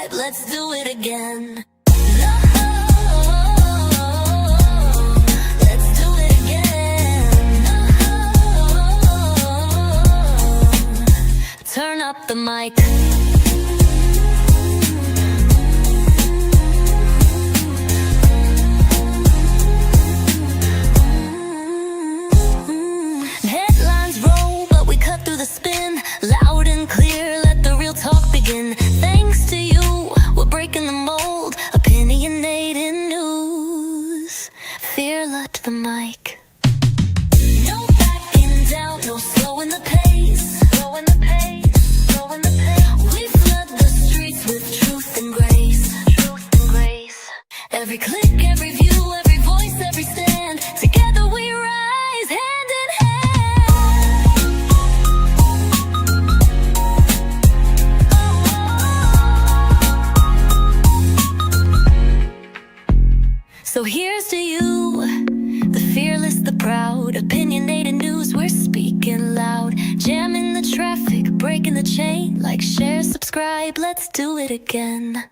subscribe, let's do it again. Let's do it again. Turn up the mic. Headlines roll, but we cut through the spin. Loud and clear, let the real talk begin. Thanks to you, we're breaking the mold. Opinionated news. Fearless to the mic. No backing down, no slowing the pace. Slowing the pace, slowing the pace. We flood the streets with truth and grace. Truth and grace. Every click, every view, every voice, every stand. Together we rise, hand in hand. So here's to you, the fearless, the proud. Opinionated news, we're speaking loud. Jamming the traffic, breaking the chain. Like, share, subscribe, let's do it again.